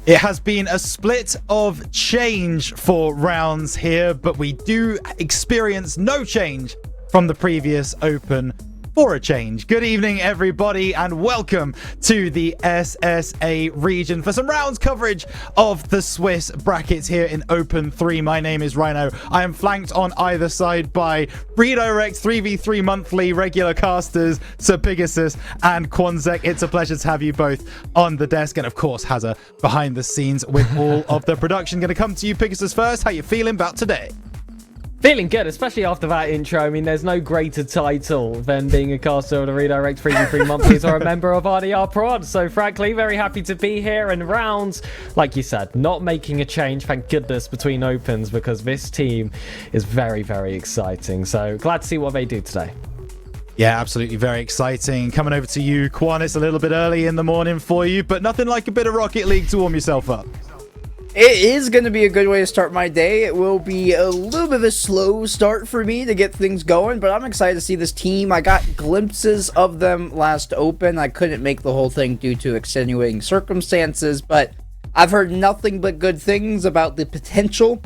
It has been a split of change for rounds here, but we do experience no change from the previous Open for a change. Good evening, everybody, and welcome to the SSA region for some rounds coverage of the Swiss brackets here in Open 3. My name is Rhino. I am flanked on either side by Redirect 3v3 monthly regular casters, Sir Pegasus and Quanzek. It's a pleasure to have you both on the desk, and of course has a behind the scenes with all of the production. Going to come to you, Pegasus, first. How you feeling about today? Feeling good, especially after that intro. I mean, there's no greater title than being a caster of the Redirect 3v3 Monthlies or a member of RDR Prod. So, frankly, very happy to be here. And rounds, like you said, not making a change, thank goodness, between Opens, because this team is very, very exciting. So, glad to see what they do today. Yeah, absolutely. Very exciting. Coming over to you, Quan. It's a little bit early in the morning for you, but nothing like a bit of Rocket League to warm yourself up. It is going to be a good way to start my day. It will be a little bit of a slow start for me to get things going, but I'm excited to see this team. I got glimpses of them last Open. I couldn't make the whole thing due to extenuating circumstances, but I've heard nothing but good things about the potential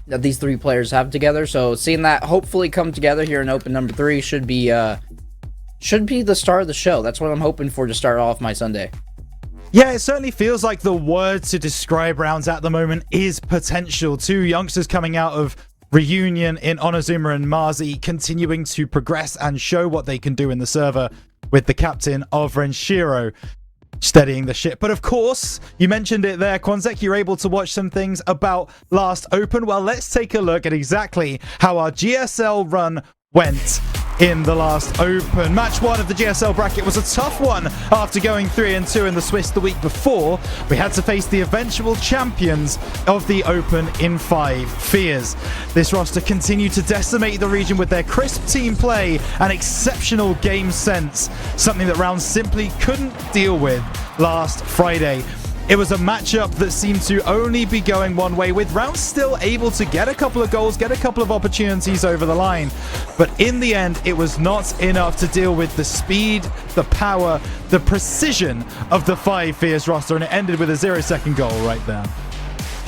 that these three players have together. So seeing that hopefully come together here in Open number 3 should be the start of the show. That's what I'm hoping for to start off my Sunday. Yeah, it certainly feels like the word to describe rounds at the moment is potential. Two youngsters coming out of reunion in Onozuma and Marzi, continuing to progress and show what they can do in the server, with the captain of Renshiro steadying the ship. But of course, you mentioned it there, Quanzek, you're able to watch some things about last Open. Well, let's take a look at exactly how our GSL run went in the last Open. Match 1 of the GSL bracket was a tough one after going 3-2 in the Swiss the week before. We had to face the eventual champions of the Open in 5 Fears. This roster continued to decimate the region with their crisp team play and exceptional game sense, something that Rounds simply couldn't deal with last Friday. It was a matchup that seemed to only be going one way, with Rounds still able to get a couple of goals, get a couple of opportunities over the line. But in the end, it was not enough to deal with the speed, the power, the precision of the 5 Fears roster, and it ended with a 0-second goal right there.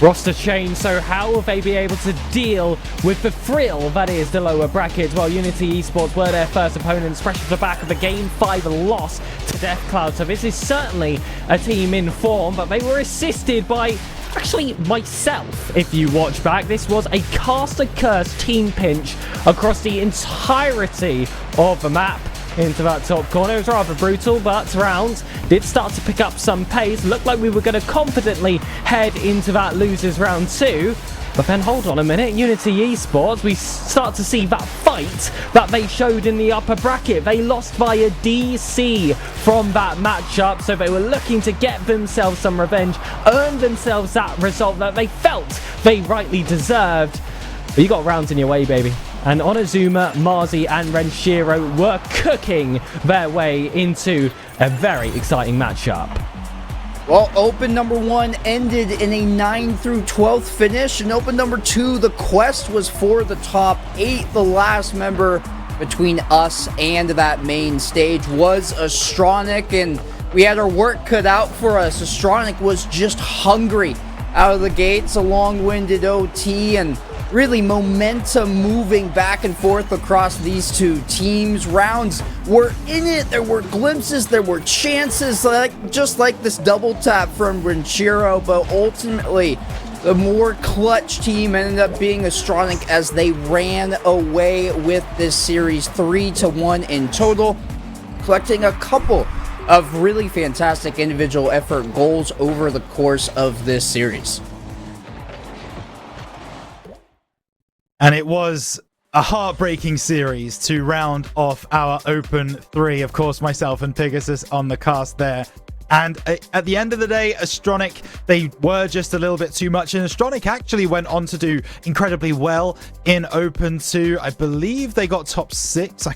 Roster change, so how will they be able to deal with the thrill that is the lower bracket? Well, Unity Esports were their first opponents, fresh off the back of a Game 5 loss to Deathcloud, so this is certainly a team in form, but they were assisted by actually myself. If you watch back, this was a caster curse team pinch across the entirety of the map into that top corner. It was rather brutal, but rounds did start to pick up some pace. Looked like we were going to confidently head into that losers round 2. But then hold on a minute, Unity Esports, we start to see that fight that they showed in the upper bracket. They lost via DC from that matchup, so they were looking to get themselves some revenge, earn themselves that result that they felt they rightly deserved. But you got rounds in your way, baby. And Onozuma, Marzi and Renshiro were cooking their way into a very exciting matchup. Well, Open number 1 ended in a 9-12 finish, and Open number 2, the quest was for the top 8. The last member between us and that main stage was Astronic, and we had our work cut out for us. Astronic was just hungry out of the gates, a long-winded OT, and really momentum moving back and forth across these two teams. Rounds were in it. There were glimpses, there were chances, just like this double tap from Renshiro, but ultimately the more clutch team ended up being Astronic as they ran away with this series 3-1 in total, collecting a couple of really fantastic individual effort goals over the course of this series. And it was a heartbreaking series to round off our Open 3. Of course, myself and Pegasus on the cast there. And at the end of the day, Astronic, they were just a little bit too much. And Astronic actually went on to do incredibly well in Open 2. I believe they got top 6. I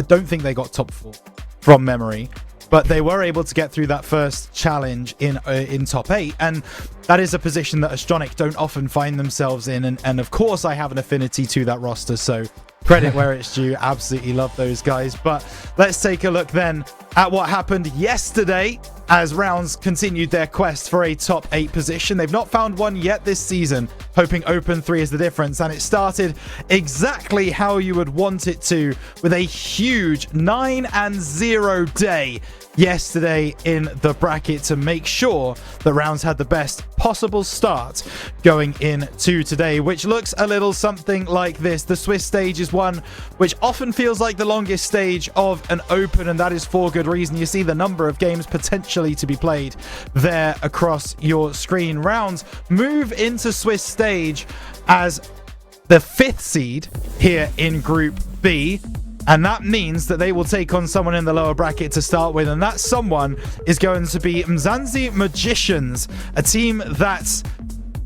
don't think they got top 4 from memory. But they were able to get through that first challenge in top 8. And that is a position that Astronic don't often find themselves in. And of course, I have an affinity to that roster. So credit where it's due. Absolutely love those guys. But let's take a look then at what happened yesterday as Rounds continued their quest for a top 8 position. They've not found one yet this season, hoping Open 3 is the difference, and it started exactly how you would want it to, with a huge 9-0 day yesterday in the bracket to make sure that Rounds had the best possible start going into today, which looks a little something like this. The Swiss stage is one which often feels like the longest stage of an Open, and that is for good reason. You see the number of games potentially to be played there across your screen. Rounds move into Swiss stage as the 5th seed here in Group B, and that means that they will take on someone in the lower bracket to start with, and that someone is going to be Mzansi Magicians, a team that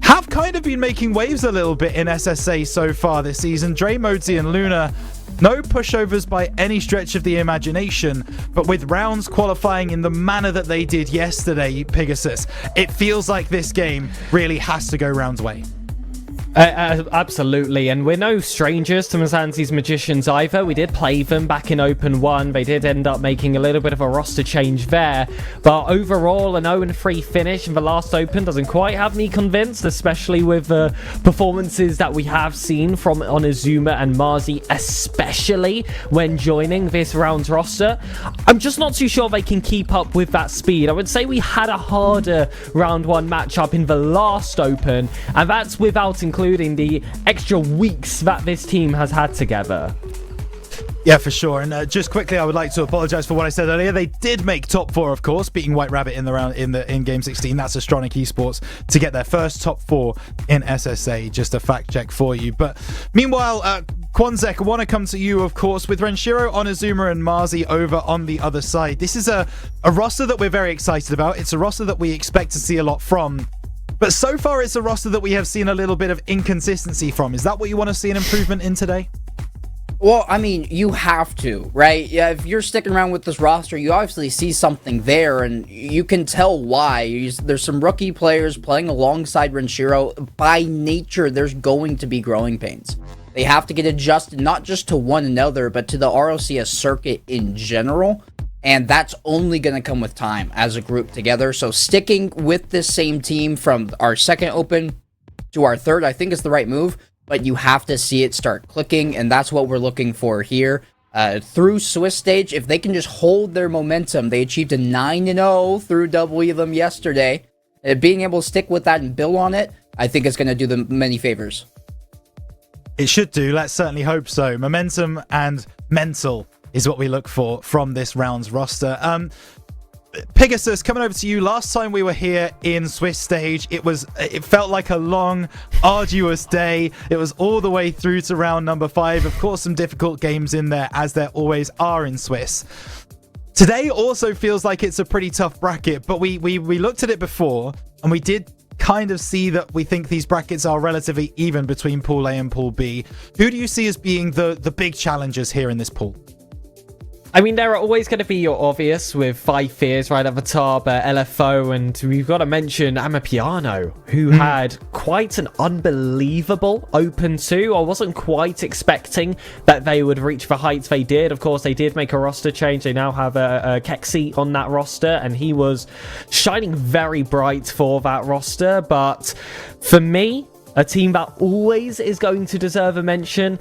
have kind of been making waves a little bit in SSA so far this season. Dre, Modsy, and Luna, no pushovers by any stretch of the imagination, but with Rounds qualifying in the manner that they did yesterday, Pegasus, it feels like this game really has to go Rounds' way. Absolutely, and we're no strangers to Mzansi's Magicians either. We did play them back in Open 1. They did end up making a little bit of a roster change there, but overall an 0-3 finish in the last Open doesn't quite have me convinced, especially with the performances that we have seen from Onizuma and Marzi, especially when joining this Rounds roster. I'm just not too sure they can keep up with that speed. I would say we had a harder Round 1 matchup in the last Open, and that's without including the extra weeks that this team has had together. Yeah, for sure. And just quickly, I would like to apologize for what I said earlier. They did make top 4, of course, beating White Rabbit in the round in game 16. That's Astronic Esports to get their first top 4 in SSA. Just a fact check for you. But meanwhile, Quanzek, I want to come to you, of course, with Renshiro, Onizuma, and Marzi over on the other side. This is a roster that we're very excited about. It's a roster that we expect to see a lot from. But so far, it's a roster that we have seen a little bit of inconsistency from. Is that what you want to see an improvement in today? Well, I mean, you have to, right? Yeah, if you're sticking around with this roster, you obviously see something there, and you can tell why. There's some rookie players playing alongside Renshiro. By nature, there's going to be growing pains. They have to get adjusted, not just to one another, but to the RLCS circuit in general. And that's only going to come with time as a group together. So sticking with this same team from our second Open to our third, I think is the right move. But you have to see it start clicking, and that's what we're looking for here. Through Swiss stage, if they can just hold their momentum, they achieved a 9-0 through W them yesterday. Being able to stick with that and build on it, I think it's going to do them many favors. It should do. Let's certainly hope so. Momentum and mental is what we look for from this Rounds roster. Pegasus, coming over to you. Last time we were here in Swiss stage, it felt like a long, arduous day. It was all the way through to round number 5. Of course, some difficult games in there, as there always are in Swiss. Today also feels like it's a pretty tough bracket, but we looked at it before, and we did kind of see that we think these brackets are relatively even between Pool A and Pool B. Who do you see as being the big challengers here in this pool? I mean, there are always going to be your obvious with 5 Fears right at the top, LFO, and we've got to mention Amapiano, who had quite an unbelievable Open 2. I wasn't quite expecting that they would reach the heights they did. Of course, they did make a roster change. They now have a Kexi on that roster, and he was shining very bright for that roster. But for me, a team that always is going to deserve a mention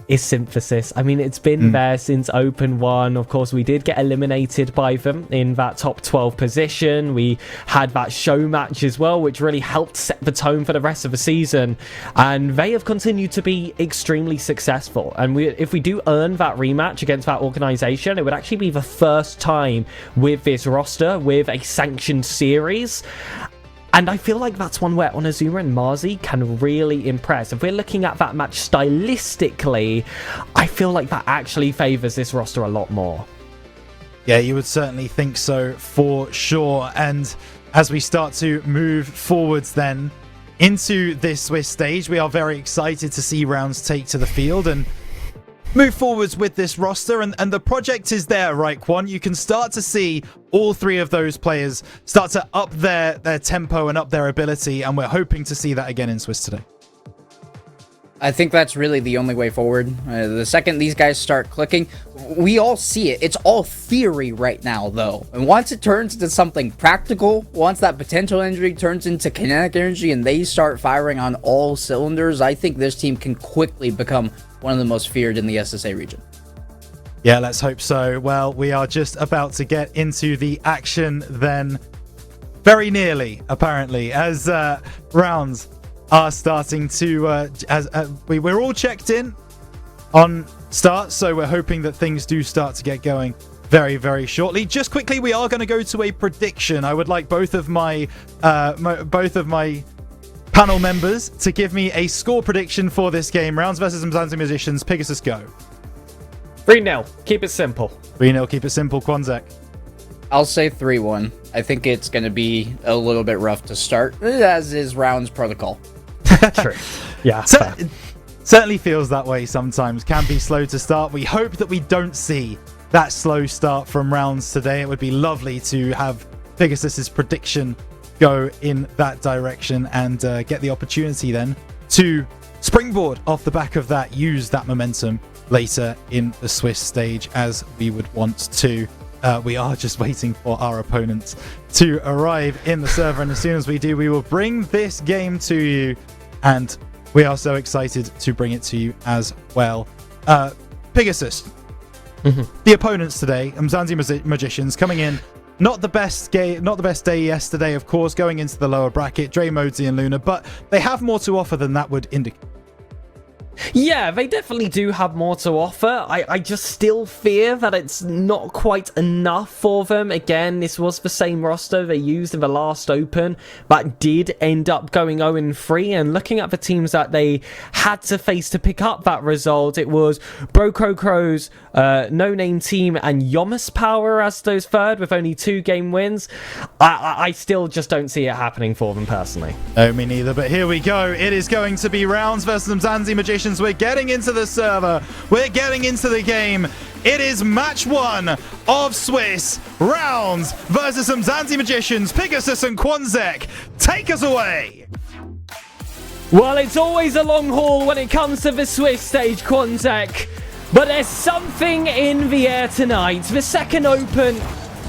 is Synthesis. I mean, it's been there since Open 1. Of course, we did get eliminated by them in that top 12 position. We had that show match as well, which really helped set the tone for the rest of the season. And they have continued to be extremely successful. And if we do earn that rematch against that organization, it would actually be the first time with this roster, with a sanctioned series. And I feel like that's one where Onizuma and Marzi can really impress. If we're looking at that match stylistically, I feel like that actually favors this roster a lot more. Yeah, you would certainly think so, for sure. And as we start to move forwards then into this Swiss stage, we are very excited to see Rounds take to the field and move forwards with this roster, and the project is there, right, Quan? You can start to see all 3 of those players start to up their tempo and up their ability, and we're hoping to see that again in Swiss today. I think that's really the only way forward. The second these guys start clicking, we all see it. It's all theory right now, though. And once it turns into something practical, once that potential energy turns into kinetic energy and they start firing on all cylinders, I think this team can quickly become one of the most feared in the SSA region. Yeah, let's hope so. Well, we are just about to get into the action then. Very nearly, apparently, as rounds are starting to... we're all checked in on start, so we're hoping that things do start to get going very, very shortly. Just quickly, we are going to go to a prediction. I would like both of my panel members to give me a score prediction for this game. Rounds versus Mzansi Magicians. Pegasus, go. 3-0. Keep it simple. 3-0. Keep it simple. Quanzek. I'll say 3-1. I think it's going to be a little bit rough to start, as is rounds protocol. True. Yeah. It certainly feels that way sometimes. Can be slow to start. We hope that we don't see that slow start from rounds today. It would be lovely to have Pegasus's prediction go in that direction and get the opportunity then to springboard off the back of that, use that momentum later in the Swiss stage as we would want to. We are just waiting for our opponents to arrive in the server, and as soon as we do, we will bring this game to you, and we are so excited to bring it to you as well. Pegasus, the opponents today, Mzansi Magicians, coming in not the best day yesterday, of course, going into the lower bracket, Dre, Modsy and Luna, but they have more to offer than that would indicate. Yeah, they definitely do have more to offer. I just still fear that it's not quite enough for them. Again, this was the same roster they used in the last Open, but did end up going 0-3. And looking at the teams that they had to face to pick up that result, it was Crow's No Name Team and Yomus Power as those third with only 2 game wins. I still just don't see it happening for them personally. No, me neither, but here we go. It is going to be rounds versus Mzansi Magicians. We're getting into the server. We're getting into the game. It is match 1 of Swiss. Rounds versus Mzansi Magicians. Pegasus and Quanzek, take us away. Well, it's always a long haul when it comes to the Swiss stage, Quanzek. But there's something in the air tonight. The second Open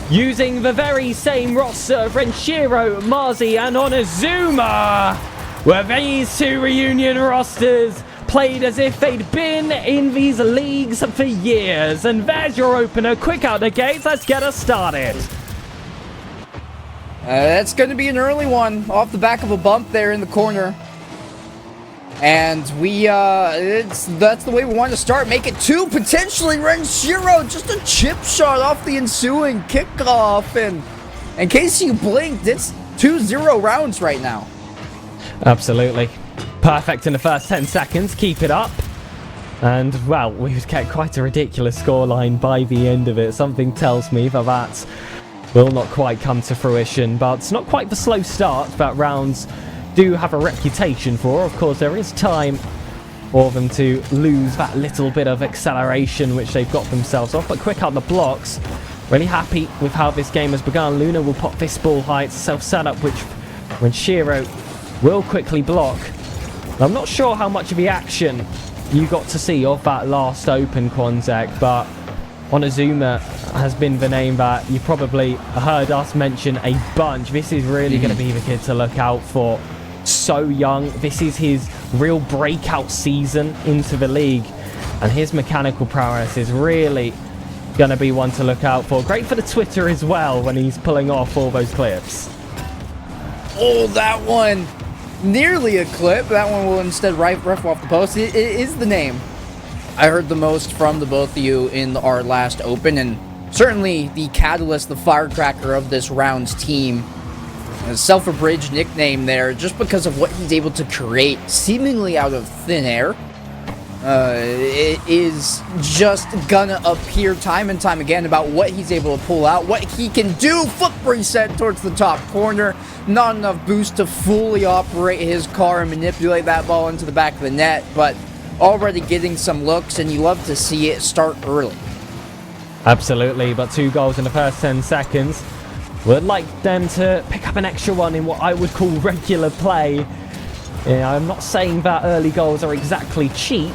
using the very same roster of Renshiro, Marzi and Onizuma. Where these two reunion rosters played as if they'd been in these leagues for years. And there's your opener. Quick out the gates. Let's get us started. That's going to be an early one off the back of a bump there in the corner. And that's the way we want to start. Make it 2, potentially Renshiro. Just a chip shot off the ensuing kickoff. And in case you blinked, it's 2-0 rounds right now. Absolutely. Perfect in the first 10 seconds. Keep it up. And, well, we would get quite a ridiculous scoreline by the end of it. Something tells me that will not quite come to fruition. But it's not quite the slow start that rounds do have a reputation for. Of course, there is time for them to lose that little bit of acceleration which they've got themselves off. But quick out the blocks. Really happy with how this game has begun. Luna will pop this ball high. It's a self-setup which Renshiro will quickly block. I'm not sure how much of the action you got to see of that last Open, Quanzek, but Onizuma has been the name that you probably heard us mention a bunch. This is really going to be the kid to look out for. So young. This is his real breakout season into the league, and his mechanical prowess is really going to be one to look out for. Great for the Twitter as well when he's pulling off all those clips. Oh, that one. Nearly a clip. That one will instead ref off the post. It is the name I heard the most from the both of you in our last Open, and certainly the catalyst, the firecracker of this round's team. A self-abridged nickname there just because of what he's able to create seemingly out of thin air. It is just gonna appear time and time again about what he's able to pull out, what he can do. Foot reset towards the top corner. Not enough boost to fully operate his car and manipulate that ball into the back of the net, but already getting some looks, and you love to see it start early. Absolutely, but 2 goals in the first 10 seconds. Would like them to pick up an extra one in what I would call regular play. Yeah, I'm not saying that early goals are exactly cheap,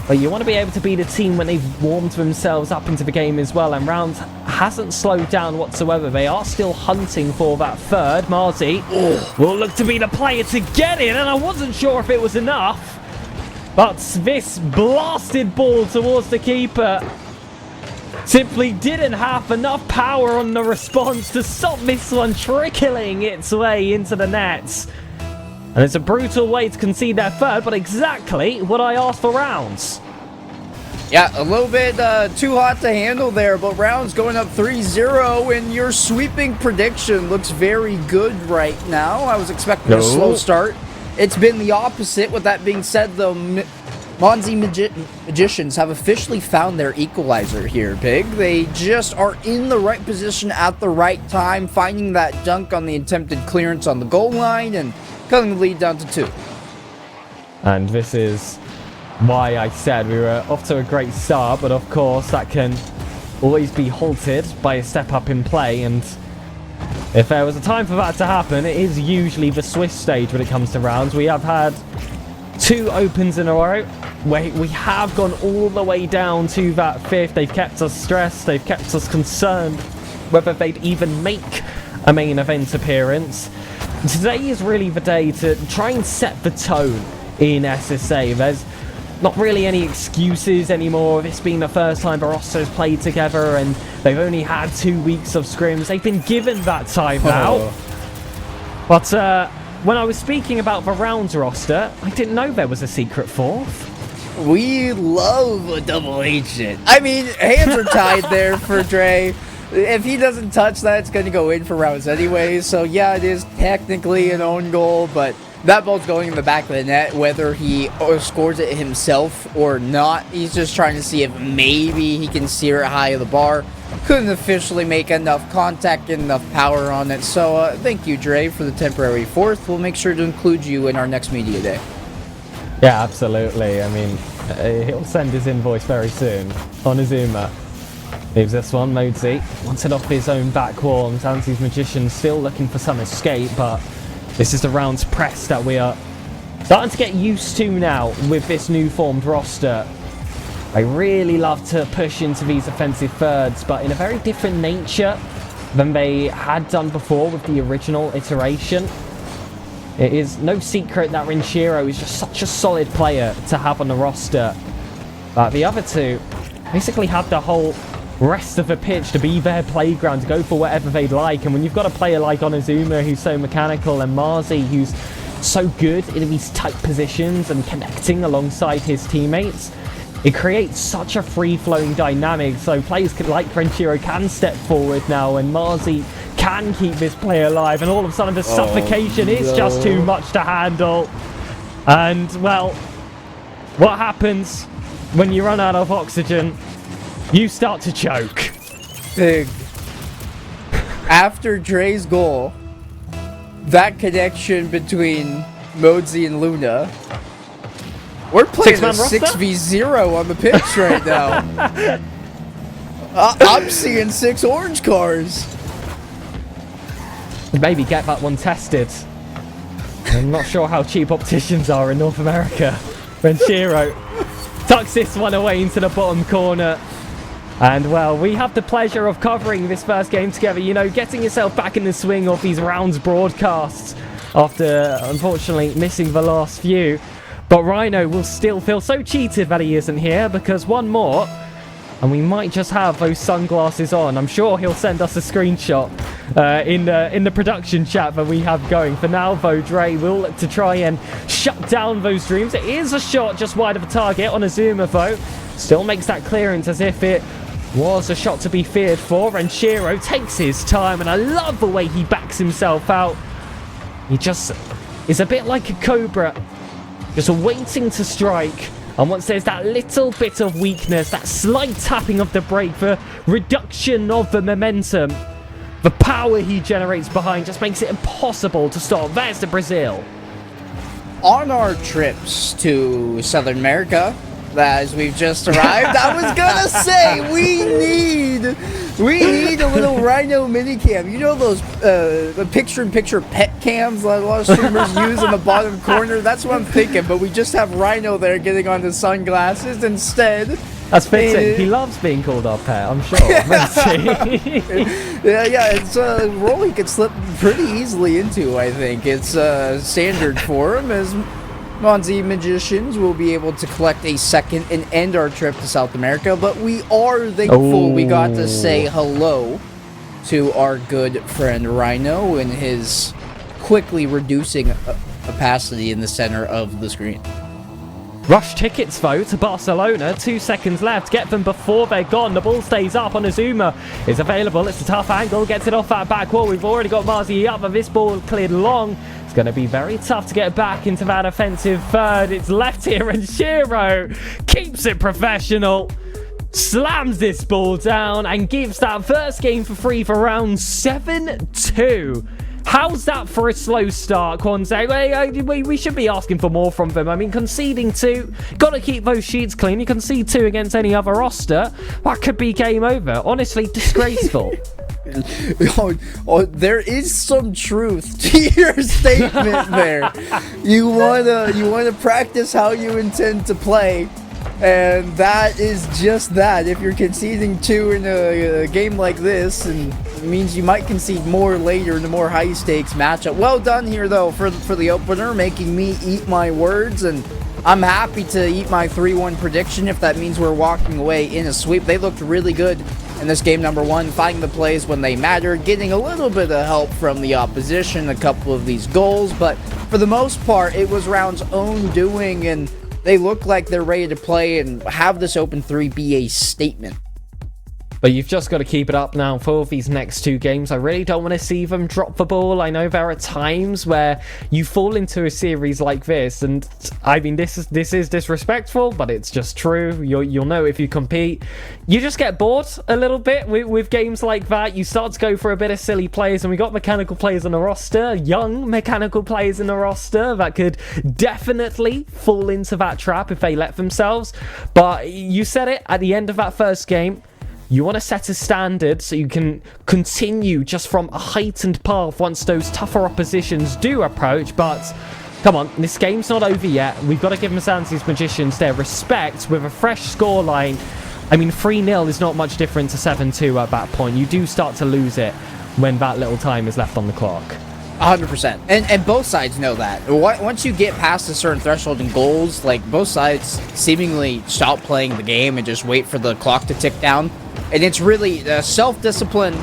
but you want to be able to beat a team when they've warmed themselves up into the game as well, and Rounds hasn't slowed down whatsoever. They are still hunting for that third. Marzi will look to be the player to get in, and I wasn't sure if it was enough, but this blasted ball towards the keeper simply didn't have enough power on the response to stop this one trickling its way into the nets. And it's a brutal way to concede their third, but exactly what I asked for Rounds. Yeah, a little bit too hot to handle there, but Rounds going up 3-0, and your sweeping prediction looks very good right now. I was expecting a slow start. It's been the opposite. With that being said, the Monzi Magicians have officially found their equalizer here, Big. They just are in the right position at the right time, finding that dunk on the attempted clearance on the goal line and cutting the lead down to 2. And this is why I said we were off to a great start, but of course that can always be halted by a step up in play, and if there was a time for that to happen, it is usually the Swiss stage when it comes to Rounds. We have had 2 opens in a row where we have gone all the way down to that 5th. They've kept us stressed, they've kept us concerned whether they'd even make a main event appearance. Today is really the day to try and set the tone in SSA. There's not really any excuses anymore. This being the first time the rosters played together, and they've only had 2 weeks of scrims. They've been given that time now. But when I was speaking about the Rounds roster, I didn't know there was a secret 4th. We love a double agent. I mean, hands are tied there for Dre. If he doesn't touch that, it's going to go in for Rounds anyway. So yeah, it is technically an own goal, but that ball's going in the back of the net, whether he scores it himself or not. He's just trying to see if maybe he can steer it high of the bar. Couldn't officially make enough contact, get enough power on it. So thank you, Dre, for the temporary 4th. We'll make sure to include you in our next media day. Yeah, absolutely. I mean, he'll send his invoice very soon. Onizuma leaves this one. Mozi wants it off his own back wall, and Zanzi's Magician still looking for some escape, but this is the Rounds press that we are starting to get used to now with this new formed roster. I really love to push into these offensive thirds, but in a very different nature than they had done before with the original iteration. It is no secret that Renshiro is just such a solid player to have on the roster. But the other two basically have the whole rest of the pitch to be their playground, to go for whatever they'd like. And when you've got a player like Onizuma who's so mechanical, and Marzi who's so good in these tight positions and connecting alongside his teammates, it creates such a free-flowing dynamic. So players like Renshiro can step forward now, and Marzi can keep this play alive, and all of a sudden the suffocation is just too much to handle. And well, what happens when you run out of oxygen? You start to choke. Big. After Dre's goal, that connection between Mozi and Luna, we're playing a 6v0 on the pitch right now. I'm seeing 6 orange cars. Maybe get that one tested. I'm not sure how cheap opticians are in North America. Renshiro tucks this one away into the bottom corner. And well, we have the pleasure of covering this first game together, you know, getting yourself back in the swing of these Rounds broadcasts after unfortunately missing the last few. But Rhino will still feel so cheated that he isn't here, because one more and we might just have those sunglasses on. I'm sure he'll send us a screenshot in the production chat that we have going. For now, though, Dre will look to try and shut down those dreams. It is a shot just wide of a target. Onizuma, though, still makes that clearance as if it was a shot to be feared for. And Shiro takes his time, and I love the way he backs himself out. He just is a bit like a cobra, just waiting to strike. And once there's that little bit of weakness, that slight tapping of the brake, the reduction of the momentum, the power he generates behind just makes it impossible to stop. There's the Brazil. On our trips to Southern America, as we've just arrived, I was gonna say we need We need a little Rhino minicam. You know those picture-in-picture pet cams that a lot of streamers use in the bottom corner? That's what I'm thinking, but we just have Rhino there getting on the sunglasses instead. That's fitting. He loves being called our pet, I'm sure. Yeah, it's a role he could slip pretty easily into, I think. It's standard for him, as Monzi Magicians will be able to collect a second and end our trip to South America, but we are thankful we got to say hello to our good friend Rhino and his quickly reducing opacity in the center of the screen. Rush tickets, though, to Barcelona. 2 seconds left. Get them before they're gone. The ball stays up. Onizuma is available. It's a tough angle. Gets it off that back wall. We've already got Marzi up, but this ball cleared long. It's going to be very tough to get back into that offensive third. It's left here, and Shiro keeps it professional. Slams this ball down and gives that first game for free for round 7-2. How's that for a slow start, Kwanzaa? We should be asking for more from them. I mean, conceding 2, got to keep those sheets clean. You concede 2 against any other roster, that could be game over. Honestly, disgraceful. There is some truth to your statement there. You wanna practice how you intend to play. And that is just that. If you're conceding 2 in a game like this, and it means you might concede more later in a more high-stakes matchup. Well done here, though, for the opener, making me eat my words, and I'm happy to eat my 3-1 prediction if that means we're walking away in a sweep. They looked really good in this game number 1, finding the plays when they mattered, getting a little bit of help from the opposition, a couple of these goals, but for the most part, it was Round's own doing, and they look like they're ready to play and have this open 3 be a statement. But you've just got to keep it up now for these next 2 games. I really don't want to see them drop the ball. I know there are times where you fall into a series like this, and I mean, this is disrespectful, but it's just true. You'll know if you compete. You just get bored a little bit with games like that. You start to go for a bit of silly plays, and we got mechanical players on the roster, young mechanical players in the roster that could definitely fall into that trap if they let themselves. But you said it at the end of that first game. You want to set a standard so you can continue just from a heightened path once those tougher oppositions do approach. But come on, this game's not over yet. We've got to give Mazanzi's Magicians their respect with a fresh scoreline. I mean, 3-0 is not much different to 7-2 at that point. You do start to lose it when that little time is left on the clock. 100%. And both sides know that. Once you get past a certain threshold in goals, like, both sides seemingly stop playing the game and just wait for the clock to tick down. And it's really self-discipline,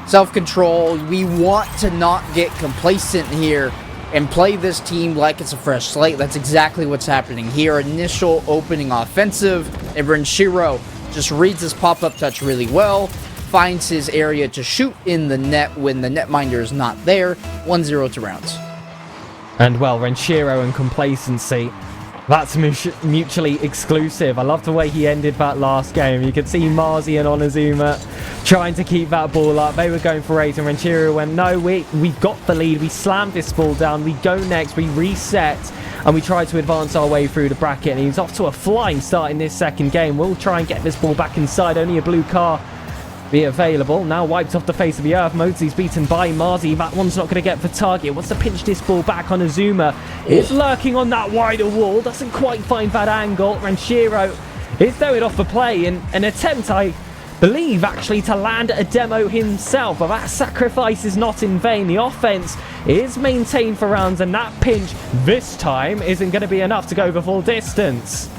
self-control. We want to not get complacent here and play this team like it's a fresh slate. That's exactly what's happening here. Initial opening offensive. And Shiro just reads his pop-up touch really well. Finds his area to shoot in the net when the netminder is not there. 1-0 to Rounds. And well, Renshiro and complacency, that's mutually exclusive. I love the way he ended that last game. You could see Marzi and Onizuma trying to keep that ball up. They were going for 8, and Renshiro went, no, we've got the lead. We slammed this ball down. We go next. We reset, and we try to advance our way through the bracket. And he's off to a flying start in this second game. We'll try and get this ball back inside. Only a blue car be available. Now wiped off the face of the earth. Mozi's beaten by Marzi. That one's not going to get the target. Wants to pinch this ball back on Azuma. Is lurking on that wider wall. Doesn't quite find that angle. Renshiro is throwing off the play in an attempt, I believe, actually to land a demo himself. But that sacrifice is not in vain. The offense is maintained for Rounds, and that pinch this time isn't going to be enough to go the full distance.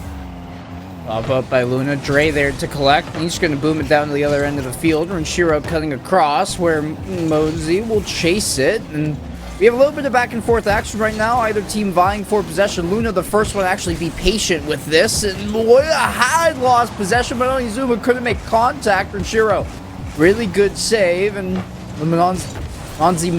Up by Luna. Dre there to collect. He's going to boom it down to the other end of the field. Renshiro cutting across where Mozi will chase it. And we have a little bit of back and forth action right now. Either team vying for possession. Luna, the first one to actually be patient with this. And had lost possession, but Onizuma couldn't make contact. Renshiro, really good save. And the Monzi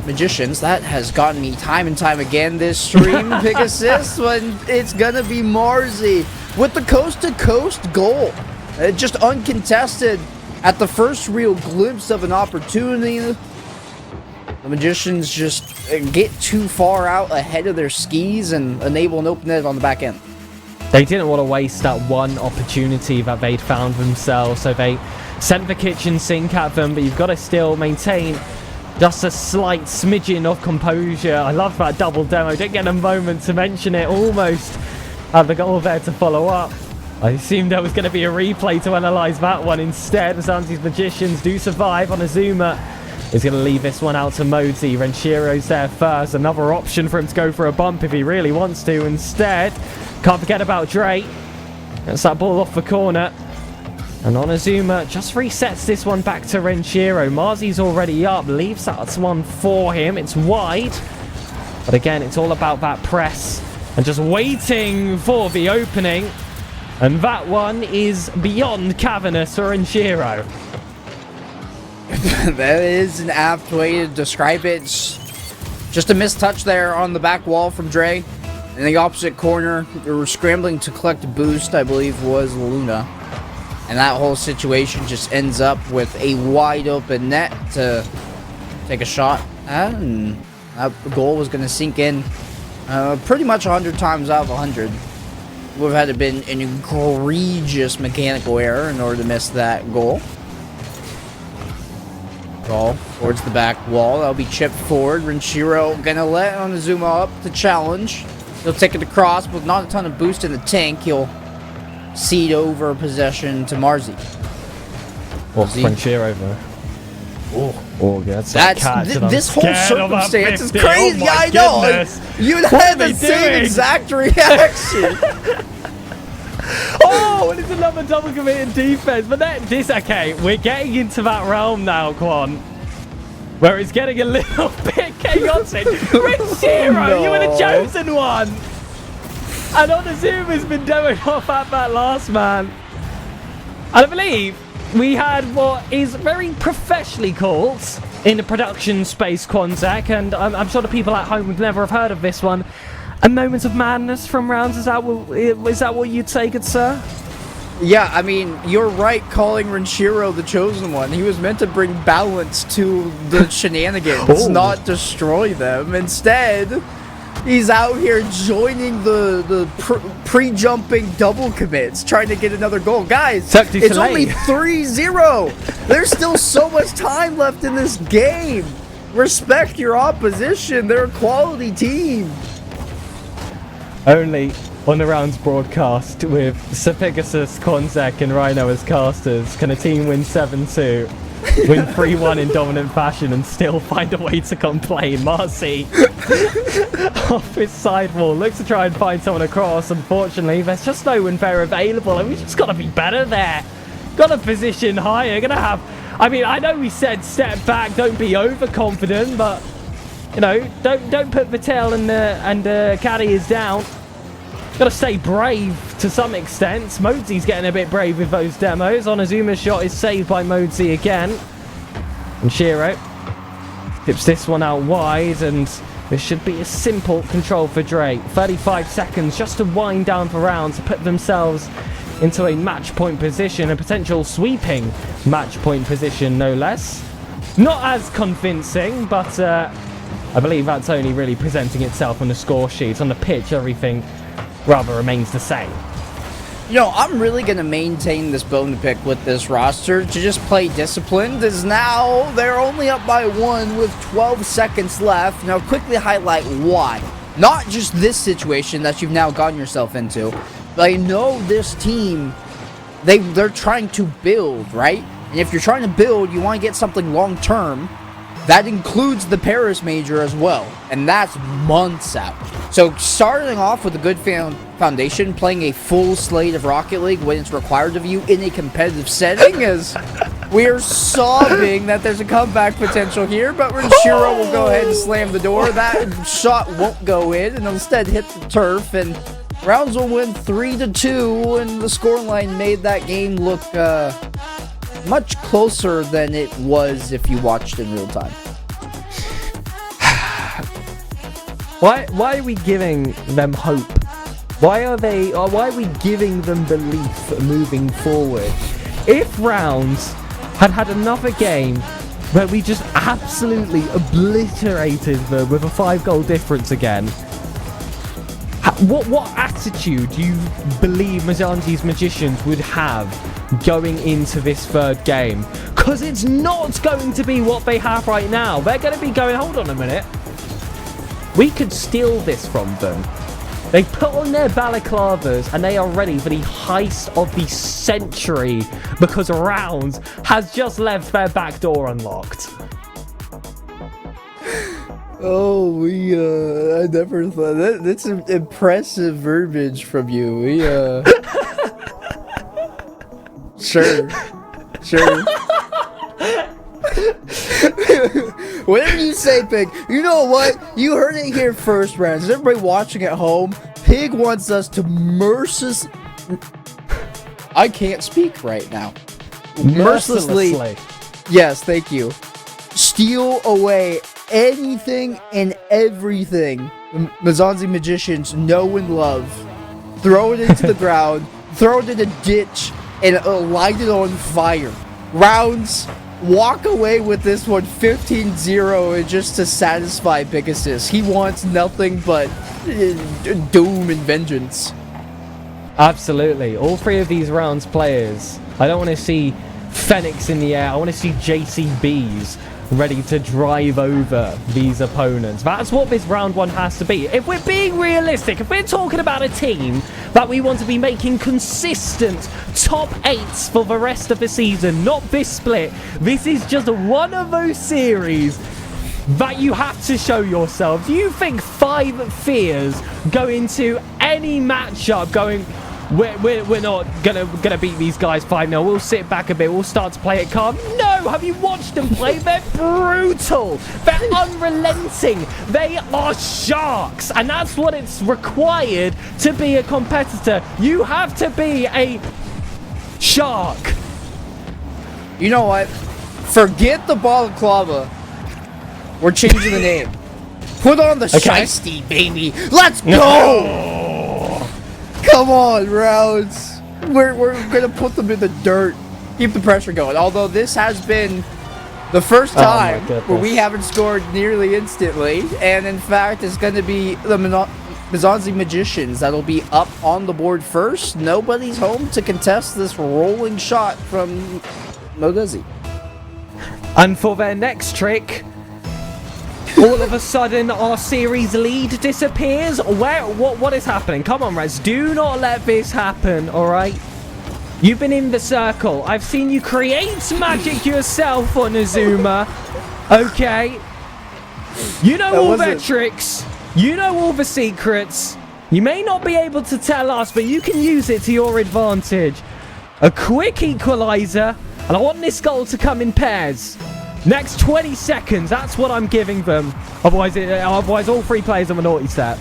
Magicians, that has gotten me time and time again this stream. Pick assist when it's going to be Marzi with the coast-to-coast goal. Just uncontested at the first real glimpse of an opportunity. The Magicians just get too far out ahead of their skis and enable an open net on the back end. They didn't want to waste that one opportunity that they'd found themselves, so they sent the kitchen sink at them, but you've got to still maintain just a slight smidgen of composure. I love that double demo. Didn't get a moment to mention it. Almost had the goal there to follow up. I assumed there was going to be a replay to analyze that one. Instead, Zanzi's Magicians do survive. Onizuma is going to leave this one out to Modi. Renshiro's there first. Another option for him to go for a bump if he really wants to. Instead, can't forget about Dre. Gets that ball off the corner. And Onizuma just resets this one back to Renshiro. Marzi's already up. Leaves that one for him. It's wide. But again, it's all about that press. And just waiting for the opening. And that one is beyond cavernous for Renshiro. That is an apt way to describe it. It's just a missed touch there on the back wall from Dre. In the opposite corner, they were scrambling to collect a boost, I believe was Luna. And that whole situation just ends up with a wide open net to take a shot at. And that goal was going to sink in pretty much 100 times out of 100. Would have had to been an egregious mechanical error in order to miss that goal. Ball towards the back wall. That'll be chipped forward. Renshiro gonna let Onizuma up to challenge. He'll take it across, but not a ton of boost in the tank. He'll cede over possession to Marzi. Renshiro though. Oh, yeah, this whole circumstance is crazy. Oh I know. You had the same exact reaction. Oh, and it's another double committed defense. But okay, we're getting into that realm now, Quan, where it's getting a little bit chaotic. Renshiro, no. You were the chosen one. And Onizuma's been demoing off at that last man. And I believe we had what is very professionally called in the production space, Quanzac, and I'm sure the people at home would never have heard of this one. A moment of madness from rounds. Is that what you'd say, good sir? Yeah, I mean, you're right calling Renshiro the chosen one. He was meant to bring balance to the shenanigans, not destroy them. Instead, he's out here joining the pre-jumping double commits, trying to get another goal. Guys, it's only 3-0. There's still so much time left in this game. Respect your opposition. They're a quality team. Only on the rounds broadcast with Sir Pegasus, Konzek, and Rhino as casters can a team win 7-2, win 3-1 in dominant fashion, and still find a way to complain. Marcy off his sidewall looks to try and find someone across. Unfortunately, there's just no one there available, and we just got to be better there. Got to position higher. Gonna have. I mean, I know we said step back, don't be overconfident, but you know, don't put Vittel and Caddy down. Got to stay brave to some extent. Mozi's getting a bit brave with those demos. Onizuma's shot is saved by Mozi again. And Shiro tips this one out wide, and this should be a simple control for Dre. 35 seconds just to wind down for rounds to put themselves into a match point position, a potential sweeping match point position, no less. Not as convincing, but I believe that's only really presenting itself on the score sheet. On the pitch, everything rather remains the same. You know, I'm really going to maintain this bone to pick with this roster to just play disciplined, as now they're only up by 1 with 12 seconds left. Now, quickly highlight why. Not just this situation that you've now gotten yourself into, but I know this team, they're trying to build, right? And if you're trying to build, you want to get something long-term. That includes the Paris Major as well, and that's months out. So starting off with a good foundation, playing a full slate of Rocket League when it's required of you in a competitive setting, is we're sobbing that there's a comeback potential here, but Renshiro will go ahead and slam the door. That shot won't go in, and instead hit the turf, and rounds will win 3-2, and the scoreline made that game look much closer than it was if you watched in real time. Why are we giving them hope? Why are we giving them belief moving forward? If Rounds had another game where we just absolutely obliterated them with a 5-goal difference again, What attitude do you believe Mizanzi's Magicians would have going into this third game? Because it's not going to be what they have right now. They're going to be going, hold on a minute. We could steal this from them. They put on their balaclavas and they are ready for the heist of the century because Rounds has just left their back door unlocked. Oh, I never thought that's impressive verbiage from you. Sure. Whatever you say, Pig. You know what? You heard it here first, Rounds. Everybody watching at home, Pig wants us to I can't speak right now. Mercilessly. Yes, thank you. Steal away anything and everything Mizanzi Magicians know and love. Throw it into the ground, throw it in a ditch, and light it on fire. Rounds, walk away with this one 15-0 just to satisfy Pegasus. He wants nothing but doom and vengeance. Absolutely. All three of these Rounds players. I don't want to see Phoenix in the air. I want to see JCBs ready to drive over these opponents. That's what this round one has to be. If we're being realistic, if we're talking about a team that we want to be making consistent top 8s for the rest of the season, not this split, this is just one of those series that you have to show yourself. Do you think 5 Fears go into any matchup going, we're not gonna beat these guys 5-0. We'll sit back a bit. We'll start to play it calm. No, have you watched them play? They're brutal. They're unrelenting. They are sharks, and that's what it's required to be a competitor. You have to be a shark. You know what? Forget the balaclava. We're changing the name. Put on the shiesty, baby. Let's go. Come on, Rounds. We're gonna put them in the dirt. Keep the pressure going. Although this has been the first time where we haven't scored nearly instantly, and in fact, it's gonna be the Mizanzi Magicians that'll be up on the board first. Nobody's home to contest this rolling shot from Modezi. And for their next trick, all of a sudden our series lead disappears. What is happening? Come on, Rez, do not let this happen, alright? You've been in the circle. I've seen you create magic yourself on Azuma. Okay. You know all their tricks. You know all the secrets. You may not be able to tell us, but you can use it to your advantage. A quick equalizer, and I want this goal to come in pairs. Next 20 seconds, that's what I'm giving them. Otherwise all 3 players on the naughty step.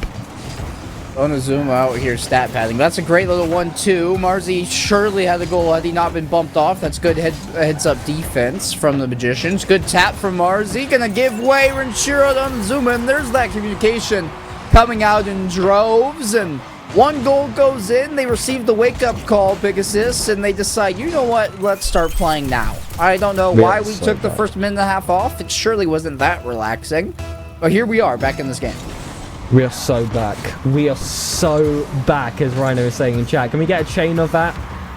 Onizuma out here stat padding. That's a great little 1-2. Marzi surely had the goal had he not been bumped off. That's good heads up defense from the Magicians. Good tap from Marzi. Gonna give way. Renshiro to Onizuma, and there's that communication coming out in droves. And 1 goal goes in. They receive the wake-up call, big assist, and they decide, you know what, let's start playing now. I don't know why we took the first minute and a half off. It surely wasn't that relaxing. But here we are, back in this game. We are so back. We are so back, as Rhino is saying in chat. Can we get a chain of that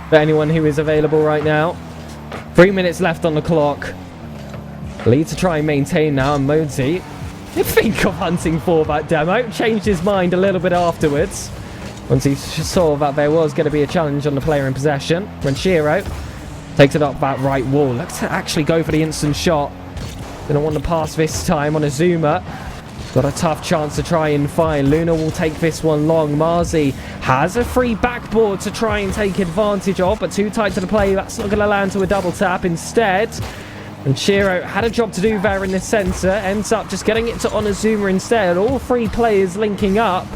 for anyone who is available right now? 3 minutes left on the clock. Lead to try and maintain now, and Mozi, you think of hunting for that demo. Changed his mind a little bit afterwards, once he saw that there was going to be a challenge on the player in possession. Renshiro takes it up that right wall. Looks to actually go for the instant shot. Didn't want to pass this time on Azuma. Got a tough chance to try and find. Luna will take this one long. Marzi has a free backboard to try and take advantage of, but too tight to the play. That's not going to land to a double tap instead. And Shiro had a job to do there in the center. Ends up just getting it to Onizuma instead. All 3 players linking up.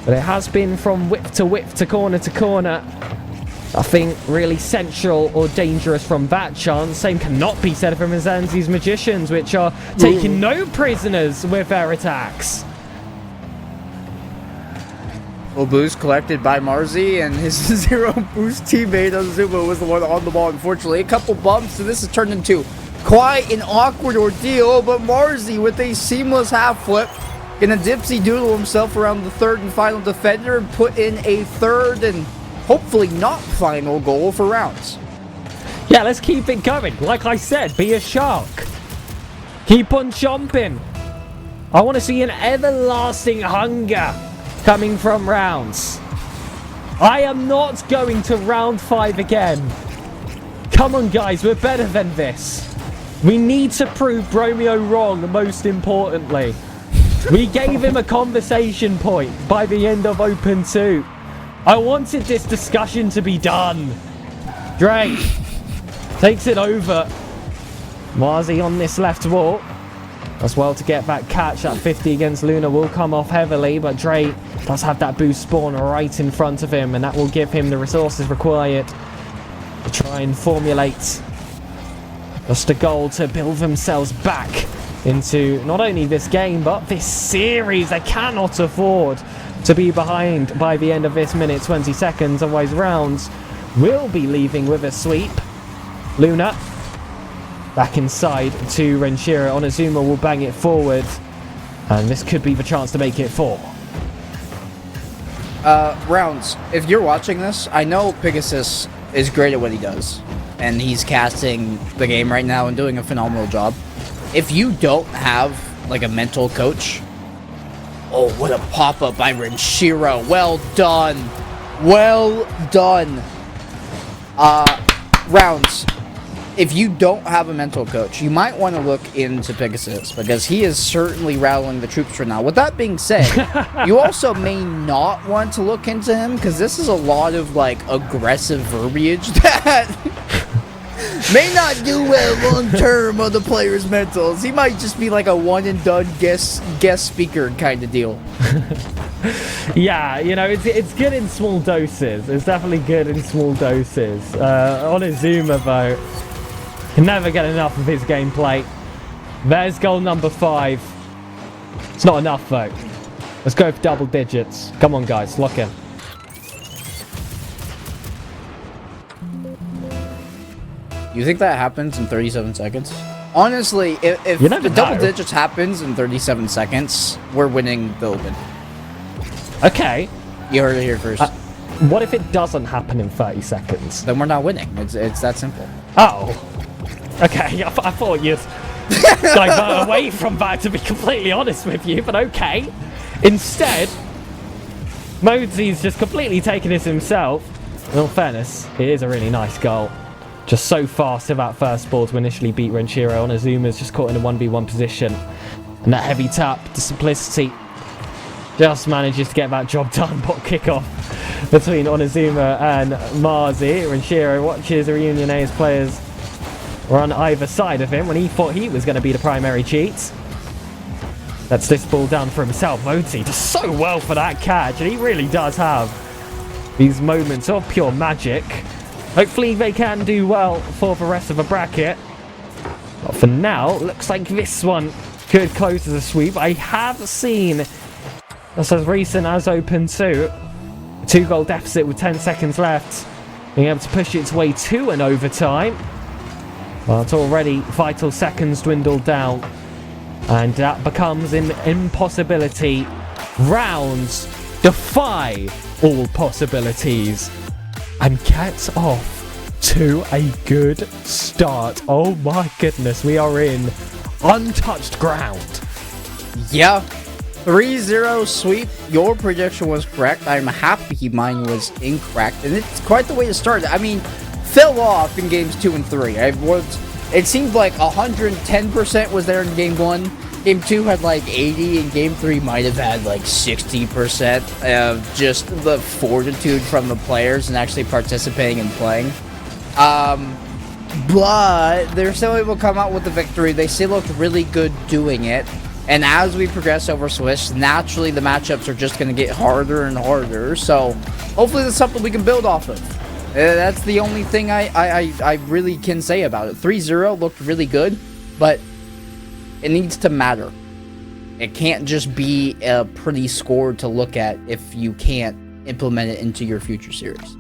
But it has been from whip to corner to corner. Nothing really central or dangerous from that chance. Same cannot be said for Mizanzi's Magicians, which are taking no prisoners with their attacks. Full boost collected by Marzi, and his 0 boost teammate Onizuma was the one on the ball, unfortunately. A couple bumps, and this has turned into quite an awkward ordeal, but Marzi with a seamless half flip Gonna dipsy doodle himself around the third and final defender and put in a third and hopefully not final goal for rounds. Yeah, let's keep it going. Like I said, be a shark. Keep on chomping. I want to see an everlasting hunger coming from rounds. I am not going to round 5 again. Come on, guys, we're better than this. We need to prove Bromeo wrong, most importantly. We gave him a conversation point by the end of Open 2. I wanted this discussion to be done. Drake takes it over. Marzi on this left wall. As well to get that catch. That 50 against Luna will come off heavily, but Drake does have that boost spawn right in front of him, and that will give him the resources required to try and formulate just a goal to build themselves back into not only this game, but this series. They cannot afford to be behind by the end of this minute 20 seconds, otherwise rounds will be leaving with a sweep. Luna back inside to Renshiro. Onizuma will bang it forward, and this could be the chance to make it 4. Rounds, if you're watching this, I know Pegasus is great at what he does, and he's casting the game right now and doing a phenomenal job. If you don't have, like, a mental coach... Oh, what a pop-up by Renshiro. Well done. Well done. Rounds, if you don't have a mental coach, you might want to look into Pegasus, because he is certainly rattling the troops right now. With that being said, you also may not want to look into him, because this is a lot of, like, aggressive verbiage that may not do well long-term on the player's mentals. He might just be like a one-and-done guest speaker kind of deal. Yeah, you know, it's good in small doses. It's definitely good in small doses. Onizuma, though, can never get enough of his gameplay. There's goal number 5. It's not enough, though. Let's go for double digits. Come on, guys, lock in. You think that happens in 37 seconds? Honestly, if the double digits happens in 37 seconds, we're winning the Open. Okay. You heard it here first. What if it doesn't happen in 30 seconds? Then we're not winning. It's that simple. Oh. Okay, I thought you'd divert away from that, to be completely honest with you, but okay. Instead, Modesy's just completely taken this himself. In all fairness, it is a really nice goal. Just so fast to that first ball to initially beat Renshiro. Onazuma's just caught in a 1v1 position. And that heavy tap, the simplicity, just manages to get that job done. Bot kickoff between Onizuma and Marzi. Renshiro watches the Reunion A's players were on either side of him when he thought he was going to be the primary cheat. That's this ball down for himself. Modesy does so well for that catch, and he really does have these moments of pure magic. Hopefully they can do well for the rest of the bracket. But for now, looks like this one could close as a sweep. I have seen, that's as recent as Open 2, a 2-goal deficit with 10 seconds left, being able to push its way to an overtime. Well, it's already vital seconds dwindled down, and that becomes an impossibility. Rounds defy all possibilities and gets off to a good start. Oh my goodness, we are in untouched ground. Yeah, 3-0 sweep. Your prediction was correct. I'm happy mine was incorrect, and it's quite the way to start. I mean, fell off in games 2 and 3. It seemed like 110% was there in game 1. Game 2 had like 80, and game 3 might have had like 60% of just the fortitude from the players and actually participating and playing. But they're still able to come out with the victory. They still looked really good doing it. And as we progress over Swiss, naturally the matchups are just going to get harder and harder. So hopefully that's something we can build off of. That's the only thing I really can say about it. 3-0 looked really good, but it needs to matter. It can't just be a pretty score to look at if you can't implement it into your future series.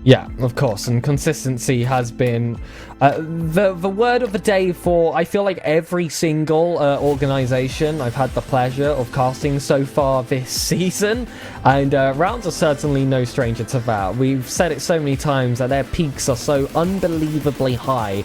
Yeah, of course, and consistency has been the word of the day for, I feel like, every single organization I've had the pleasure of casting so far this season, and Rounds are certainly no stranger to that. We've said it so many times that their peaks are so unbelievably high,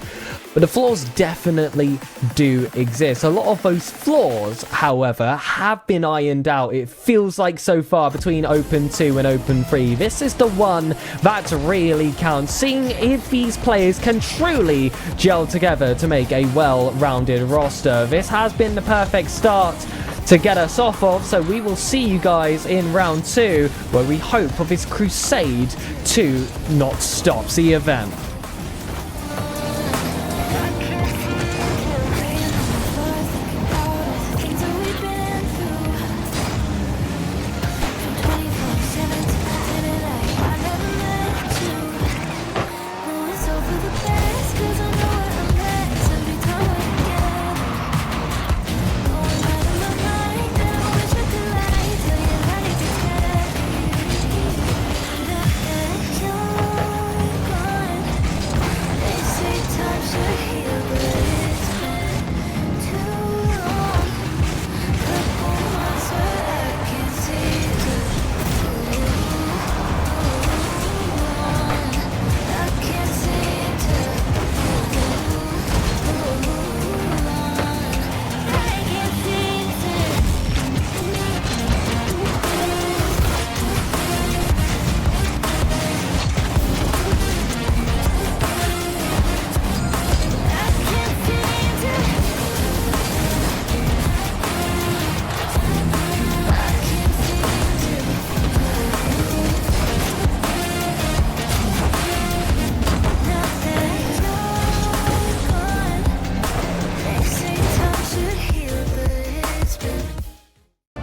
but the flaws definitely do exist. A lot of those flaws, however, have been ironed out, it feels like, so far between Open 2 and Open 3. This is the one that really counts, seeing if these players can truly gel together to make a well-rounded roster. This has been the perfect start to get us off of, so we will see you guys in round 2, where we hope for this crusade to not stop the event.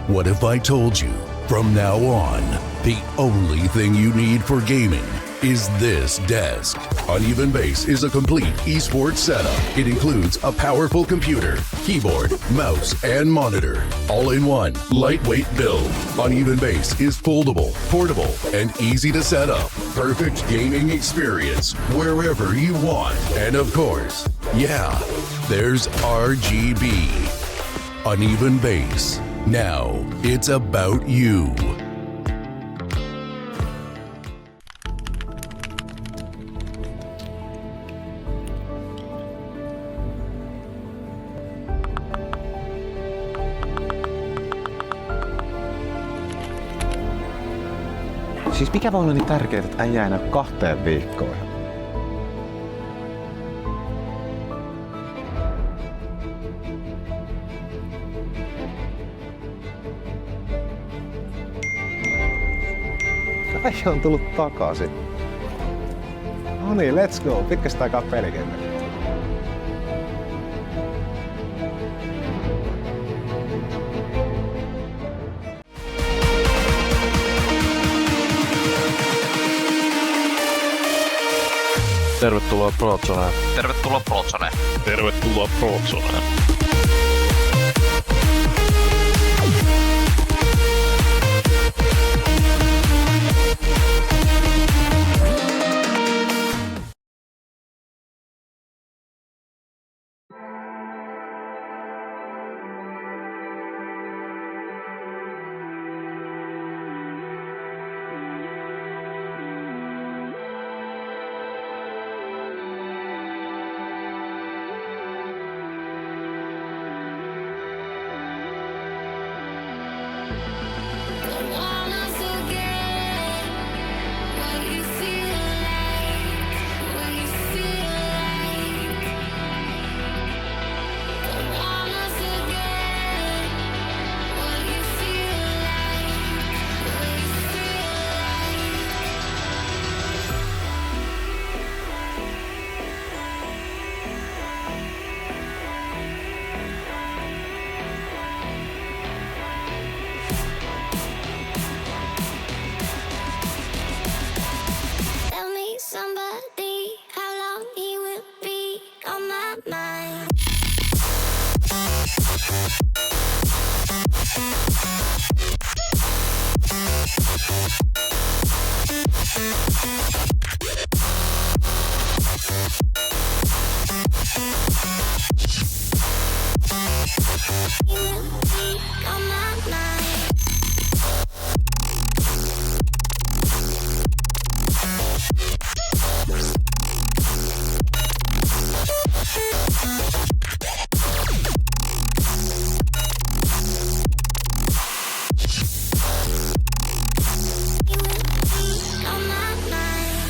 What if I told you, from now on, the only thing you need for gaming is this desk? Uneven Base is a complete esports setup. It includes a powerful computer, keyboard, mouse, and monitor, all in one lightweight build. Uneven Base is foldable, portable, and easy to set up. Perfect gaming experience wherever you want. And of course, yeah, there's RGB. Uneven Base. Now it's about you. Siis mikä voi olla niin tärkeää, että äijä enää 2 viikkoon? Äijä on tullut takaisin. No niin, let's go. Pitkästä aikaa pelikenttä. Tervetuloa Prozoneen. Tervetuloa Prozoneen. Tervetuloa Prozoneen. Somebody, how long he will be on my mind. On my mind. On my mind.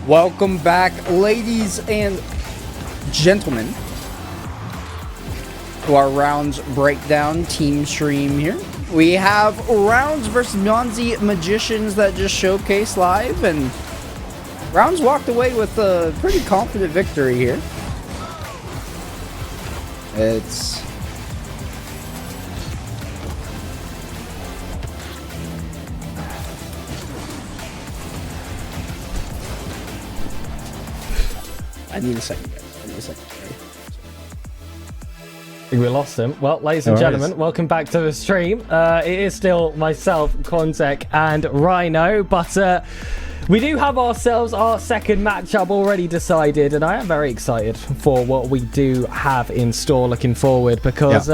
Welcome back, ladies and gentlemen, to our rounds breakdown team stream here. We have Rounds versus Mionzi Magicians that just showcased live, and Rounds walked away with a pretty confident victory here. I need a second, guys. I need a second. I think we lost him. Well, ladies and gentlemen, welcome back to the stream. It is still myself, Quantec, and Rhino, but we do have ourselves our second matchup already decided, and I am very excited for what we do have in store looking forward, because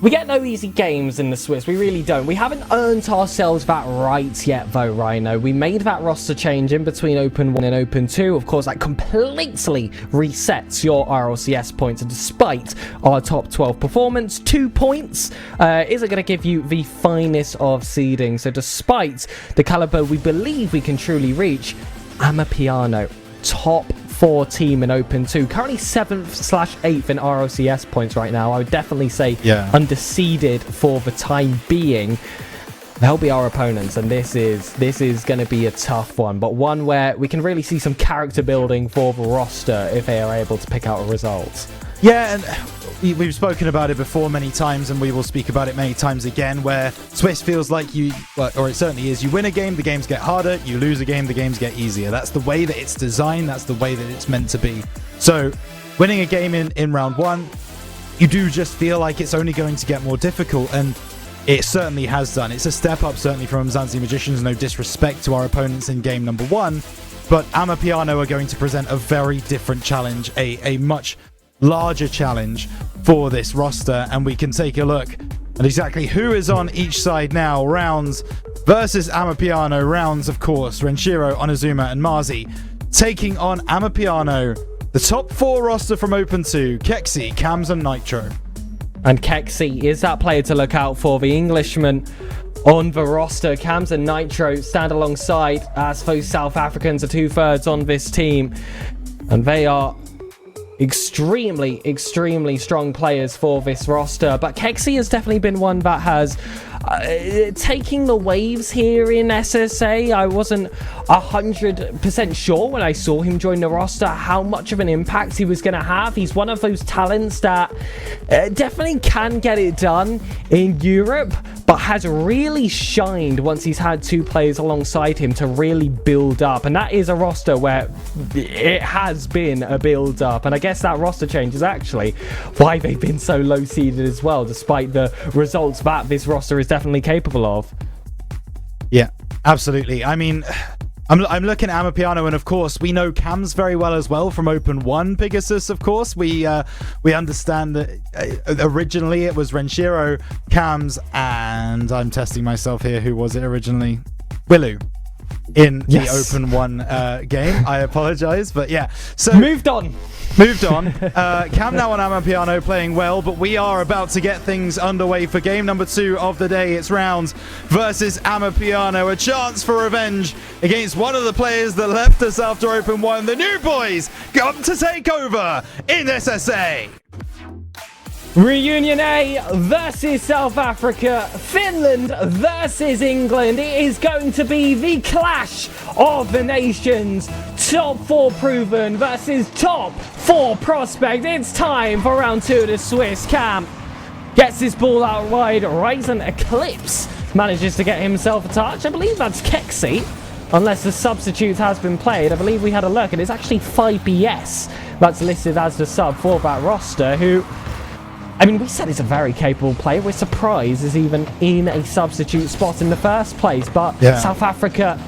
we get no easy games in the Swiss. We really don't. We haven't earned ourselves that right yet, though, Rhino. We made that roster change in between Open 1 and Open 2. Of course, that completely resets your RLCS points. And despite our top 12 performance, 2 points isn't going to give you the finest of seeding. So despite the caliber we believe we can truly reach, Amapiano, top 4 team in Open 2, currently 7th/8th in RLCS points right now. I would definitely say underseeded for the time being. They'll be our opponents, and this is going to be a tough one, but one where we can really see some character building for the roster if they are able to pick out a result. Yeah, and we've spoken about it before many times, and we will speak about it many times again, where Swiss feels like or it certainly is, you win a game, the games get harder, you lose a game, the games get easier. That's the way that it's designed, that's the way that it's meant to be. So, winning a game in round 1, you do just feel like it's only going to get more difficult, and it certainly has done. It's a step up, certainly, from Mionzi Magicians, no disrespect to our opponents in game number 1, but Amapiano are going to present a very different challenge, a much larger challenge for this roster, and we can take a look at exactly who is on each side now. Rounds versus Amapiano. Rounds, of course, Renshiro, Onizuma, and Marzi taking on Amapiano, the top 4 roster from Open 2, Kexi, Cams, and Nitro. And Kexi is that player to look out for. The Englishman on the roster. Cams and Nitro stand alongside as those South Africans are 2/3 on this team, and they are extremely strong players for this roster. But Kexi has definitely been one that has taking the waves here in SSA. I wasn't 100% sure when I saw him join the roster how much of an impact he was going to have. He's one of those talents that definitely can get it done in Europe, but has really shined once he's had 2 players alongside him to really build up. And that is a roster where it has been a build up. And I guess that roster change is actually why they've been so low seeded as well, despite the results that this roster is definitely capable of. Yeah, absolutely. I mean, I'm looking at Amapiano, and of course we know Cams very well as well from Open 1 Pegasus. Of course, we understand that originally it was Renshiro, Cams, and I'm testing myself here. Who was it originally? Willu. In the Open 1 game. I apologize, but yeah. So Moved on. Cam now on Amapiano playing well, but we are about to get things underway for game number 2 of the day. It's Rounds versus Amapiano. A chance for revenge against one of the players that left us after Open 1. The new boys got to take over in SSA. Reunion A versus South Africa, Finland versus England. It is going to be the clash of the nations. Top 4 proven versus top 4 prospect. It's time for round 2 of the Swiss. Cam gets his ball out wide. Ryzen Eclipse manages to get himself a touch. I believe that's Kexi, unless the substitute has been played. I believe we had a look, and it's actually 5BS that's listed as the sub for that roster, who, I mean, we said he's a very capable player. We're surprised he's even in a substitute spot in the first place. But South Africa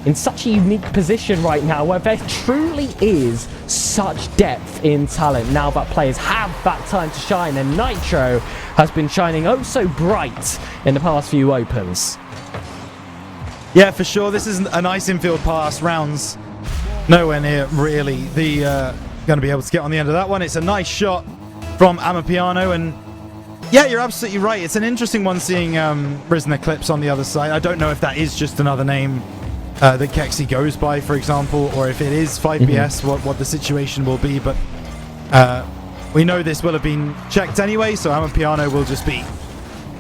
in such a unique position right now, where there truly is such depth in talent now that players have that time to shine. And Nitro has been shining oh so bright in the past few Opens. Yeah, for sure. This is a nice infield pass. Rounds nowhere near really going to be able to get on the end of that one. It's a nice shot from Amapiano, and yeah, you're absolutely right. It's an interesting one seeing Risen Eclipse on the other side. I don't know if that is just another name that Kexi goes by, for example, or if it is 5BS, what the situation will be. But we know this will have been checked anyway, so Amapiano will just be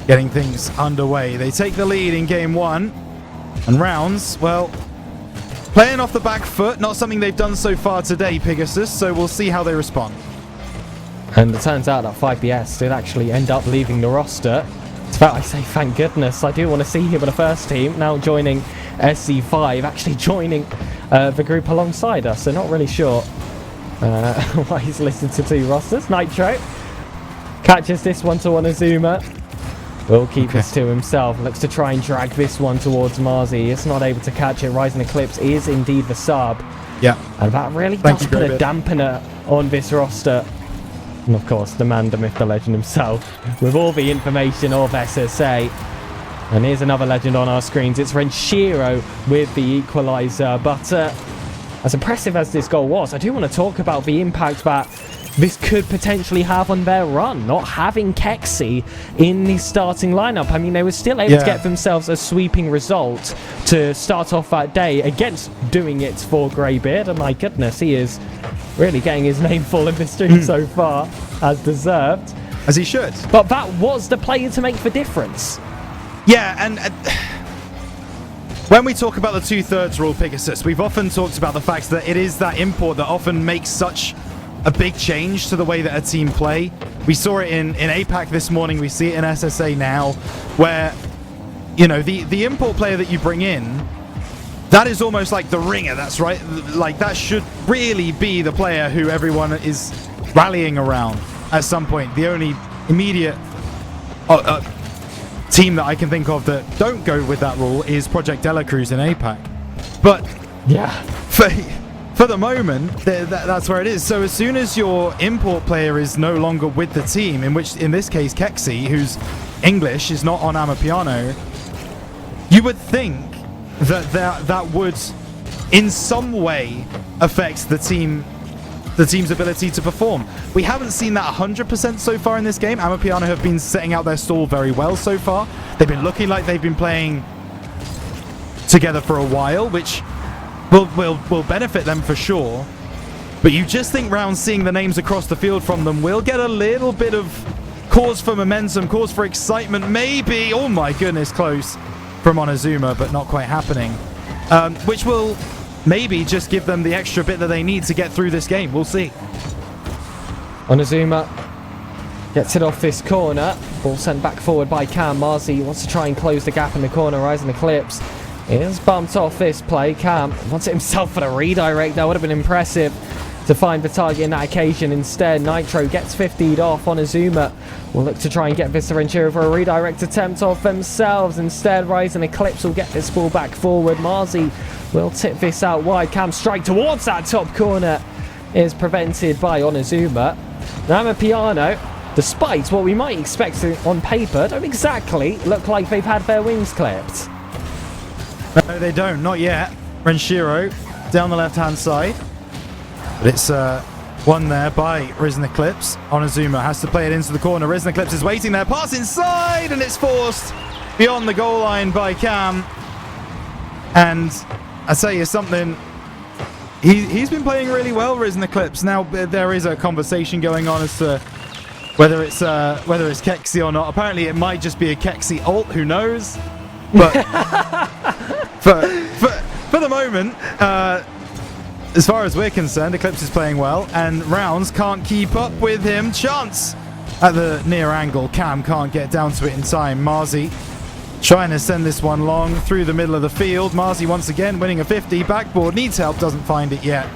getting things underway. They take the lead in game 1, and Rounds, well, playing off the back foot, not something they've done so far today, Pegasus, so we'll see how they respond. And it turns out that 5BS did actually end up leaving the roster. In fact, I say thank goodness. I do want to see him on the first team, now joining SC5, actually joining the group alongside us, so not really sure why he's listed to 2 rosters. Nitro catches this one to Onizuma. Will keep this to himself. Looks to try and drag this one towards Marzi. Is not able to catch it. Rising Eclipse is indeed the sub. Yeah. And that really does put a dampener on this roster. And of course, the man, the myth, the legend himself, with all the information of SSA. And here's another legend on our screens. It's Renshiro with the equaliser. But as impressive as this goal was, I do want to talk about the impact that this could potentially have on their run, not having Kexi in the starting lineup. I mean, they were still able to get themselves a sweeping result to start off that day against doing it for Greybeard. And my goodness, he is really getting his name full in this stream so far, as deserved. As he should. But that was the player to make the difference. Yeah, and when we talk about the 2/3 rule, Pegasus, we've often talked about the fact that it is that import that often makes such a big change to the way that a team play. We saw it in APAC this morning. We see it in SSA now, where, you know, the import player that you bring in, that is almost like the ringer. That's right. Like, that should really be the player who everyone is rallying around at some point. The only immediate team that I can think of that don't go with that rule is Project Dela Cruz in APAC. But yeah, for the moment, that's where it is. So as soon as your import player is no longer with the team, in this case Kexi, who's English, is not on Amapiano, you would think that would in some way affect the team's ability to perform. We haven't seen that 100% so far in this game. Amapiano have been setting out their stall very well so far. They've been looking like they've been playing together for a while, which will benefit them for sure. But you just think Round seeing the names across the field from them will get a little bit of cause for momentum, cause for excitement, maybe. Oh my goodness, close from Onizuma, but not quite happening. Which will maybe just give them the extra bit that they need to get through this game. We'll see. Onizuma gets it off this corner. Ball sent back forward by Cam. Marzi wants to try and close the gap in the corner. Rising Eclipse is bumped off this play. Cam wants it himself for the redirect. That would have been impressive to find the target in that occasion. Instead, Nitro gets 50'd off. Onizuma will look to try and get this to Renshiro for a redirect attempt of themselves. Instead, Rising Eclipse will get this ball back forward. Marzi will tip this out wide. Cam strike towards that top corner is prevented by Onizuma. Amapiano, despite what we might expect on paper, don't exactly look like they've had their wings clipped. No, they don't. Not yet. Renshiro down the left-hand side. But it's won there by Risen Eclipse. Onizuma has to play it into the corner. Risen Eclipse is waiting there. Pass inside, and it's forced beyond the goal line by Cam. And I tell you something, he's been playing really well, Risen Eclipse. Now there is a conversation going on as to whether it's Kexi or not. Apparently, it might just be a Kexi ult. Who knows? But for the moment, as far as we're concerned, Eclipse is playing well, and Rounds can't keep up with him. Chance at the near angle. Cam can't get down to it in time. Marzi trying to send this one long through the middle of the field. Marzi once again winning a 50. Backboard needs help, doesn't find it yet.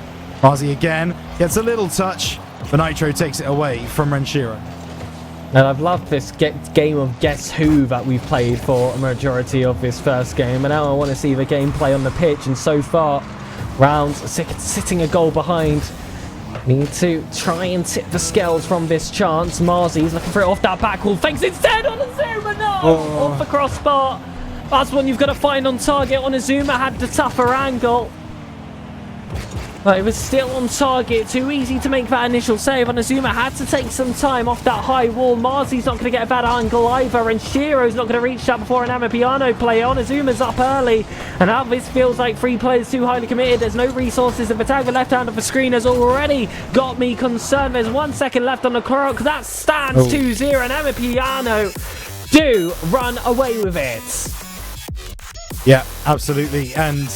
Marzi again gets a little touch, but Nitro takes it away from Renshiro. And I've loved this game of Guess Who that we've played for a majority of this first game. And now I want to see the gameplay on the pitch. And so far, Rounds sitting a goal behind. Need to try and tip the scales from this chance. Marzi's looking for it off that back wall. Thanks instead on Onizuma. No! Off the crossbar. That's one you've got to find on target. Onizuma had the tougher angle. But it was still on target. Too easy to make that initial save. Onizuma had to take some time off that high wall. Marzi's not going to get a bad angle either. And Shiro's not going to reach that before an Amapiano play. Onizuma's up early. And now this feels like 3 players too highly committed. There's no resources. The attack, the left hand of the screen has already got me concerned. There's 1 second left on the clock. That stands 2-0. And Amapiano do run away with it. Yeah, absolutely. And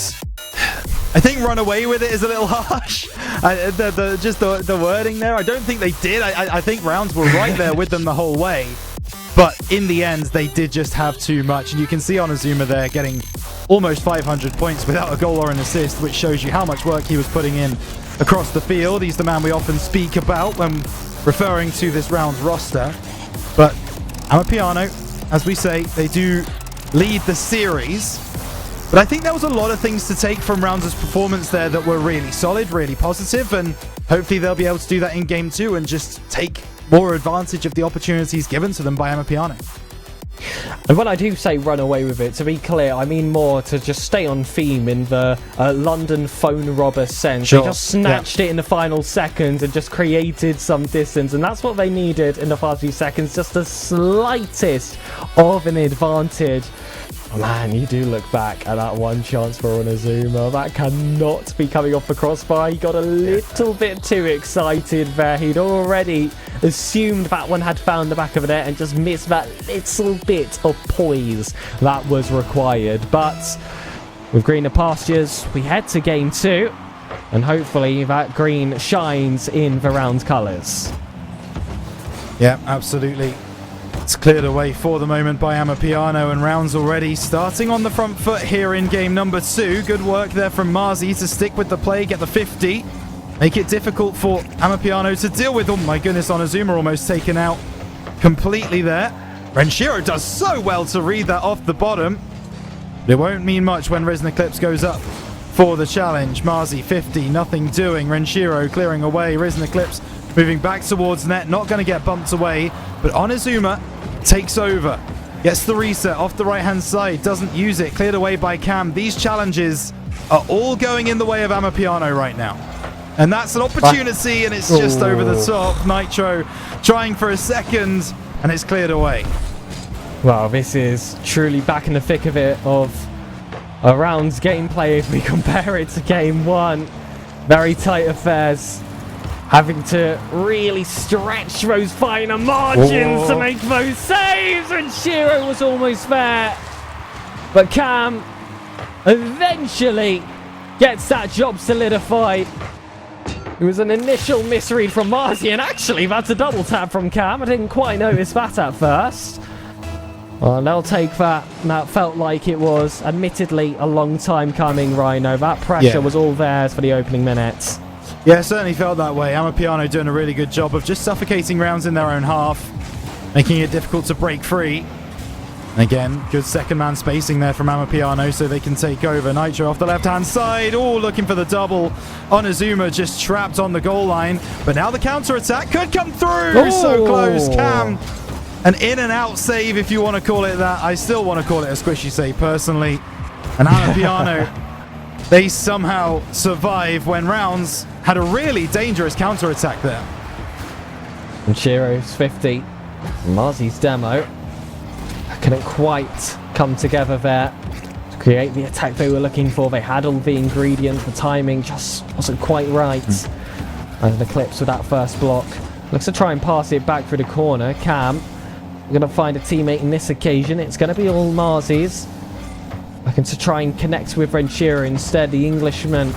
I think run away with it is a little harsh. The wording there, I don't think they did. I think rounds were right there with them the whole way. But in the end, they did just have too much. And you can see Onizuma there getting almost 500 points without a goal or an assist, which shows you how much work he was putting in across the field. He's the man we often speak about when referring to this round's roster. But Amapiano, as we say, they do lead the series. But I think there was a lot of things to take from Rounds' performance there that were really solid, really positive, and hopefully they'll be able to do that in Game 2 and just take more advantage of the opportunities given to them by Amapiano. And when I do say run away with it, to be clear, I mean more to just stay on theme in the London phone robber sense. Sure. They just snatched it in the final seconds and just created some distance, and that's what they needed in the past few seconds, just the slightest of an advantage. Oh man, you do look back at that one chance for Onizuma. That cannot be coming off the crossbar. He got a little bit too excited there. He'd already assumed that one had found the back of the net and just missed that little bit of poise that was required. But with greener pastures, we head to Game 2, and hopefully that green shines in the round colours. Yeah, absolutely. It's cleared away for the moment by Amapiano, and Rounds already starting on the front foot here in game number 2. Good work there from Marzi to stick with the play, get the 50. Make it difficult for Amapiano to deal with. Oh my goodness, Onizuma almost taken out completely there. Renshiro does so well to read that off the bottom. But it won't mean much when Rizniclips goes up for the challenge. Marzi 50, nothing doing. Renshiro clearing away. Rizniclips moving back towards net, not going to get bumped away. But Onizuma takes over, gets the reset off the right-hand side, doesn't use it, cleared away by Cam. These challenges are all going in the way of Amapiano right now. And that's an opportunity, and it's just over the top. Nitro trying for a second, and it's cleared away. Well, this is truly back in the thick of it of a Rounds gameplay if we compare it to Game 1. Very tight affairs. Having to really stretch those finer margins to make those saves, and Shiro was almost there. But Cam eventually gets that job solidified. It was an initial misread from Marzi, and actually that's a double tap from Cam. I didn't quite notice that at first. Well, they'll take that. That felt like it was admittedly a long time coming, Rhino. That pressure was all theirs for the opening minutes. Yeah, it certainly felt that way. Amapiano doing a really good job of just suffocating Rounds in their own half, making it difficult to break free. And again, good second man spacing there from Amapiano so they can take over. Nitro off the left-hand side. Oh, looking for the double. Onizuma just trapped on the goal line. But now the counter-attack could come through. So close. Cam, an in and out save if you want to call it that. I still want to call it a squishy save personally. And Amapiano, they somehow survive when Rounds had a really dangerous counter-attack there. And Shiro's 50. Marzi's demo. Couldn't quite come together there to create the attack they were looking for. They had all the ingredients. The timing just wasn't quite right. And the clips with that first block. Looks to try and pass it back through the corner. Cam going to find a teammate in this occasion. It's going to be all Marzi's. Looking to try and connect with Renshiro instead. The Englishman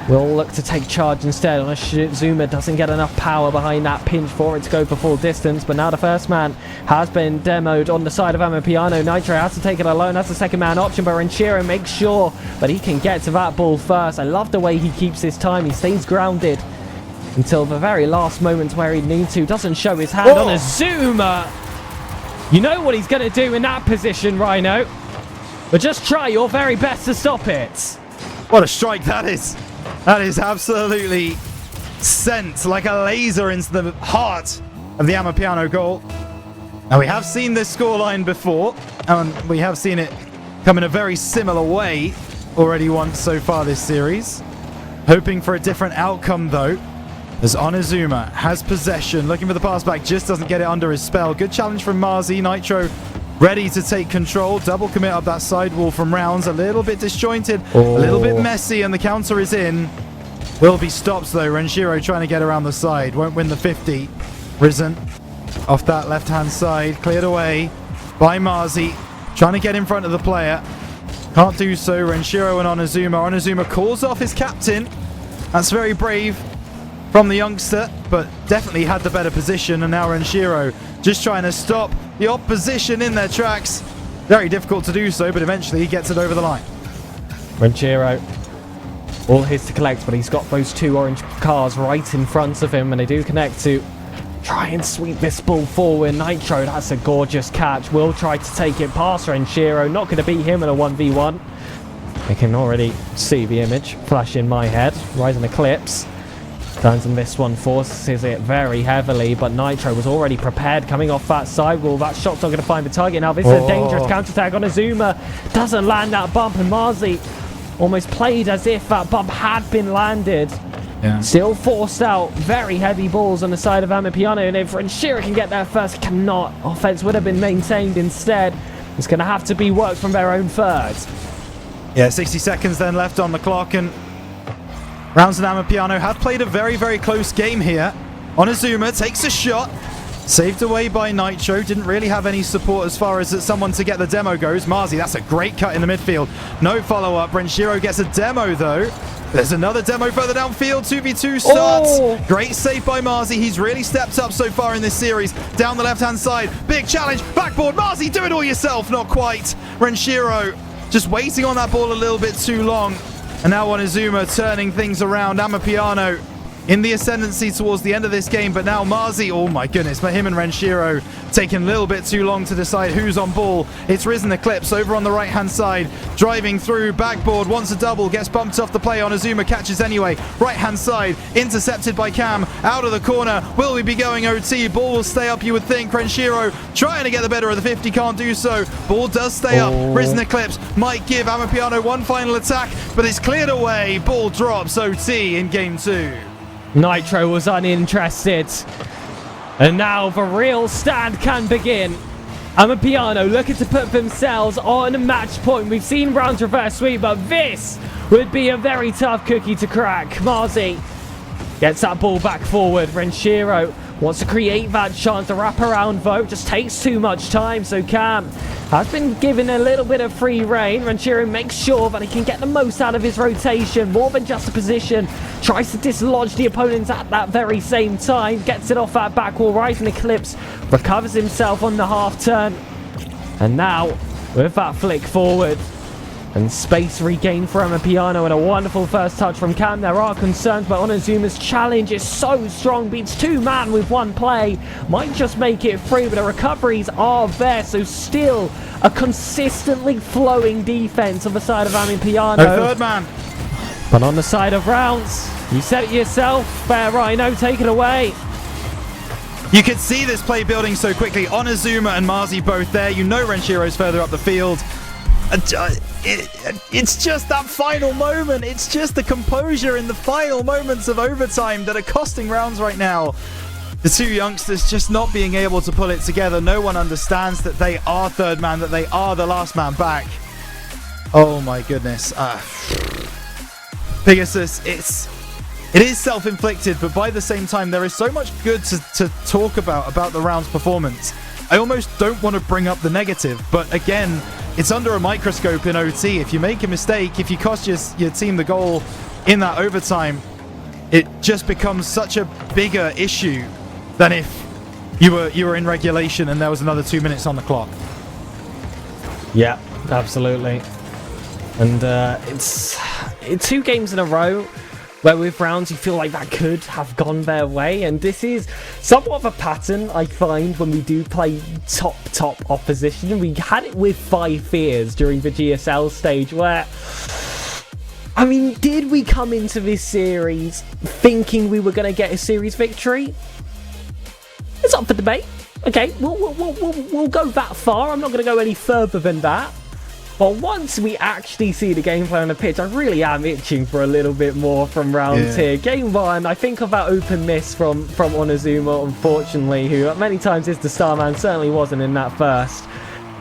will look to take charge instead. Onizuma doesn't get enough power behind that pinch for it to go for full distance. But now the first man has been demoed on the side of Amapiano. Nitro has to take it alone. That's the second man option. But Renshiro makes sure that he can get to that ball first. I love the way he keeps his time. He stays grounded until the very last moment where he needs to. Doesn't show his hand on Onizuma. You know what he's going to do in that position, Rhino. But just try your very best to stop it. What a strike that is. That is absolutely sent like a laser into the heart of the Amapiano goal. Now, we have seen this scoreline before, and we have seen it come in a very similar way already once so far this series. Hoping for a different outcome, though, as Onizuma has possession. Looking for the pass back, just doesn't get it under his spell. Good challenge from Marzi. Nitro ready to take control. Double commit up that sidewall from Rounds. A little bit disjointed, a little bit messy, and the counter is in. Will be stopped, though. Renshiro trying to get around the side. Won't win the 50. Risen off that left-hand side. Cleared away by Marzi. Trying to get in front of the player. Can't do so. Renshiro and Onizuma. Onizuma calls off his captain. That's very brave from the youngster, but definitely had the better position. And now Renshiro just trying to stop the opposition in their tracks. Very difficult to do so, but eventually he gets it over the line. Renshiro, all his to collect, but he's got those 2 orange cars right in front of him, and they do connect to try and sweep this ball forward. Nitro, that's a gorgeous catch. Will try to take it past Renshiro. Not going to beat him in a 1v1. I can already see the image flash in my head. Rising Eclipse turns on this one, forces it very heavily, but Nitro was already prepared coming off that sidewall. That shot's not going to find the target. Now this is a dangerous counter-attack on Azuma. Doesn't land that bump, and Marzi almost played as if that bump had been landed. Yeah. Still forced out very heavy balls on the side of Amapiano, and if Renshiro can get there first, cannot. Offense would have been maintained instead. It's going to have to be worked from their own third. Yeah, 60 seconds then left on the clock, and Rounds and Amapiano have played a very, very close game here. Onizuma takes a shot. Saved away by Nitro. Didn't really have any support as far as someone to get the demo goes. Marzi, that's a great cut in the midfield. No follow-up. Renshiro gets a demo, though. There's another demo further downfield. 2v2 starts. Great save by Marzi. He's really stepped up so far in this series. Down the left-hand side. Big challenge. Backboard. Marzi, do it all yourself. Not quite. Renshiro just waiting on that ball a little bit too long. And now Onizuma turning things around. Amapiano in the ascendancy towards the end of this game, but now Marzi, oh my goodness, but him and Renshiro taking a little bit too long to decide who's on ball. It's Risen Eclipse over on the right-hand side, driving through, backboard, wants a double, gets bumped off the play. Onizuma catches anyway. Right-hand side, intercepted by Cam, out of the corner. Will we be going OT? Ball will stay up, you would think. Renshiro trying to get the better of the 50, can't do so. Ball does stay up. Risen Eclipse might give Amapiano one final attack, but it's cleared away. Ball drops OT in game 2. Nitro was uninterested. And now the real stand can begin. Amapiano looking to put themselves on a match point. We've seen Rounds reverse sweep, but this would be a very tough cookie to crack. Marzi gets that ball back forward. Renshiro wants to create that chance. The wraparound vote just takes too much time, so Cam has been given a little bit of free reign. Renshiro makes sure that he can get the most out of his rotation, more than just a position. Tries to dislodge the opponents at that very same time. Gets it off that back wall. Rising Eclipse recovers himself on the half turn. And now, with that flick forward and space regained for Amapiano and a wonderful first touch from Cam, there are concerns, but Onizuma's challenge is so strong. Beats 2 man with 1 play. Might just make it free, but the recoveries are there. So still a consistently flowing defense on the side of Amapiano. No third man. But on the side of Rounds, you said it yourself. Fair Rhino, take it away. You could see this play building so quickly. Onizuma and Marzi both there. You know Renshiro's further up the field. It's just that final moment. It's just the composure in the final moments of overtime that are costing Rounds right now. The 2 youngsters just not being able to pull it together. No one understands that they are third man, that they are the last man back. Oh my goodness. Pegasus, it is self-inflicted, but by the same time, there is so much good to talk about the Rounds performance. I almost don't want to bring up the negative, but again, it's under a microscope in OT. If you make a mistake, if you cost your team the goal in that overtime, it just becomes such a bigger issue than if you were in regulation and there was another 2 minutes on the clock. Yeah, absolutely. And it's 2 games in a row where with Rounds you feel like that could have gone their way, and this is somewhat of a pattern I find when we do play top opposition. And we had it with 5 Fears during the GSL stage where, I mean, did we come into this series thinking we were going to get a series victory? It's up for debate. Okay, we'll go that far. I'm not going to go any further than that. But once we actually see the gameplay on the pitch, I really am itching for a little bit more from rounds here. Game 1, I think of that open miss from Onozuma, unfortunately, who many times is the star man, certainly wasn't in that first.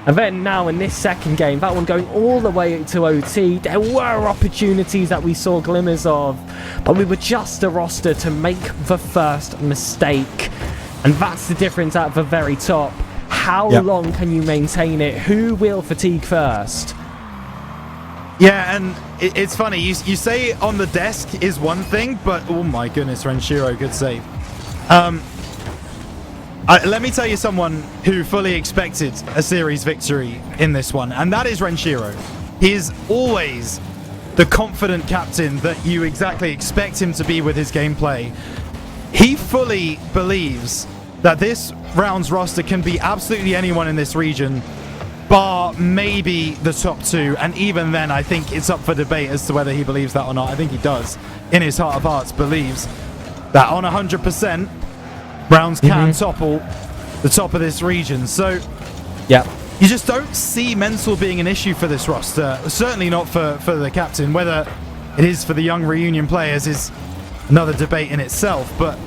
And then now in this second game, that one going all the way to OT, there were opportunities that we saw glimmers of, but we were just a roster to make the first mistake. And that's the difference at the very top. How long can you maintain it? Who will fatigue first? Yeah, and it's funny. You say on the desk is one thing, but oh my goodness, Renshiro, good save. Let me tell you someone who fully expected a series victory in this one, and that is Renshiro. He is always the confident captain that you exactly expect him to be with his gameplay. He fully believes that this round's roster can be absolutely anyone in this region, bar maybe the top 2, and even then I think it's up for debate as to whether he believes that or not. I think he does, in his heart of hearts, believes that on 100%, rounds can topple the top of this region. So you just don't see mental being an issue for this roster, certainly not for the captain. Whether it is for the young reunion players is another debate in itself, but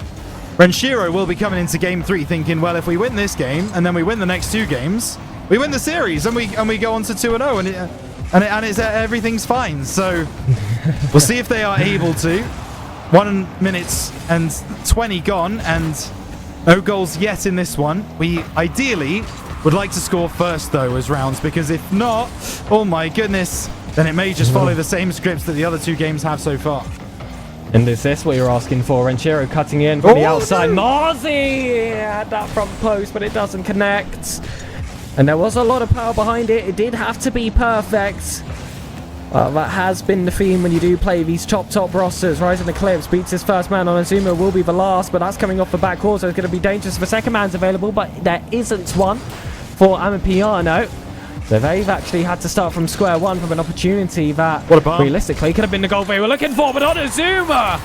Renshiro will be coming into game 3 thinking, well, if we win this game and then we win the next 2 games, we win the series and we go on to 2-0 and it's everything's fine. So we'll see if they are able to. 1 minute and 20 gone and no goals yet in this one. We ideally would like to score first though as rounds, because if not, oh my goodness, then it may just follow the same scripts that the other 2 games have so far. And is this what you're asking for? Renshiro cutting in from the outside. Marzi at that front post, but it doesn't connect. And there was a lot of power behind it. It did have to be perfect. That has been the theme when you do play these top rosters. Rising Eclipse beats his first man. Onozuma will be the last, but that's coming off the back court, so it's going to be dangerous if the second man's available, but there isn't one for Amapiano. So they've actually had to start from square one from an opportunity that realistically could have been the goal they were looking for, but Onozuma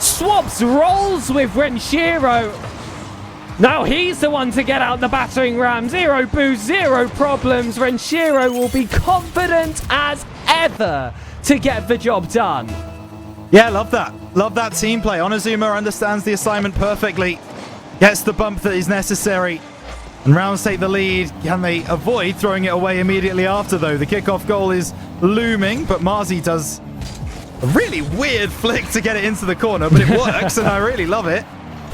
swaps roles with Renshiro. Now he's the one to get out the battering ram. 0 boost, 0 problems. Renshiro will be confident as ever to get the job done. Yeah, love that. Love that team play. Onozuma understands the assignment perfectly. Gets the bump that is necessary. And rounds take the lead. Can they avoid throwing it away immediately after, though? The kickoff goal is looming, but Marzi does a really weird flick to get it into the corner, but it works, and I really love it.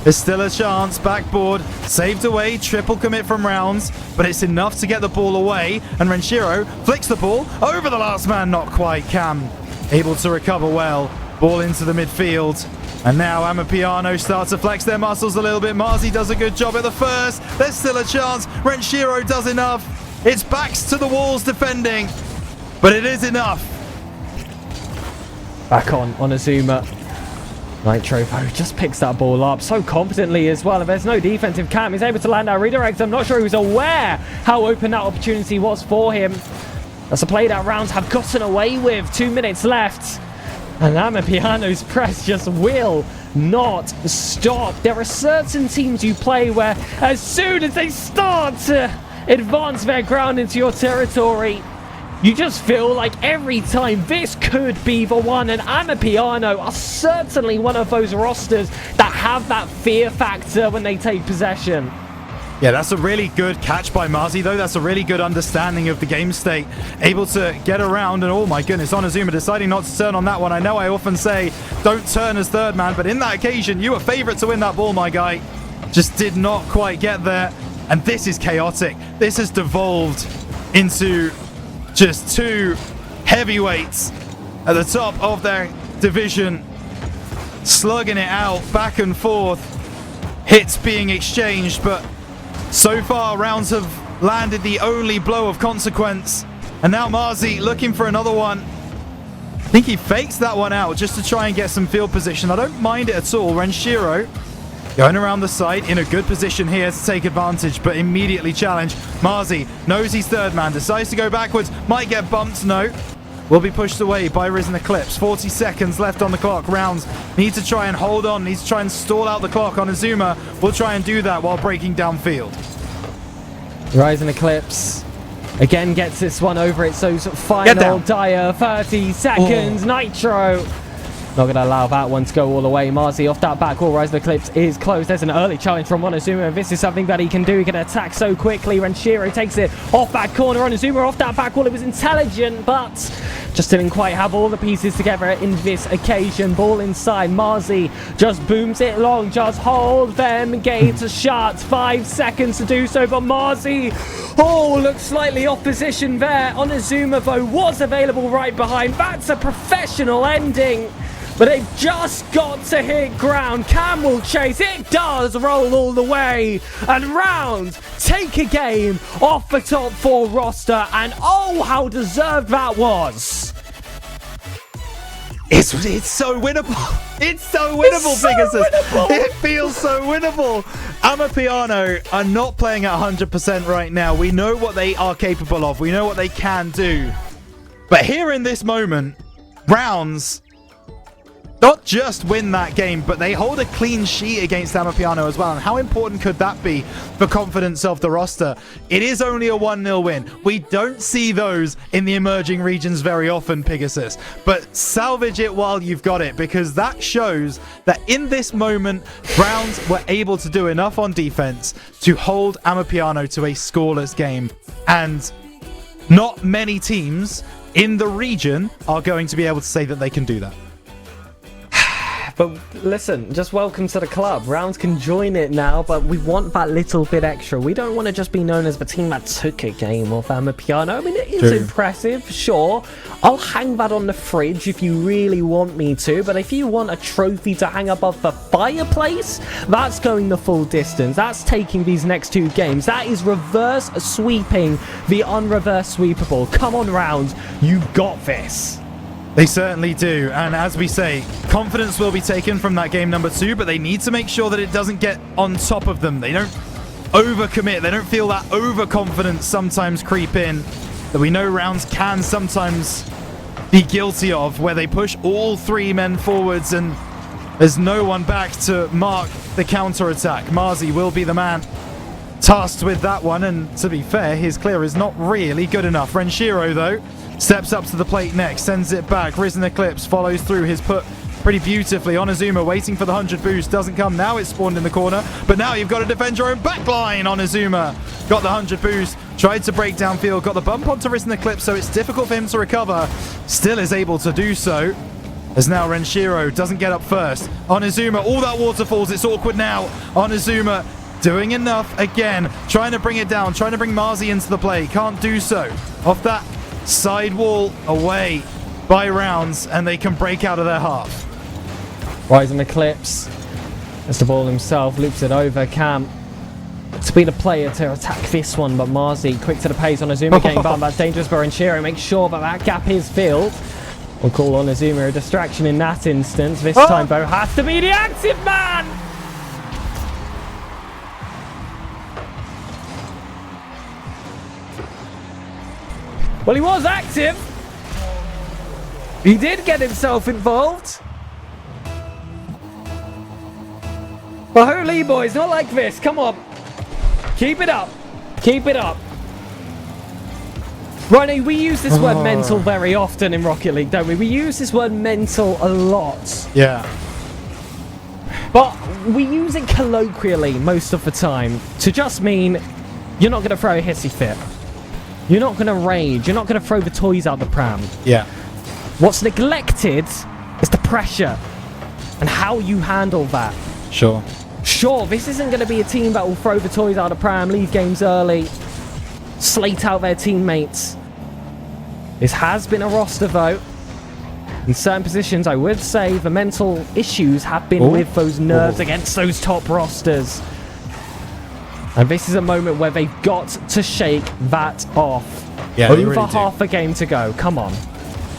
There's still a chance. Backboard saved away. Triple commit from rounds, but it's enough to get the ball away. And Renshiro flicks the ball over the last man. Not quite. Cam able to recover well. Ball into the midfield. And now Amapiano starts to flex their muscles a little bit. Marzi does a good job at the first. There's still a chance. Renshiro does enough. It's backs to the walls defending, but it is enough. Back on Onozuma. Nitrovo just picks that ball up so confidently as well. If there's no defensive cam, he's able to land that redirect. I'm not sure he was aware how open that opportunity was for him. That's a play that rounds have gotten away with. 2 minutes left. And Amapiano's press just will not stop. There are certain teams you play where as soon as they start to advance their ground into your territory, you just feel like every time this could be the one. And Amapiano are certainly one of those rosters that have that fear factor when they take possession. Yeah, that's a really good catch by Marzi, though. That's a really good understanding of the game state. Able to get around, and oh my goodness, Onozuma deciding not to turn on that one. I know I often say, don't turn as third man, but in that occasion, you were favourite to win that ball, my guy. Just did not quite get there. And this is chaotic. This has devolved into just 2 heavyweights at the top of their division, slugging it out back and forth. Hits being exchanged, but so far, rounds have landed the only blow of consequence. And now Marzi looking for another one. I think he fakes that one out just to try and get some field position. I don't mind it at all. Renshiro going around the side in a good position here to take advantage, but immediately challenged. Marzi knows he's third man, decides to go backwards, might get bumped, no. Will be pushed away by Risen Eclipse. 40 seconds left on the clock. Rounds need to try and hold on, needs to try and stall out the clock. Onozuma will try and do that while breaking downfield. Rising Eclipse Again gets this one over. It's those final dire 30 seconds. Nitro. Not going to allow that one to go all the way. Marzi off that back wall. Rise of the Eclipse is close. There's an early challenge from Onizuma. This is something that he can do. He can attack so quickly. Renshiro takes it off that corner. Onizuma off that back wall. It was intelligent, but just didn't quite have all the pieces together in this occasion. Ball inside. Marzi just booms it long. Just hold them gates shut. 5 seconds to do so, but Marzi, looks slightly off position there. Onizuma, though, was available right behind. That's a professional ending. But they've just got to hit ground. Cam will chase. It does roll all the way. And Round take a game off the top 4 roster. And oh, how deserved that was. It's so winnable. It's so winnable, Pegasus. It feels so winnable. Amapiano are not playing at 100% right now. We know what they are capable of. We know what they can do. But here in this moment, Rounds not just win that game, but they hold a clean sheet against Amapiano as well. And how important could that be for confidence of the roster? It is only a 1-0 win. We don't see those in the emerging regions very often, Pegasus. But salvage it while you've got it, because that shows that in this moment, Browns were able to do enough on defense to hold Amapiano to a scoreless game. And not many teams in the region are going to be able to say that they can do that. But listen, just welcome to the club. Rounds can join it now, but we want that little bit extra. We don't want to just be known as the team that took a game off Amapiano. I mean, it is impressive, sure. I'll hang that on the fridge if you really want me to, but if you want a trophy to hang above the fireplace, that's going the full distance. That's taking these next 2 games. That is reverse sweeping the unreverse sweepable. Come on, Rounds. You got this. They certainly do, and as we say, confidence will be taken from that game number 2, but they need to make sure that it doesn't get on top of them. They don't overcommit. They don't feel that overconfidence sometimes creep in that we know Rounds can sometimes be guilty of, where they push all 3 men forwards and there's no one back to mark the counter-attack. Marzi will be the man tasked with that one, and to be fair, his clear is not really good enough. Renshiro, though, steps up to the plate next, sends it back. Risen Eclipse follows through his put pretty beautifully. Onizuma waiting for the 100 boost, doesn't come. Now it's spawned in the corner, but now you've got to defend your own backline. Onizuma got the 100 boost, tried to break downfield, got the bump onto Risen Eclipse, so it's difficult for him to recover. Still is able to do so, as now Renshiro doesn't get up first. Onizuma, all that waterfalls, it's awkward now. Onizuma doing enough again, trying to bring it down, trying to bring Marzi into the play, can't do so. Off that side wall, away by Rounds, and they can break out of their half. Rising Eclipse as the ball himself loops it over. Cam to be the player to attack this one, but Marzi quick to the pace. Onizuma getting bumped. That's dangerous for Renshiro. Make sure that that gap is filled. We'll call Onizuma a distraction in that instance. This time, though, has to be the active man. Well, he was active. He did get himself involved. But holy boys, not like this. Come on. Keep it up. Keep it up. Ronnie, we use this word mental very often in Rocket League, don't we? We use this word mental a lot. Yeah. But we use it colloquially most of the time to just mean you're not going to throw a hissy fit. You're not going to rage. You're not going to throw the toys out the pram. Yeah. What's neglected is the pressure and how you handle that. Sure. Sure, this isn't going to be a team that will throw the toys out of pram, leave games early, slate out their teammates. This has been a roster, though. In certain positions, I would say the mental issues have been with those nerves against those top rosters. And this is a moment where they've got to shake that off. Yeah, Over really half a game to go. Come on.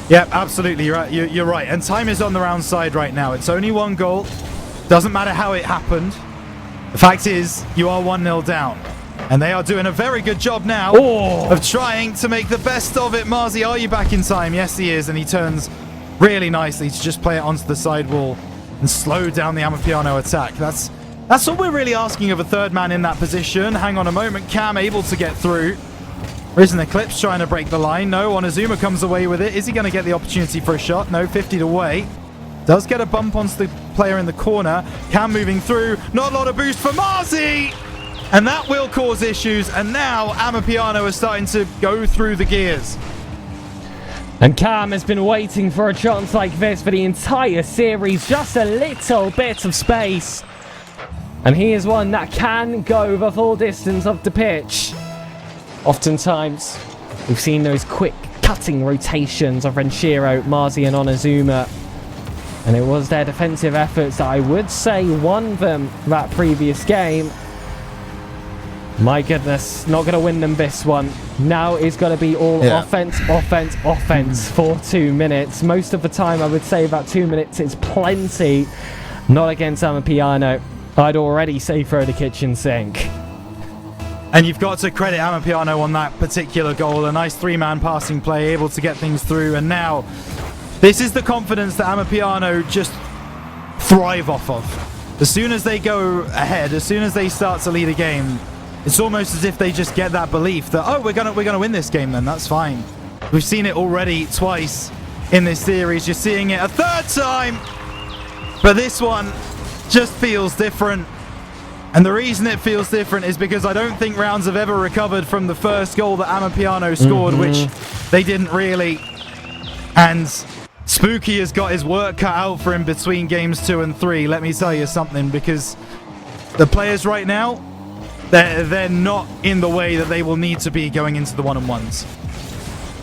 Yeah, absolutely. You're right. And time is on the round side right now. It's only 1 goal. Doesn't matter how it happened. The fact is, you are 1-0 down. And they are doing a very good job now of trying to make the best of it. Marzi, are you back in time? Yes, he is. And he turns really nicely to just play it onto the side wall and slow down the Amapiano attack. That's all we're really asking of a third man in that position. Hang on a moment. Cam able to get through. Risen Eclipse trying to break the line. No, Onizuma comes away with it. Is he going to get the opportunity for a shot? No, 50 to wait. Does get a bump onto the player in the corner. Cam moving through. Not a lot of boost for Marzi! And that will cause issues. And now Amapiano is starting to go through the gears. And Cam has been waiting for a chance like this for the entire series. Just a little bit of space. And he is one that can go the full distance of the pitch. Oftentimes, we've seen those quick cutting rotations of Renshiro, Marzi and Onizuma. And it was their defensive efforts that I would say won them that previous game. My goodness, not going to win them this one. Now it's going to be all offense, offense, offense for 2 minutes. Most of the time, I would say about 2 minutes is plenty. Not against Amapiano. I'd already say throw the kitchen sink. And you've got to credit Amapiano on that particular goal. A nice three-man passing play, able to get things through. And now, this is the confidence that Amapiano just thrive off of. As soon as they go ahead, as soon as they start to lead a game, it's almost as if they just get that belief that, oh, we're gonna win this game then, that's fine. We've seen it already twice in this series. You're seeing it a third time. But this one just feels different. And the reason it feels different is because I don't think Rounds have ever recovered from the first goal that Amapiano scored, which they didn't really. And Spooky has got his work cut out for him between games 2 and 3. Let me tell you something, because the players right now, they're not in the way that they will need to be going into the one-on-ones.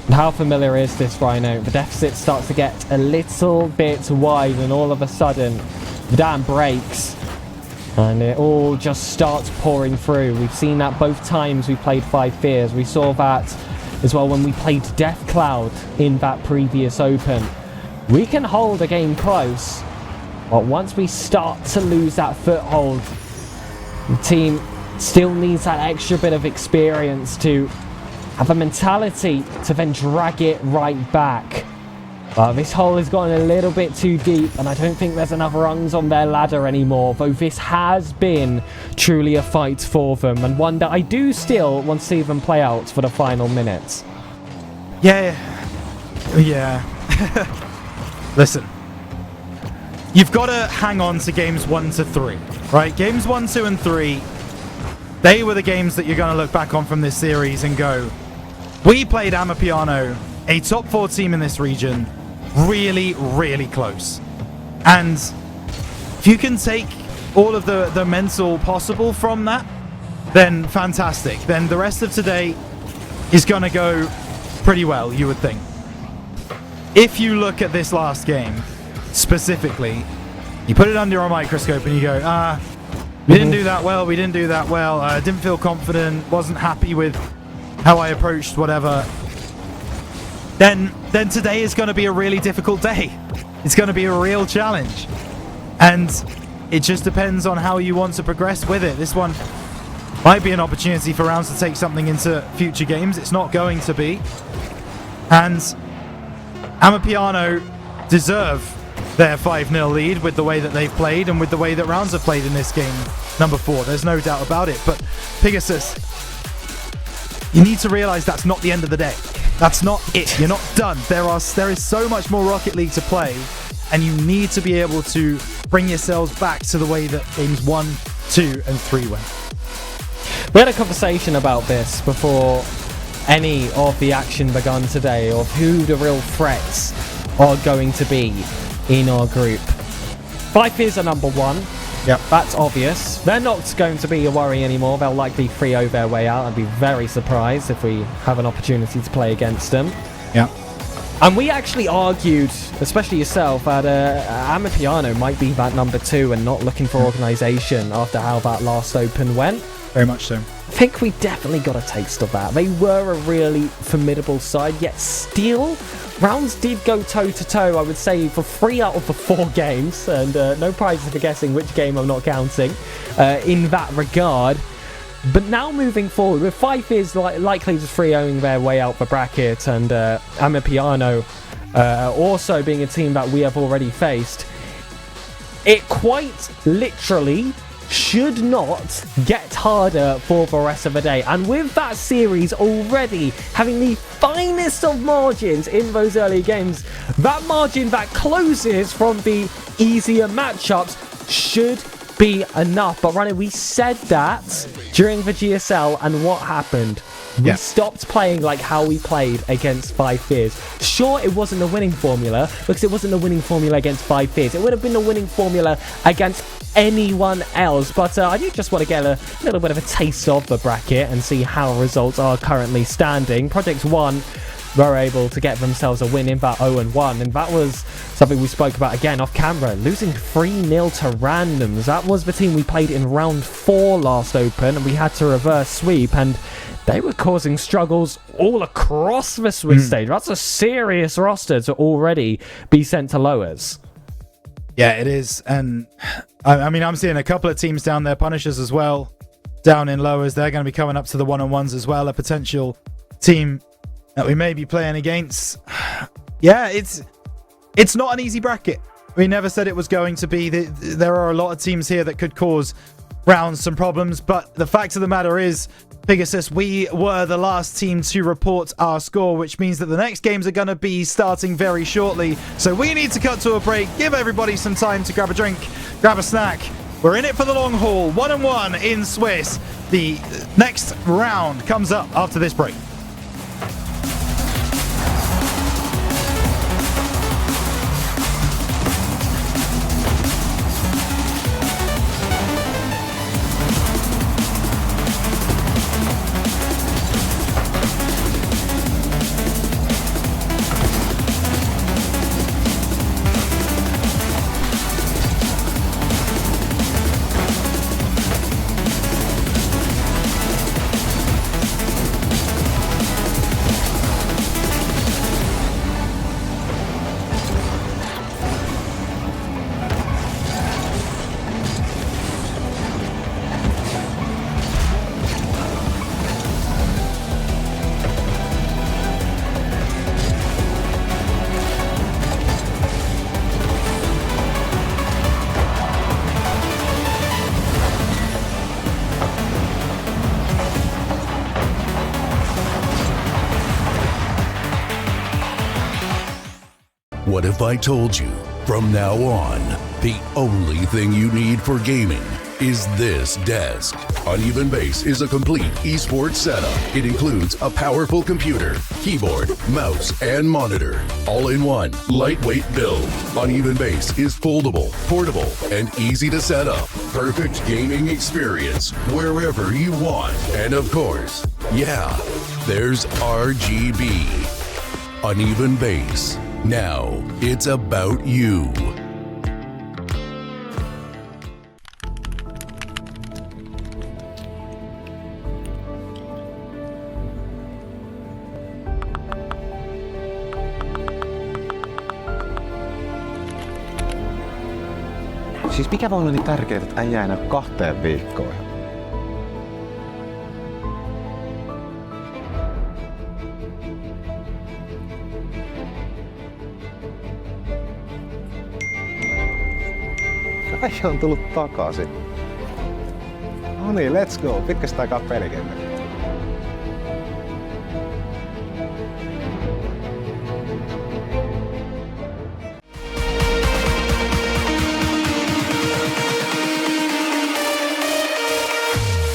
How familiar is this, Rhino? The deficit starts to get a little bit wide, and all of a sudden, the dam breaks. And it all just starts pouring through. We've seen that both times we played Five Fears. We saw that as well when we played Death Cloud in that previous Open. We can hold a game close, but once we start to lose that foothold, the team still needs that extra bit of experience to have a mentality to then drag it right back. This hole has gotten a little bit too deep, and I don't think there's enough rungs on their ladder anymore, though this has been truly a fight for them, and one that I do still want to see them play out for the final minutes. Yeah. Listen, you've got to hang on to games 1 to 3, right? Games 1, 2, and 3, they were the games that you're going to look back on from this series and go, we played Amapiano, a top 4 team in this region, really, really close. And if you can take all of the mental possible from that, then fantastic. Then the rest of today is going to go pretty well, you would think. If you look at this last game, specifically, you put it under a microscope and you go, we didn't do that well, didn't feel confident, wasn't happy with how I approached whatever, then today is going to be a really difficult day. It's going to be a real challenge. And it just depends on how you want to progress with it. This one might be an opportunity for Rounds to take something into future games. It's not going to be. And Amapiano deserve their 5-0 lead with the way that they've played and with the way that Rounds have played in this game number 4. There's no doubt about it. But Pegasus, you need to realize that's not the end of the day. That's not it. You're not done. There is so much more Rocket League to play, and you need to be able to bring yourselves back to the way that games 1, 2, and 3 went. We had a conversation about this before any of the action begun today, of who the real threats are going to be in our group. Five Fears are number 1. Yep. That's obvious. They're not going to be a worry anymore. They'll likely 3-0 their way out. I'd be very surprised if we have an opportunity to play against them. Yeah. And we actually argued, especially yourself, that Amapiano might be that number 2 and not looking for organisation after how that last Open went. Very much so. I think we definitely got a taste of that. They were a really formidable side, yet still, Rounds did go toe-to-toe, I would say, for 3 out of the 4 games, and no prizes for guessing which game I'm not counting in that regard. But now moving forward, with 5 Fears likely just 3-0ing their way out the bracket, and Amapiano also being a team that we have already faced, it quite literally should not get harder for the rest of the day. And with that series already having the finest of margins in those early games, that margin that closes from the easier matchups should be enough. But Ronnie, we said that during the GSL, and what happened? We stopped playing like how we played against Five Fears. Sure, it wasn't the winning formula, because it wasn't the winning formula against Five Fears. It would have been the winning formula against anyone else. But I do just want to get a little bit of a taste of the bracket and see how results are currently standing. Project 1 were able to get themselves a win in that 0-1, and that was something we spoke about again off camera, losing 3-0 to Randoms. That was the team we played in round 4 last open, and we had to reverse sweep, and they were causing struggles all across the Swiss stage. That's a serious roster to already be sent to lowers. Yeah, it is. And I mean, I'm seeing a couple of teams down there, Punishers as well, down in lowers. They're going to be coming up to the 1-on-1s as well, a potential team that we may be playing against. Yeah, it's not an easy bracket. We never said it was going to be. There are a lot of teams here that could cause Browns some problems, but the fact of the matter is, Pegasus, we were the last team to report our score, which means that the next games are going to be starting very shortly. So we need to cut to a break, give everybody some time to grab a drink, grab a snack. We're in it for the long haul. 1-on-1 in Swiss. The next round comes up after this break. What if I told you from now on, the only thing you need for gaming is this desk? Uneven Base is a complete esports setup. It includes a powerful computer, keyboard, mouse, and monitor, all in one lightweight build. Uneven Base is foldable, portable, and easy to set up. Perfect gaming experience wherever you want. And of course, yeah, there's RGB. Uneven Base. Now it's about you. Siis mikä voi olla niin tärkeää, että äijä ei näy 2 viikkoon? Äijä on tullut takaisin. No niin, let's go. Pitkästä aikaa pelikenttä.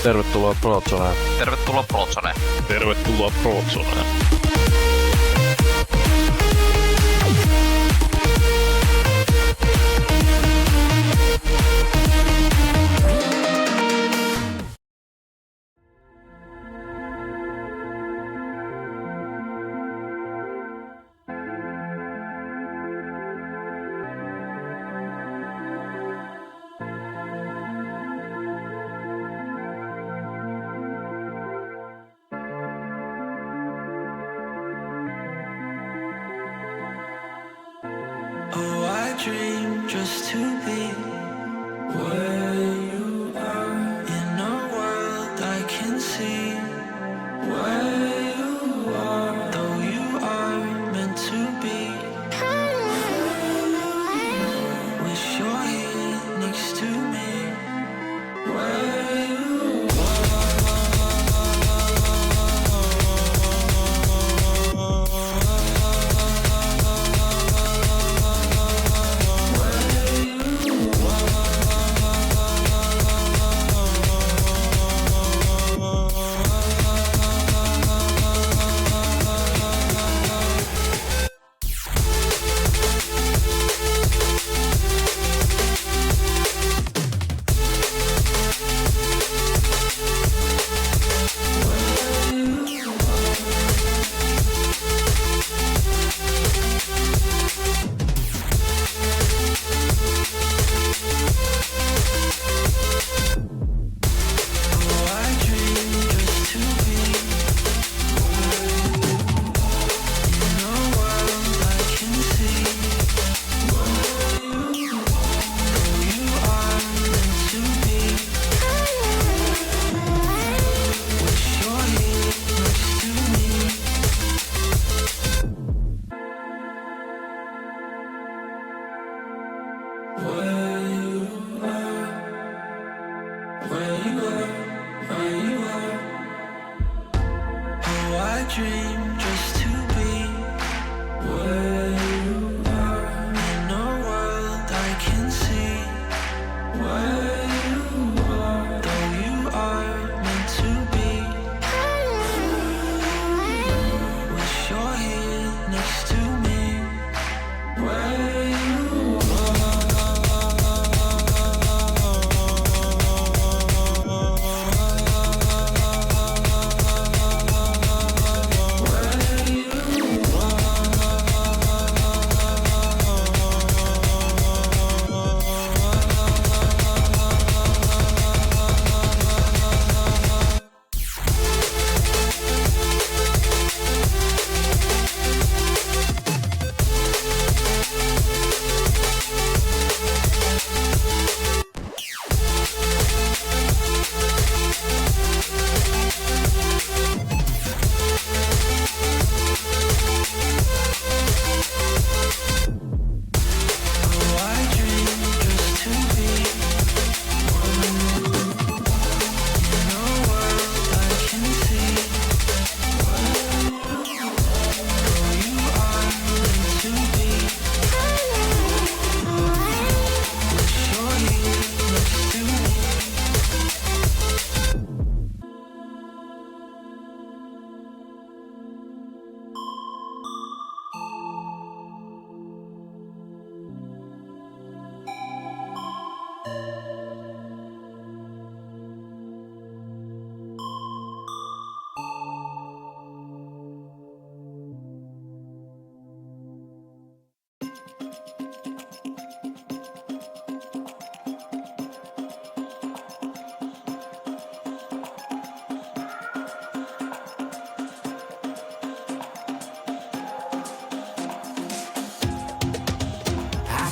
Tervetuloa Prozoneen. Tervetuloa Prozoneen. Tervetuloa Prozoneen. Oh, I dream just to be where you are, in a world I can see where you are, though you are meant to be. Wish you're here next to me, dream just to be where you are in a world I can see where you are, though you are meant to be. Wish you're here next to me where you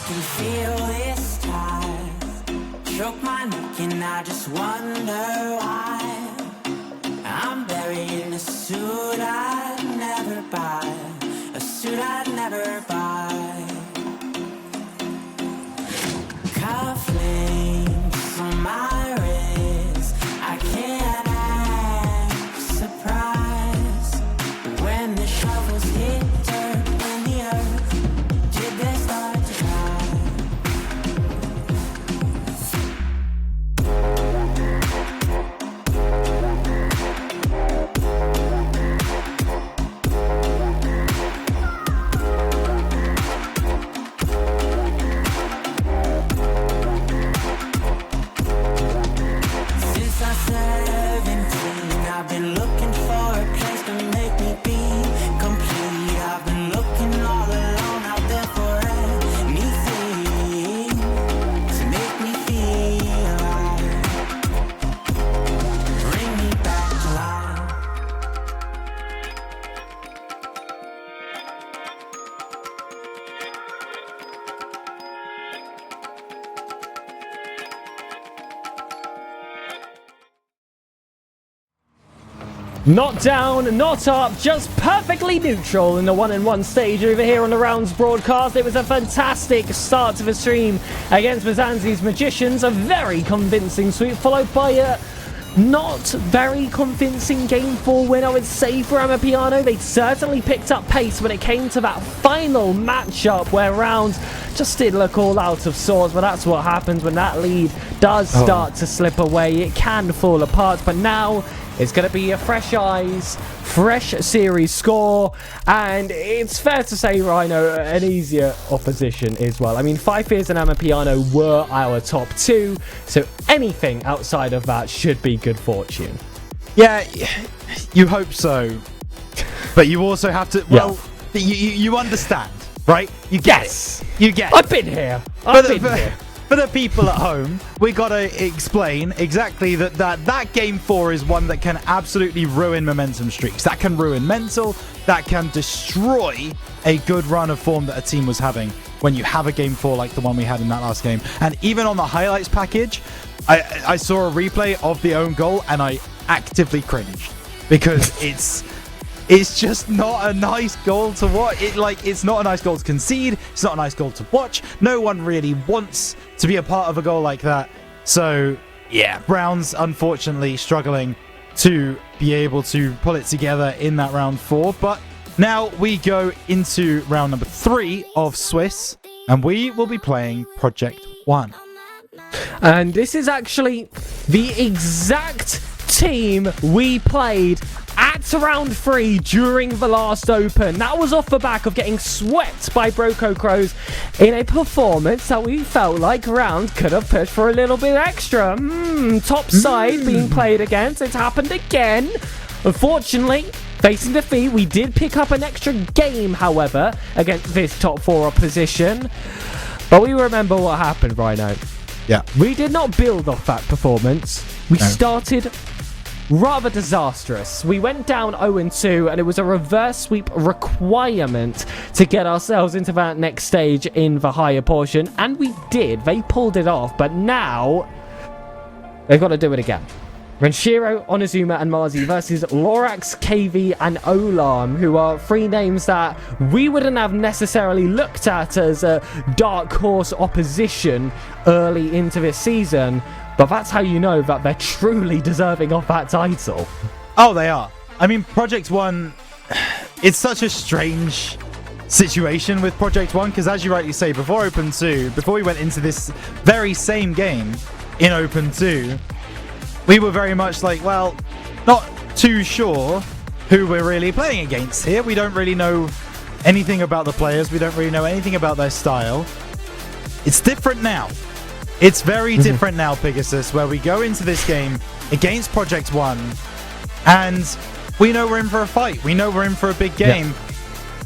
can feel this tide choke my neck and I just wonder why I'm buried in a suit I'd never buy, a suit I'd never buy. Cufflinks on my wrist, I can't act surprised when the shovels hit dirt in the earth. Did they start to cry? Since I was 17, I've been looking for a place to make me be complete. I've been looking all alone out there for anything to make me feel alive. Bring me back to life. Not down, not up, just perfectly neutral in the 1-in-1 stage over here on the Rounds broadcast. It was a fantastic start to the stream against Mzansi's Magicians. A very convincing sweep, followed by a not very convincing Game 4 win, I would say, for Amapiano. They certainly picked up pace when it came to that final matchup where Rounds just did look all out of sorts, but that's what happens when that lead does start to slip away. It can fall apart, but now it's going to be a fresh eyes, fresh series score, and it's fair to say, Rhino, an easier opposition as well. I mean, Five Fears and Amapiano were our top two, so anything outside of that should be good fortune. Yeah, you hope so. But you also have to, well, you understand, right? You get it. You get it. I've been here. I've been here. For the people at home, we gotta explain exactly that Game 4 is one that can absolutely ruin momentum streaks. That can ruin mental. That can destroy a good run of form that a team was having when you have a Game 4 like the one we had in that last game. And even on the highlights package, I saw a replay of the own goal and I actively cringed because it's just not a nice goal to watch. It's not a nice goal to concede. It's not a nice goal to watch. No one really wants to be a part of a goal like that. So, yeah, Browns, unfortunately, struggling to be able to pull it together in that round 4. But now we go into round number 3 of Swiss, and we will be playing Project 1. And this is actually the exact team we played at round 3 during the last Open. That was off the back of getting swept by Broco Crows in a performance that we felt like round could have pushed for a little bit extra. Top side being played against. It's happened again. Unfortunately, facing defeat, we did pick up an extra game, however, against this top 4 opposition. But we remember what happened right now. Yeah. We did not build off that performance. We started rather disastrous. We went down 0-2, and it was a reverse sweep requirement to get ourselves into that next stage in the higher portion, and we did. They pulled it off, but now they've got to do it again. Renshiro, Onizuma, and Marzi versus Lorax, KV, and Olam, who are 3 names that we wouldn't have necessarily looked at as a dark horse opposition early into this season. But that's how you know that they're truly deserving of that title. Oh, they are. I mean, Project 1, it's such a strange situation with Project 1, because as you rightly say, before Open 2, before we went into this very same game in Open 2, we were very much like, well, not too sure who we're really playing against here. We don't really know anything about the players. We don't really know anything about their style. It's different now. It's very different now, Pegasus, where we go into this game against Project 1, and we know we're in for a fight. We know we're in for a big game. Yeah.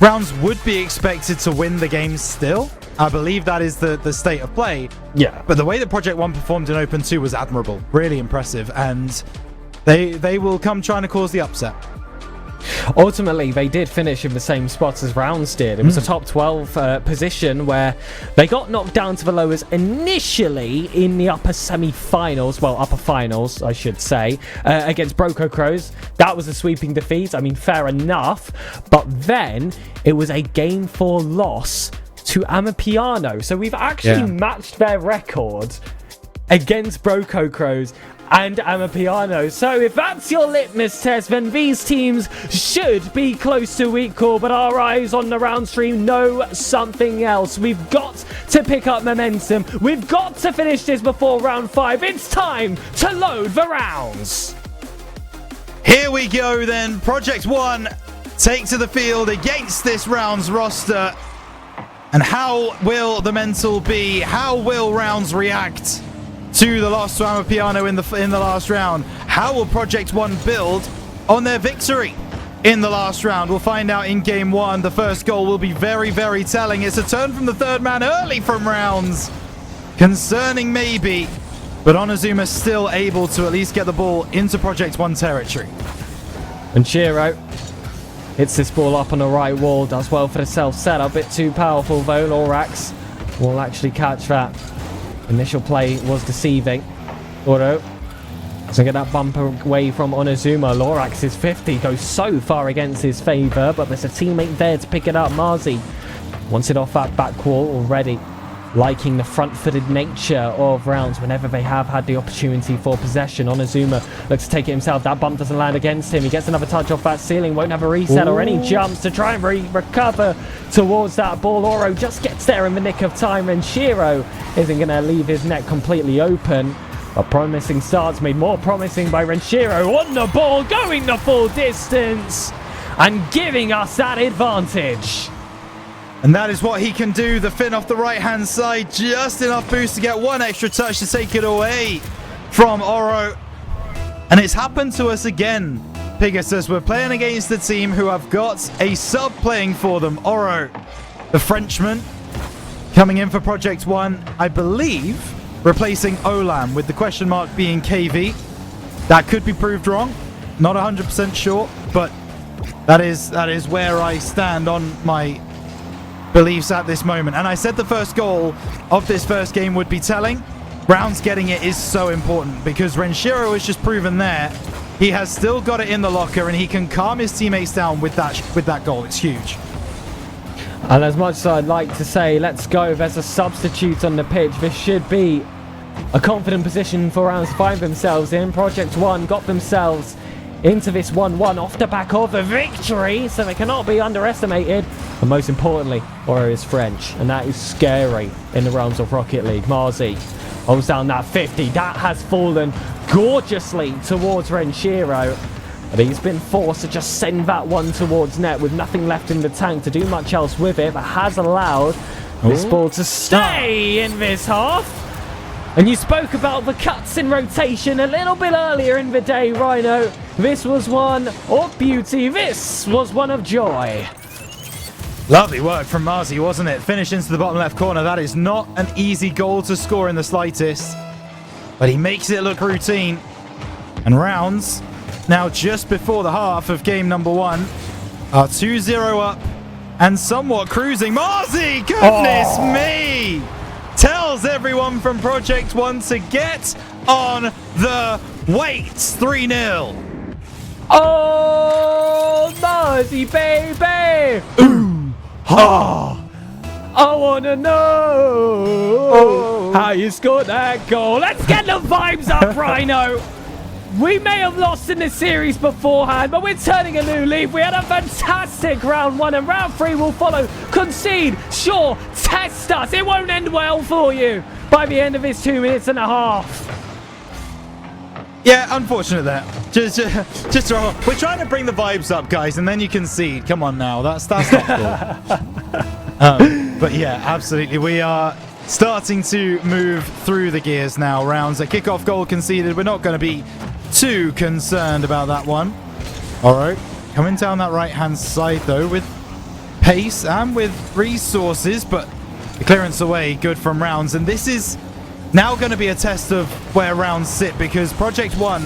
Rounds would be expected to win the game still. I believe that is the state of play. Yeah. But the way that Project 1 performed in Open 2 was admirable. Really impressive. And they will come trying to cause the upset. Ultimately, they did finish in the same spot as Rounds did. It was a top 12 position where they got knocked down to the lowers initially in the upper semi-finals. Well, upper finals, I should say, against Broco Crows. That was a sweeping defeat. I mean, fair enough. But then it was a Game 4 loss to Amapiano. So we've actually matched their record against Broco Crows and Amapiano. So if that's your litmus test, then these teams should be close to equal, but our eyes on the round stream know something else. We've got to pick up momentum. We've got to finish this before round 5. It's time to load the rounds. Here we go then. Project 1 take to the field against this round's roster. And how will the mental be? How will Rounds react to the loss to Amapiano in the last round? How will Project 1 build on their victory in the last round? We'll find out in Game 1. The first goal will be very, very telling. It's a turn from the third man early from Rounds. Concerning maybe, but Onizuma still able to at least get the ball into Project 1 territory. And Shiro hits this ball up on the right wall, does well for the self-set. A bit too powerful though. Lorax will actually catch that. Initial play was deceiving. Oro doesn't get that bump away from Onizuma. Lorax's 50 goes so far against his favour, but there's a teammate there to pick it up. Marzi wants it off that back wall already. Liking the front-footed nature of Rounds whenever they have had the opportunity for possession. Onizuma looks to take it himself. That bump doesn't land against him. He gets another touch off that ceiling. Won't have a reset or any jumps to try and recover towards that ball. Oro just gets there in the nick of time, and Shiro isn't going to leave his net completely open. A promising start's made more promising by Renshiro on the ball, going the full distance and giving us that advantage. And that is what he can do. The fin off the right-hand side. Just enough boost to get one extra touch to take it away from Oro. And it's happened to us again, Pegasus. We're playing against a team who have got a sub playing for them. Oro, the Frenchman, coming in for Project 1. I believe replacing Olam, with the question mark being KV. That could be proved wrong. Not 100% sure, but that is where I stand on my beliefs at this moment. And I said the first goal of this first game would be telling. Rounds getting it is so important, because Renshiro has just proven there he has still got it in the locker, and he can calm his teammates down with that goal. It's huge. And as much as I'd like to say, let's go, there's a substitute on the pitch. This should be a confident position for Rounds to find themselves in. Project 1 got themselves into this 1-1 off the back of a victory, so they cannot be underestimated. And most importantly, Oro is French, and that is scary in the realms of Rocket League. Marzi holds down that 50. That has fallen gorgeously towards Renshiro. But he's been forced to just send that one towards net with nothing left in the tank to do much else with it, but has allowed this ball to stay in this half. And you spoke about the cuts in rotation a little bit earlier in the day, Rhino. This was one of beauty. This was one of joy. Lovely work from Marzi, wasn't it? Finish into the bottom left corner. That is not an easy goal to score in the slightest. But he makes it look routine. And rounds, now just before the half of game number 1, are 2-0 up and somewhat cruising. Marzi, goodness me! Tells everyone from Project 1 to get on the weights. 3-0. Oh, Marzi, baby! Ooh, ha! I wanna know how you scored that goal. Let's get the vibes up, Rhino. We may have lost in this series beforehand, but we're turning a new leaf. We had a fantastic round 1, and round 3 will follow. Concede, sure, test us. It won't end well for you by the end of this 2 minutes and a half. Yeah, unfortunate there. Just we're trying to bring the vibes up, guys, and then you concede. Come on now, that's not cool. But yeah, absolutely. We are starting to move through the gears now. Rounds, a kickoff goal conceded. We're not going to be too concerned about that one. All right, coming down that right-hand side, though, with pace and with resources, but the clearance away, good from Rounds. And this is now going to be a test of where Rounds sit, because Project 1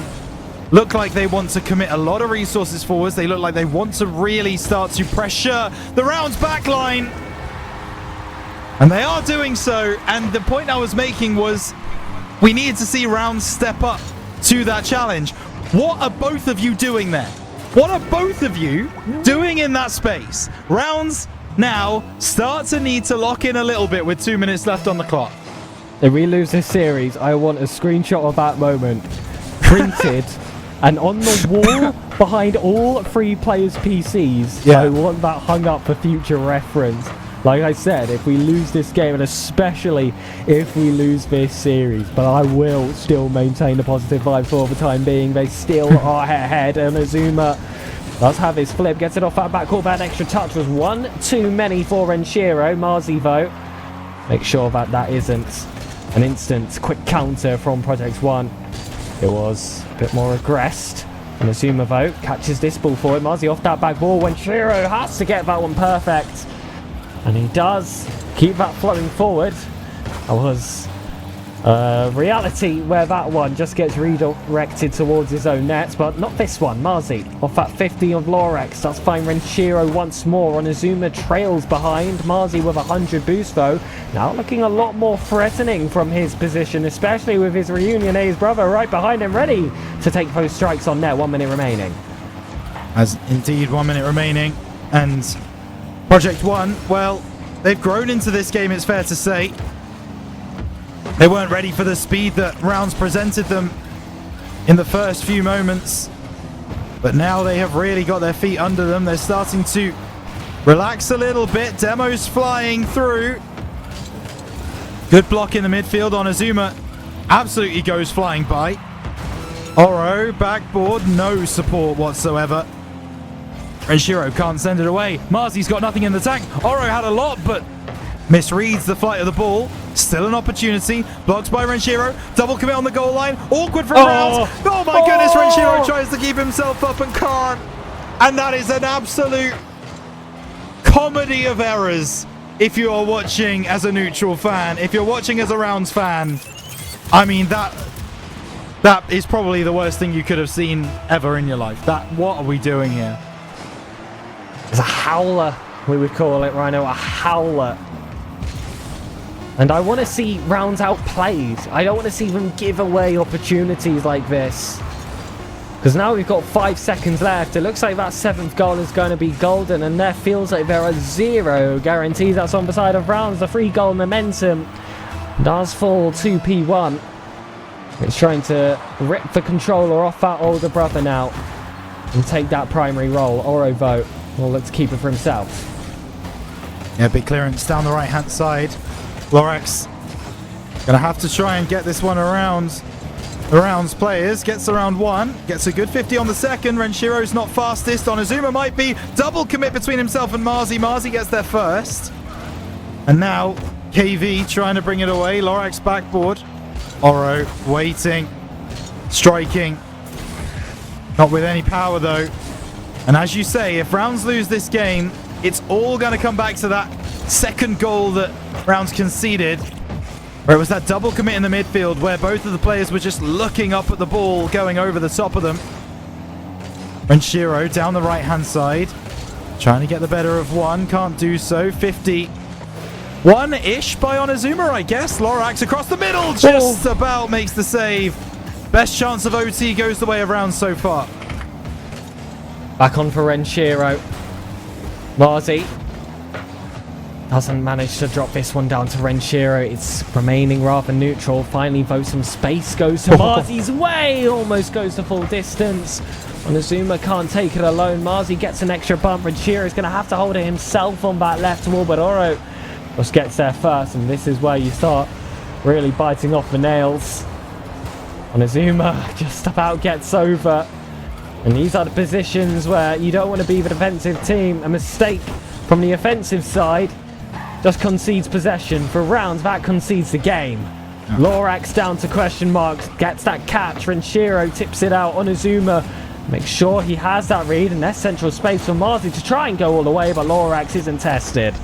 look like they want to commit a lot of resources forwards. They look like they want to really start to pressure the Rounds backline. And they are doing so, and the point I was making was we needed to see Rounds step up to that challenge. What are both of you doing there? What are both of you doing in that space? Rounds now start to need to lock in a little bit with 2 minutes left on the clock. If we lose this series, I want a screenshot of that moment printed and on the wall behind all 3 players' PCs. Yeah. I want that hung up for future reference. Like I said, if we lose this game, and especially if we lose this series, but I will still maintain the positive vibe for the time being. They still are ahead, and Azuma does have his flip, gets it off that backcourt. That extra touch was one too many for Renshiro. Marzi, though, make sure that that isn't an instant quick counter from Project 1. It was a bit more aggressed. And Azuma, though, catches this ball for it. Marzi off that back ball. Renshiro has to get that one perfect. And he does keep that flowing forward. That was reality where that one just gets redirected towards his own net, but not this one. Marzi off that 50 of Lorex does find Renshiro once more. On Azuma trails behind. Marzi with 100 boost, though. Now looking a lot more threatening from his position, especially with his Reunion A's brother right behind him, ready to take those strikes on net. 1 minute remaining. As indeed 1 minute remaining, and Project 1, well, they've grown into this game, it's fair to say. They weren't ready for the speed that Rounds presented them in the first few moments. But now they have really got their feet under them. They're starting to relax a little bit. Demo's flying through. Good block in the midfield on Azuma. Absolutely goes flying by. Oro, backboard, no support whatsoever. Renshiro can't send it away. Marzi's got nothing in the tank. Oro had a lot, but misreads the flight of the ball. Still an opportunity. Blocked by Renshiro. Double commit on the goal line. Awkward from Rounds. Oh my goodness, Renshiro tries to keep himself up and can't. And that is an absolute comedy of errors if you are watching as a neutral fan. If you're watching as a Rounds fan, I mean, that is probably the worst thing you could have seen ever in your life. What are we doing here? It's a howler, we would call it, Rhino, a howler. And I want to see Rounds outplayed. I don't want to see them give away opportunities like this. Because now we've got 5 seconds left. It looks like that 7th goal is going to be golden, and there feels like there are 0 guarantees that's on the side of Rounds. The 3-goal momentum does fall to P1. It's trying to rip the controller off that older brother now. and take that primary role. Oro vote will look to keep it for himself. Yeah, big clearance down the right-hand side. Lorax gonna have to try and get this one around. Around's players, gets around one, gets a good 50 on the second. Renshiro's not fastest. Onizuma might be double commit between himself and Marzi. Marzi gets there first. And now KV trying to bring it away. Lorax backboard. Oro waiting, striking. Not with any power though. And as you say, if Rounds lose this game, it's all going to come back to that second goal that Rounds conceded. Where it was that double commit in the midfield where both of the players were just looking up at the ball going over the top of them. Renshiro down the right-hand side. Trying to get the better of one. Can't do so. 51-ish by Onizuma, I guess. Lorax across the middle. Just about makes the save. Best chance of OT goes the way of Rounds so far. Back on for Renshiro. Marzi doesn't manage to drop this one down to Renshiro. It's remaining rather neutral. Finally, vote some space goes to Marzi's way. Almost goes to full distance. Onizuma can't take it alone. Marzi gets an extra bump. Renshiro's going to have to hold it himself on that left wall, but Oro just gets there first, and this is where you start really biting off the nails. Onizuma just about gets over. And these are the positions where you don't want to be the defensive team. A mistake from the offensive side just concedes possession. For Rounds, that concedes the game. Lorax down to question marks, gets that catch. Renshiro tips it out. Onizuma makes sure he has that read, and there's central space for Marzi to try and go all the way, but Lorax isn't tested.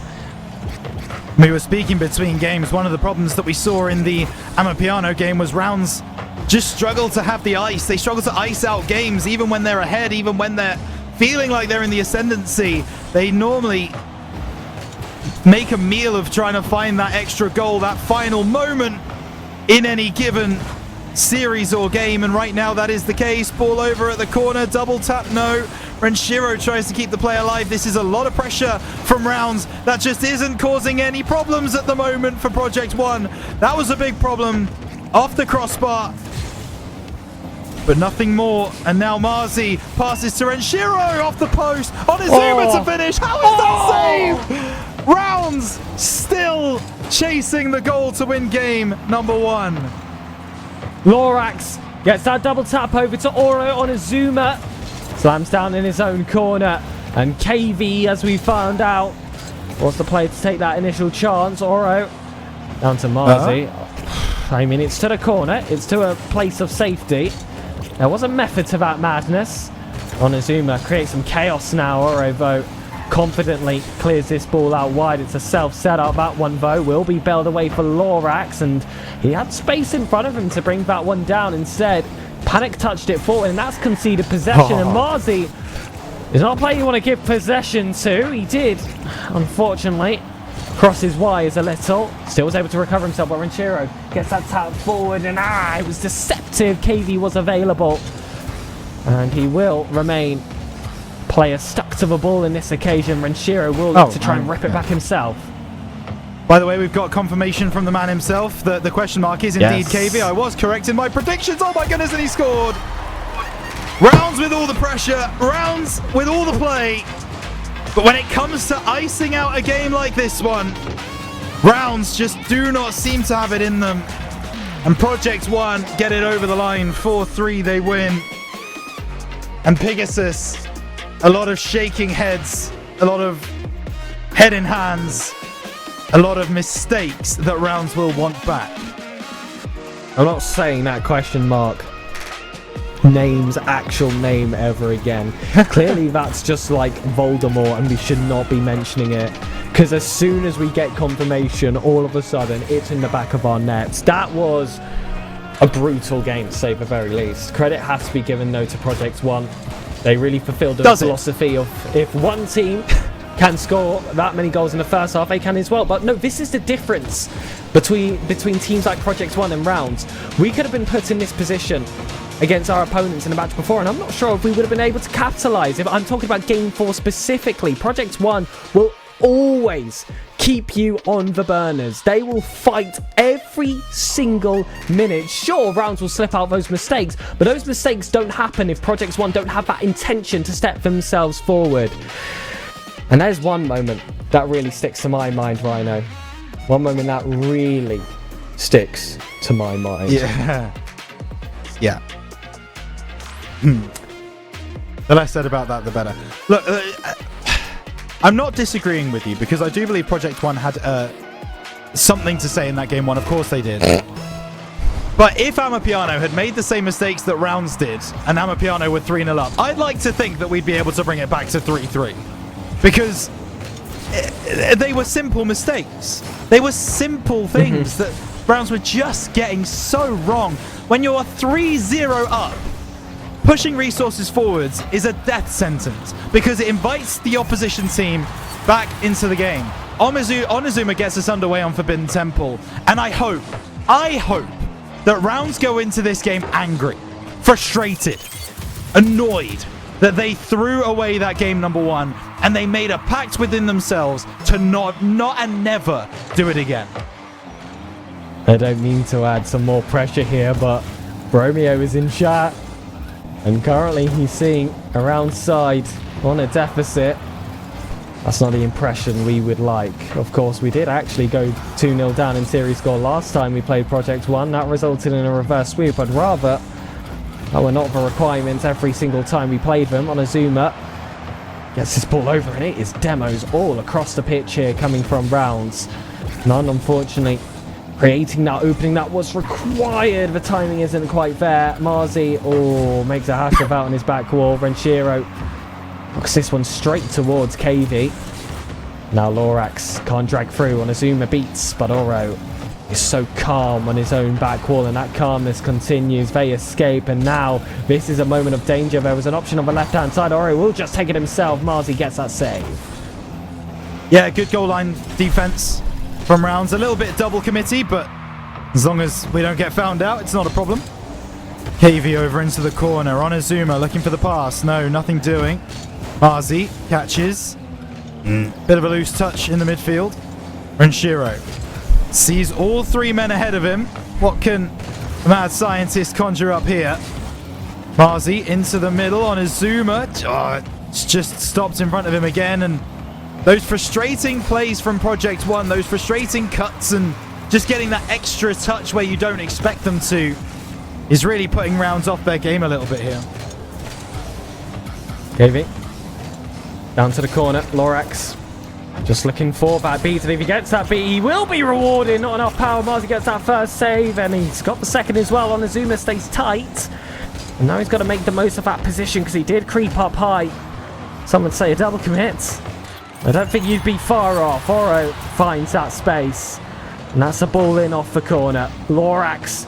We were speaking between games. One of the problems that we saw in the Amapiano game was Rounds just struggle to have the ice. They struggle to ice out games, even when they're ahead, even when they're feeling like they're in the ascendancy. They normally make a meal of trying to find that extra goal, that final moment in any given series or game, and right now that is the case. Ball over at the corner, double tap, no. Renshiro tries to keep the play alive. This is a lot of pressure from Rounds. That just isn't causing any problems at the moment for Project One. That was a big problem off the crossbar, but nothing more. And now Marzi passes to Renshiro off the post. Onizuma to finish. How is that save? Rounds still chasing the goal to win game number one. Lorax gets that double tap over to Oro. Onizuma slams down in his own corner. And KV, as we found out, was the player to take that initial chance. Oro down to Marzi. I mean, it's to the corner. It's to a place of safety. There was a method to that madness. Onizuma creates some chaos now. Oro vote confidently clears this ball out wide. It's a self-setup. That one, though, will be bailed away for Lorax, and he had space in front of him to bring that one down. Instead, panic touched it forward, and that's conceded possession. And Marzi is not a player you want to give possession to. He did, unfortunately, cross his wires a little. Still was able to recover himself, but Renshiro gets that tap forward, and it was deceptive. KV was available, and he will remain player stuck to the ball in this occasion. Renshiro will look to try and rip it back himself. By the way, we've got confirmation from the man himself that the question mark is indeed KV. I was correct in my predictions. Oh my goodness, and he scored. Rounds with all the pressure, Rounds with all the play. But when it comes to icing out a game like this one, Rounds just do not seem to have it in them. And Project One get it over the line. 4-3 they win. And Pegasus, a lot of shaking heads, a lot of head in hands, a lot of mistakes that Rounds will want back. I'm not saying that question mark name's actual name ever again. Clearly that's just like Voldemort, and we should not be mentioning it, because as soon as we get confirmation, all of a sudden it's in the back of our nets. That was a brutal game, to say the very least. Credit has to be given though to Project One. They really fulfilled the philosophy of if one team can score that many goals in the first half, they can as well. But no, this is the difference between teams like Project One and Rounds. We could have been put in this position against our opponents in the match before, and I'm not sure if we would have been able to capitalize. If I'm talking about Game 4 specifically, Project One will always keep you on the burners. They will fight every single minute. Sure, rounds will slip out those mistakes, but those mistakes don't happen if Project One don't have that intention to step themselves forward. And there's one moment that really sticks to my mind, Rhino. One moment that really sticks to my mind. Yeah. Yeah. The less said about that, the better. Look, I'm not disagreeing with you because I do believe Project One had something to say in that game one. Of course they did. But if Amapiano had made the same mistakes that Rounds did and Amapiano were 3-0 up, I'd like to think that we'd be able to bring it back to 3-3. Because they were simple mistakes. They were simple things that Browns were just getting so wrong. When you're 3-0 up, pushing resources forwards is a death sentence because it invites the opposition team back into the game. Onizuma gets us underway on Forbidden Temple, and I hope that Rounds go into this game angry, frustrated, annoyed that they threw away that game number one and they made a pact within themselves to not and never do it again. I don't mean to add some more pressure here, but Romeo is in chat. And currently he's seeing around side on a deficit. That's not the impression we would like. Of course, we did actually go 2-0 down in series score last time we played Project One. That resulted in a reverse sweep. I'd rather that were not the requirements every single time we played them. Onizuma gets this ball over, and it is demos all across the pitch here coming from Rounds. None, unfortunately, creating that opening that was required. The timing isn't quite there. Marzi makes a hash of out on his back wall. Renshiro looks this one straight towards KV. Now Lorax can't drag through. Onizuma beats, but Oro is so calm on his own back wall, and that calmness continues. They escape, and now this is a moment of danger. There was an option on the left-hand side. Oro will just take it himself. Marzi gets that save. Yeah, good goal line defense from Rounds. A little bit double committee, but as long as we don't get found out, it's not a problem. KV over into the corner. Onizuma looking for the pass. No, nothing doing. Marzi catches. Bit of a loose touch in the midfield. Renshiro sees all three men ahead of him. What can the mad scientist conjure up here? Marzi into the middle. Onizuma it's just stopped in front of him again, and those frustrating plays from Project One, those frustrating cuts and just getting that extra touch where you don't expect them to, is really putting Rounds off their game a little bit here. KV down to the corner. Lorax just looking for that beat, and if he gets that beat, he will be rewarded. Not enough power. Marzi gets that first save, and he's got the second as well. Onizuma stays tight, and now he's got to make the most of that position because he did creep up high. Some would say a double commit. I don't think you'd be far off. Oro finds that space, and that's a ball in off the corner. Lorax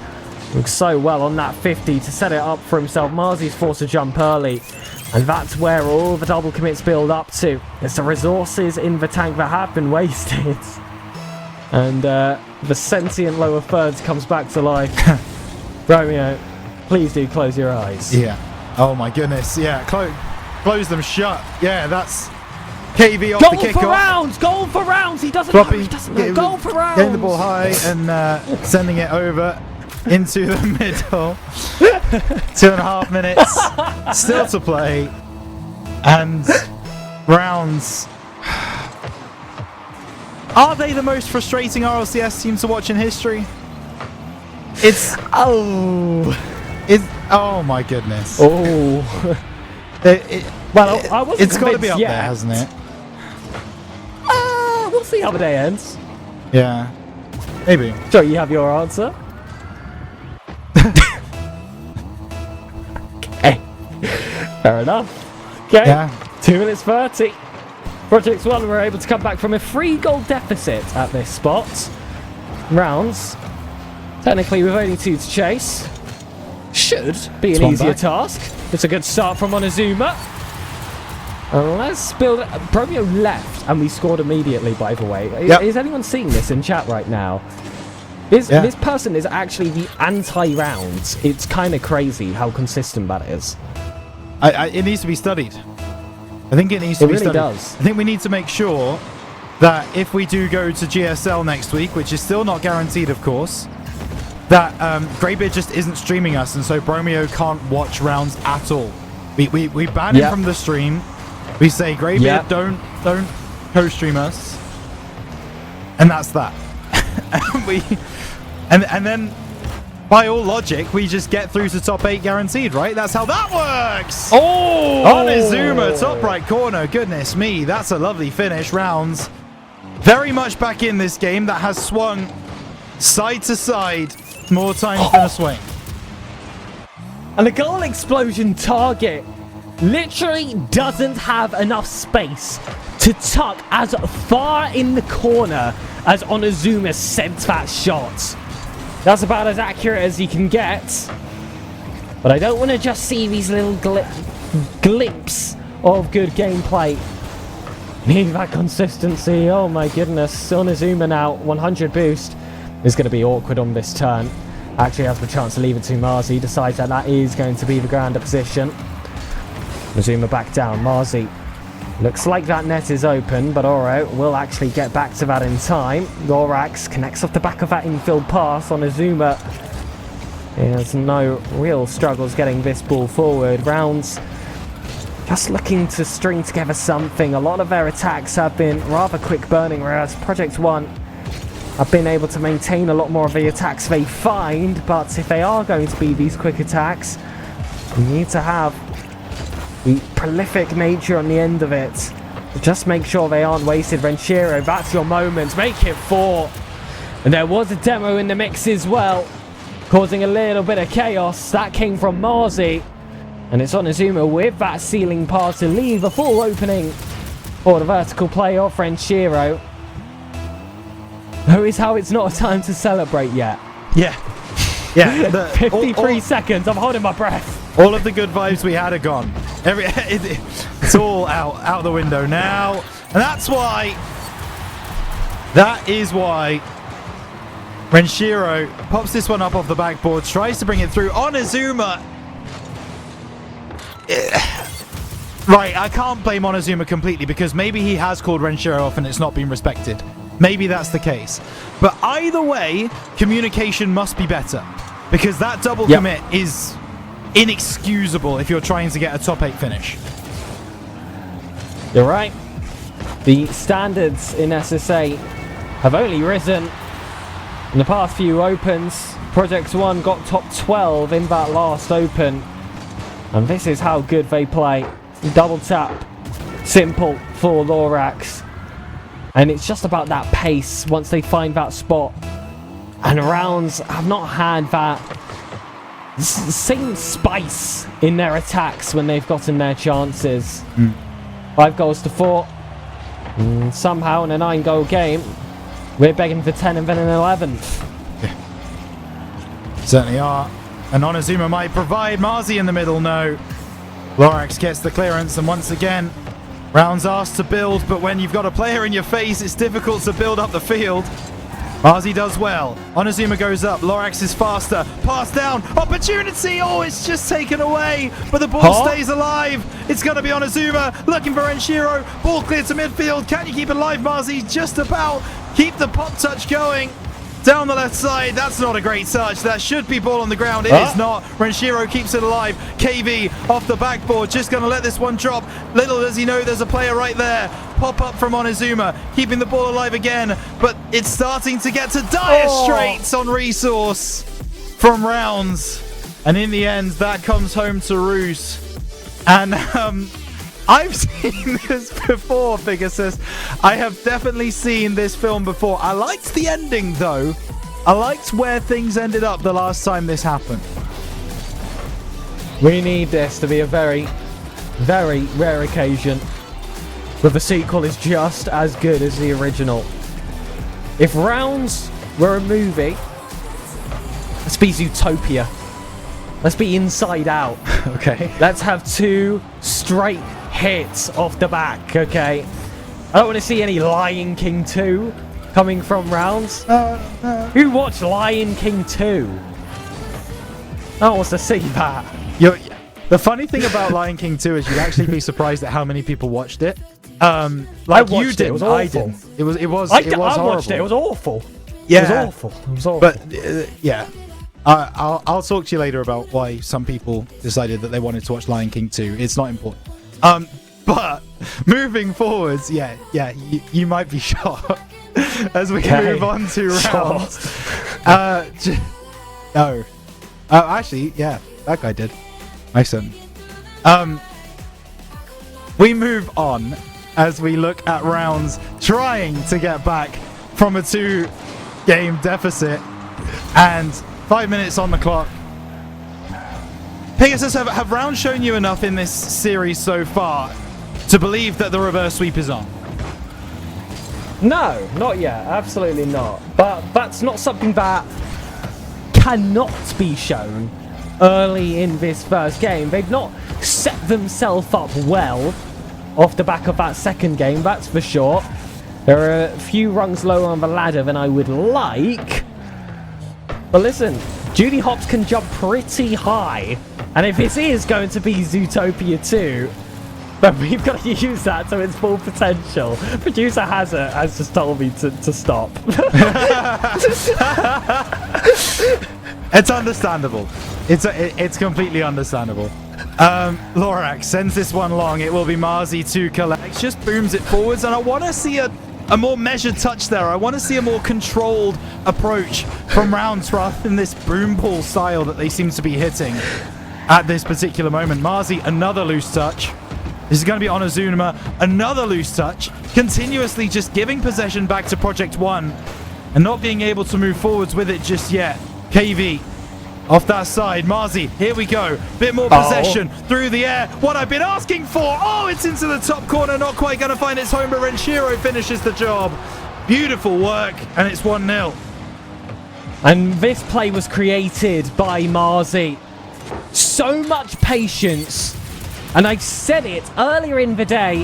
looks so well on that 50 to set it up for himself. Marzi's forced to jump early, and that's where all the double commits build up to. It's the resources in the tank that have been wasted, and the sentient lower thirds comes back to life. Romeo, please do close your eyes. Yeah. Oh my goodness. Yeah. Close them shut. Yeah, that's KV off the kickoff. Goal for Rounds! Goal for Rounds! He doesn't know. He doesn't know. Goal for Rounds! Getting the ball high and sending it over into the middle. 2.5 minutes still to play, and Rounds. Are they the most frustrating RLCS team to watch in history? Oh my goodness. Well, I wasn't it's got to be up yet. there, hasn't it? We'll see how the day ends. Yeah, maybe. Sure, you have your answer. Okay, fair enough. Okay, Yeah. 2 minutes 30. Project One were able to come back from a 3-goal deficit at this spot. Rounds, technically with only 2 to chase, should be an easier task. It's a good start from Onizuma. Let's build it. Romeo left, and we scored immediately, by the way. Yep. Is anyone seeing this in chat right now? This person is actually the anti-Rounds. It's kind of crazy how consistent that is. It needs to be studied. I think it needs to be studied. It really does. I think we need to make sure that if we do go to GSL next week, which is still not guaranteed, of course, that Greybeard just isn't streaming us, and so Bromeo can't watch rounds at all. We ban him from the stream. We say, Greybeard, don't co-stream us. And that's that. and then, by all logic, we just get through to top 8 guaranteed, right? That's how that works! Oh! Onizuma, top right corner. Goodness me, that's a lovely finish. Rounds very much back in this game. That has swung side to side more times than a swing. And the goal explosion target literally doesn't have enough space to tuck as far in the corner as Onizuma sent that shot. That's about as accurate as you can get. But I don't want to just see these little glimpses of good gameplay. Need that consistency. Oh my goodness. Onizuma now, 100 boost. Is going to be awkward on this turn. Actually has the chance to leave it to Marzi. Decides that that is going to be the grounder position. Onizuma back down. Marzi. Looks like that net is open, but alright, we'll actually get back to that in time. Lorax connects off the back of that infield pass. Onizuma has no real struggles getting this ball forward. Rounds just looking to string together something. A lot of their attacks have been rather quick burning, whereas Project One have been able to maintain a lot more of the attacks they find. But if they are going to be these quick attacks, you need to have the prolific nature on the end of it. Just make sure they aren't wasted. Renshiro, that's your moment. Make it 4. And there was a demo in the mix as well, causing a little bit of chaos. That came from Marzi. And it's Onizuma with that ceiling pass to leave a full opening for the vertical play of Renshiro. Notice how it's not a time to celebrate yet. Yeah. 53 seconds. I'm holding my breath. All of the good vibes we had are gone. It's all out the window now. And that is why Renshiro pops this one up off the backboard, tries to bring it through. Onizuma. Right, I can't blame Onizuma completely because maybe he has called Renshiro off and it's not been respected. Maybe that's the case. But either way, communication must be better because that double commit is inexcusable if you're trying to get a top 8 finish. You're right. The standards in SSA have only risen in the past few opens. Project One got top 12 in that last open. And this is how good they play. Double tap. Simple for Lorax. And it's just about that pace once they find that spot. And rounds have not had that same spice in their attacks when they've gotten their chances. 5 goals to 4. And somehow in a 9-goal game, we're begging for 10 and then an 11th. Certainly are. And Onizuma might provide. Marzi in the middle, no. Lorax gets the clearance, and once again, rounds asked to build, but when you've got a player in your face, it's difficult to build up the field. Marzi does well. Onizuma goes up. Lorax is faster. Pass down. Opportunity. Oh, it's just taken away. But the ball stays alive. It's going to be Onizuma looking for Renshiro. Ball cleared to midfield. Can you keep it alive, Marzi? Just about. Keep the pop touch going. Down the left side. That's not a great touch. That should be ball on the ground. It is not. Renshiro keeps it alive. KV off the backboard. Just going to let this one drop. Little does he know there's a player right there. Pop up from Onizuma. Keeping the ball alive again. But it's starting to get to dire straits on resource from rounds. And in the end, that comes home to roost. And I've seen this before, Pegasus. I have definitely seen this film before. I liked the ending, though. I liked where things ended up the last time this happened. We need this to be a very, very rare occasion where the sequel is just as good as the original. If Rounds were a movie, let's be Zootopia. Let's be Inside Out. Okay. Let's have 2 straight hits off the back, okay? I don't want to see any Lion King 2 coming from Rounds. Who watched Lion King 2? No one wants to see that. The funny thing about Lion King 2 is you'd actually be surprised at how many people watched it. I Like watched you did, it was I awful. didn't. It was I horrible. watched it. It was awful. Yeah. It was awful. It was awful. But yeah, I'll talk to you later about why some people decided that they wanted to watch Lion King 2. It's not important. But moving forwards, you might be shocked as we move on to rounds. No. Actually, yeah, that guy did. Excellent. We move on as we look at rounds trying to get back from a 2-game deficit, and 5 minutes on the clock. Pegasus, have rounds shown you enough in this series so far to believe that the reverse sweep is on? No, not yet. Absolutely not. But that's not something that cannot be shown early in this first game. They've not set themselves up well off the back of that second game, that's for sure. There are a few rungs lower on the ladder than I would like. But listen, Judy Hopps can jump pretty high. And if this is going to be Zootopia 2, then we've got to use that to its full potential. Producer Hazard has just told me to stop. It's understandable. It's completely understandable. Lorax sends this one long. It will be Marzi to collect. Just booms it forwards, and I want to see a more measured touch there. I want to see a more controlled approach from rounds rather than this boom ball style that they seem to be hitting at this particular moment. Marzi, another loose touch. This is going to be Onozuma, another loose touch, continuously just giving possession back to Project One and not being able to move forwards with it just yet. KV off that side. Marzi, here we go. Bit more possession through the air. What I've been asking for. Oh, it's into the top corner. Not quite going to find its home, but Renshiro finishes the job. Beautiful work, and it's 1-0. And this play was created by Marzi. So much patience. And I said it earlier in the day,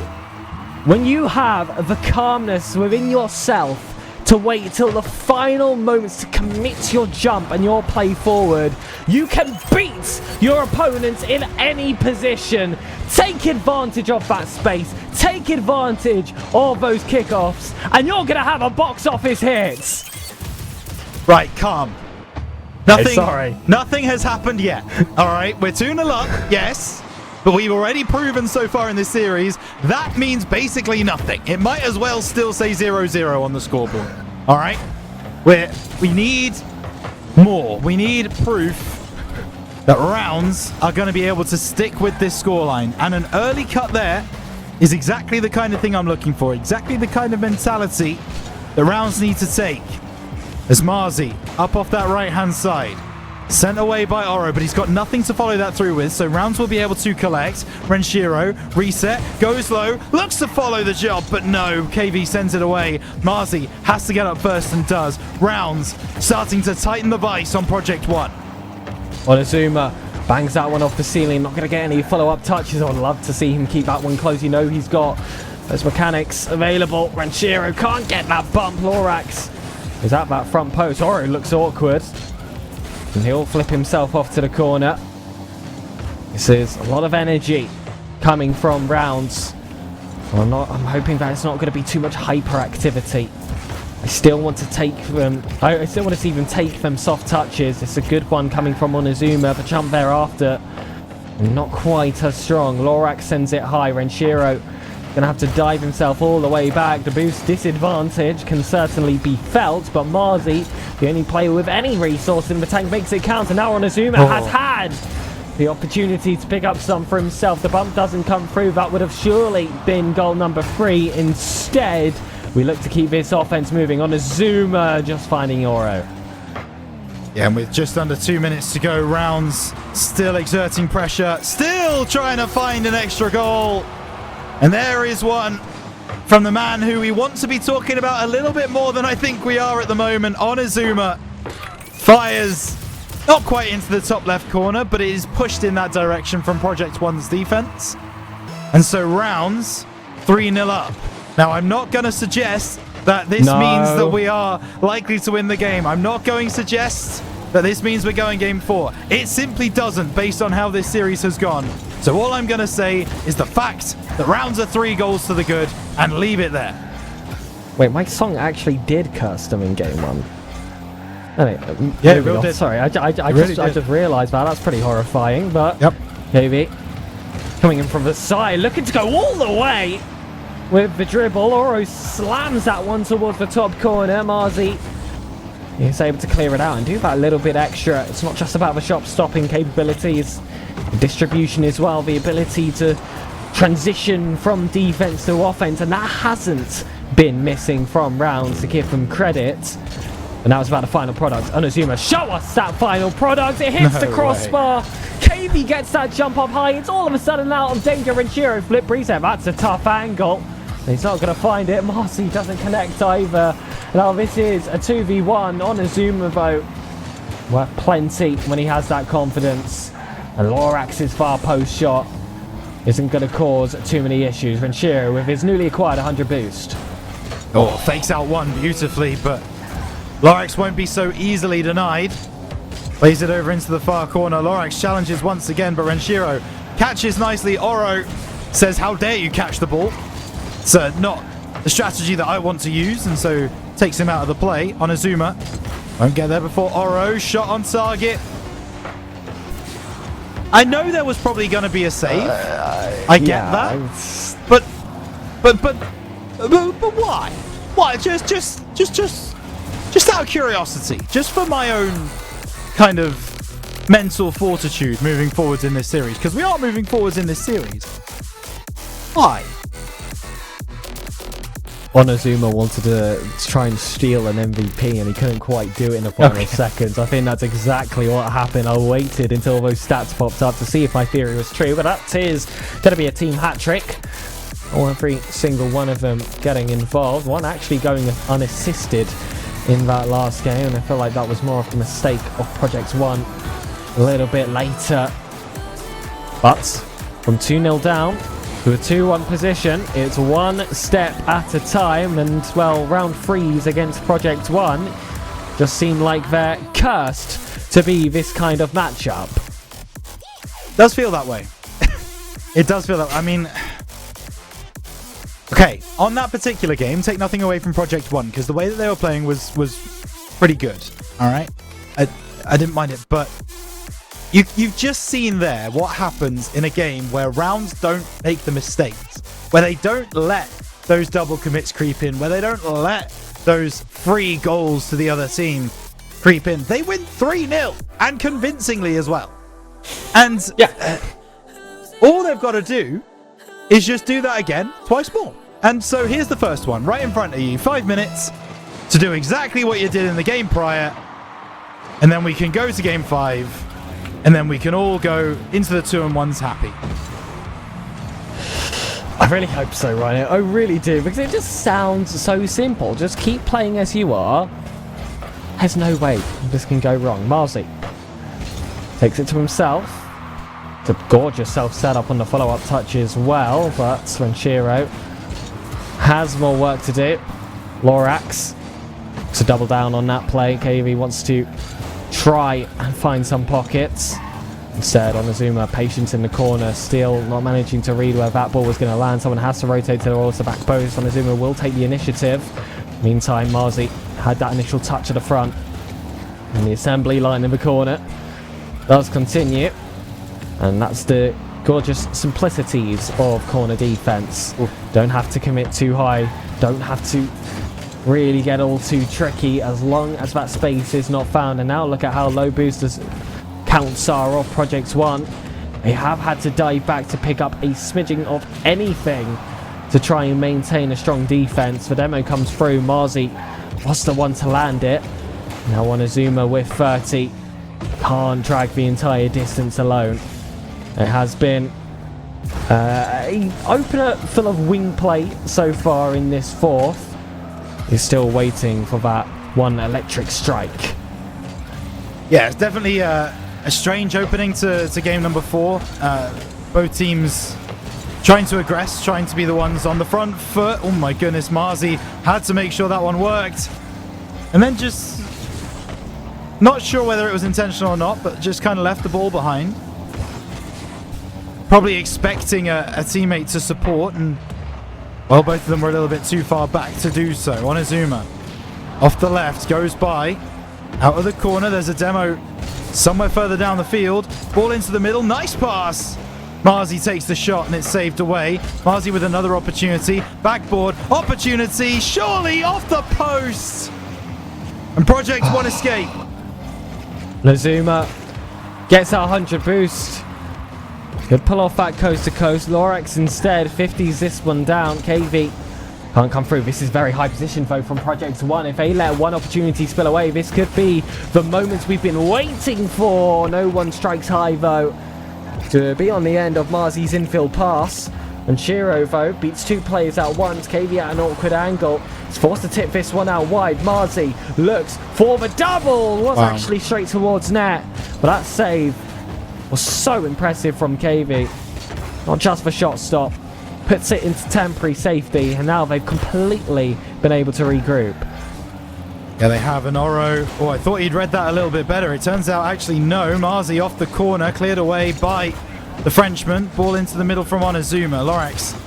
when you have the calmness within yourself to wait till the final moments to commit your jump and your play forward, you can beat your opponents in any position. Take advantage of that space. Take advantage of those kickoffs, and you're going to have a box office hit. Right, calm. Nothing, Hey, sorry. Nothing has happened yet. All right, we're 2-0 up, yes. But we've already proven so far in this series, that means basically nothing. It might as well still say 0-0 on the scoreboard. All right? We need more. We need proof that rounds are going to be able to stick with this scoreline. And an early cut there is exactly the kind of thing I'm looking for. Exactly the kind of mentality that rounds need to take. As Marzi up off that right-hand side. Sent away by Oro, but he's got nothing to follow that through with, so rounds will be able to collect. Renshiro, reset, goes low, looks to follow the job, but no, KV sends it away. Marzi has to get up first and does. Rounds starting to tighten the vice on Project One. Onozuma bangs that one off the ceiling, not going to get any follow-up touches. I'd love to see him keep that one close. You know he's got those mechanics available. Renshiro can't get that bump. Lorax is at that front post. Oro looks awkward. And he'll flip himself off to the corner. This is a lot of energy coming from rounds. I'm hoping that it's not going to be too much hyperactivity. I still want to take them. I still want to see them take them soft touches. It's a good one coming from Onozuma. The jump thereafter, not quite as strong. Lorax sends it high. Renshiro going to have to dive himself all the way back. The boost disadvantage can certainly be felt, but Marzi, the only player with any resource in the tank, makes it count. And now Onozuma has had the opportunity to pick up some for himself. The bump doesn't come through. That would have surely been goal number 3. Instead, we look to keep this offense moving. Onozuma just finding Oro. Yeah, and with just under 2 minutes to go, rounds still exerting pressure, still trying to find an extra goal. And there is one from the man who we want to be talking about a little bit more than I think we are at the moment. Onozuma fires not quite into the top left corner, but it is pushed in that direction from Project One's defense. And so rounds 3-0 up. Now, I'm not going to suggest that this means that we are likely to win the game. I'm not going to suggest that this means we're going game 4. It simply doesn't, based on how this series has gone. So all I'm going to say is the fact that rounds are 3 goals to the good, and leave it there. Wait, my song actually did curse them in game 1. Anyway, Yeah, it really did. Sorry, I just realised that. That's pretty horrifying, but... Yep. KB coming in from the side, looking to go all the way with the dribble. Oro slams that one towards the top corner. Marzi is able to clear it out and do that little bit extra. It's not just about the shot-stopping capabilities, the distribution as well, the ability to transition from defense to offense, and that hasn't been missing from rounds, to give them credit. And that was about the final product. Onozuma, show us that final product. It hits the crossbar. KB gets that jump up high. It's all of a sudden out of danger, and Shiro flip reset. That's a tough angle. He's not going to find it. Marcy doesn't connect either. Now this is a 2v1 on Onozuma though. Worth plenty when he has that confidence. And Lorax's far post shot isn't going to cause too many issues. Renshiro with his newly acquired 100 boost. Oh, fakes out one beautifully, but Lorax won't be so easily denied. Plays it over into the far corner. Lorax challenges once again, but Renshiro catches nicely. Oro says, how dare you catch the ball? It's not the strategy that I want to use, and so takes him out of the play. Onozuma won't get there before Oro. Shot on target. I know there was probably going to be a save. I get that. But why? Why? Just out of curiosity, just for my own kind of mental fortitude moving forwards in this series, because we are moving forwards in this series. Why? Onozuma wanted to try and steal an MVP and he couldn't quite do it in the final seconds. I think that's exactly what happened. I waited until those stats popped up to see if my theory was true, but that is going to be a team hat trick. Every single one of them getting involved. One actually going unassisted in that last game, and I feel like that was more of the mistake of Project One a little bit later. But from 2-0 down to a 2-1 position, it's one step at a time, and well, round 3s against Project One just seem like they're cursed to be this kind of matchup. Does feel that way. It does feel that way. I mean, okay, on that particular game, take nothing away from Project One, because the way that they were playing was pretty good. All right, I didn't mind it, but you've just seen there what happens in a game where rounds don't make the mistakes, where they don't let those double commits creep in, where they don't let those free goals to the other team creep in. They win 3-0, and convincingly as well. And yeah, all they've got to do is just do that again twice more. And so here's the first one right in front of you. 5 minutes to do exactly what you did in the game prior, and then we can go to game 5, and then we can all go into the 2-1s happy. I really hope so, Ryan. I really do, because it just sounds so simple. Just keep playing as you are. There's no way this can go wrong. Marzi takes it to himself. It's a gorgeous self-setup on the follow-up touch as well, but Renshiro has more work to do. Lorax to double down on that play. KV wants to try and find some pockets. Instead, Onozuma, patience in the corner, still not managing to read where that ball was going to land. Someone has to rotate to the back post. Onozuma will take the initiative. Meantime, Marzi had that initial touch at the front. And the assembly line in the corner does continue. And that's the gorgeous simplicities of corner defense. Don't have to commit too high. Don't have to really get all too tricky as long as that space is not found. And now look at how low boosters counts are off Project One. They have had to dive back to pick up a smidging of anything to try and maintain a strong defense. The demo comes through. Marzi was the one to land it. Now Onozuma with 30. Can't drag the entire distance alone. It has been an opener full of wing play so far in this fourth. He's still waiting for that one electric strike. Yeah, it's definitely a strange opening to game number 4. Both teams trying to aggress, trying to be the ones on the front foot. Oh my goodness, Marzi had to make sure that one worked. And then just Not sure whether it was intentional or not, but just kind of left the ball behind. Probably expecting a teammate to support, and well, both of them were a little bit too far back to do so. Onizuma off the left, goes by, out of the corner. There's a demo somewhere further down the field. Ball into the middle, nice pass. Marzi takes the shot and it's saved away. Marzi with another opportunity. Backboard, opportunity, surely off the post. And Project One escape. Lazuma gets our 100 boost. Good pull off that coast to coast. Lorex instead 50s this one down. KV can't come through. This is very high position though from Project One. If they let one opportunity spill away, this could be the moment we've been waiting for. No one strikes high though to be on the end of Marzi's infield pass. And Shiro though beats two players at once. KV at an awkward angle. He's forced to tip this one out wide. Marzi looks for the double. Was actually straight towards net. But that save was so impressive from KV. Not just the shot stop. Puts it into temporary safety. And now they've completely been able to regroup. Yeah, they have an Oro. Oh, I thought he'd read that a little bit better. It turns out actually no. Marzi off the corner. Cleared away by the Frenchman. Ball into the middle from Onizuma. Lorex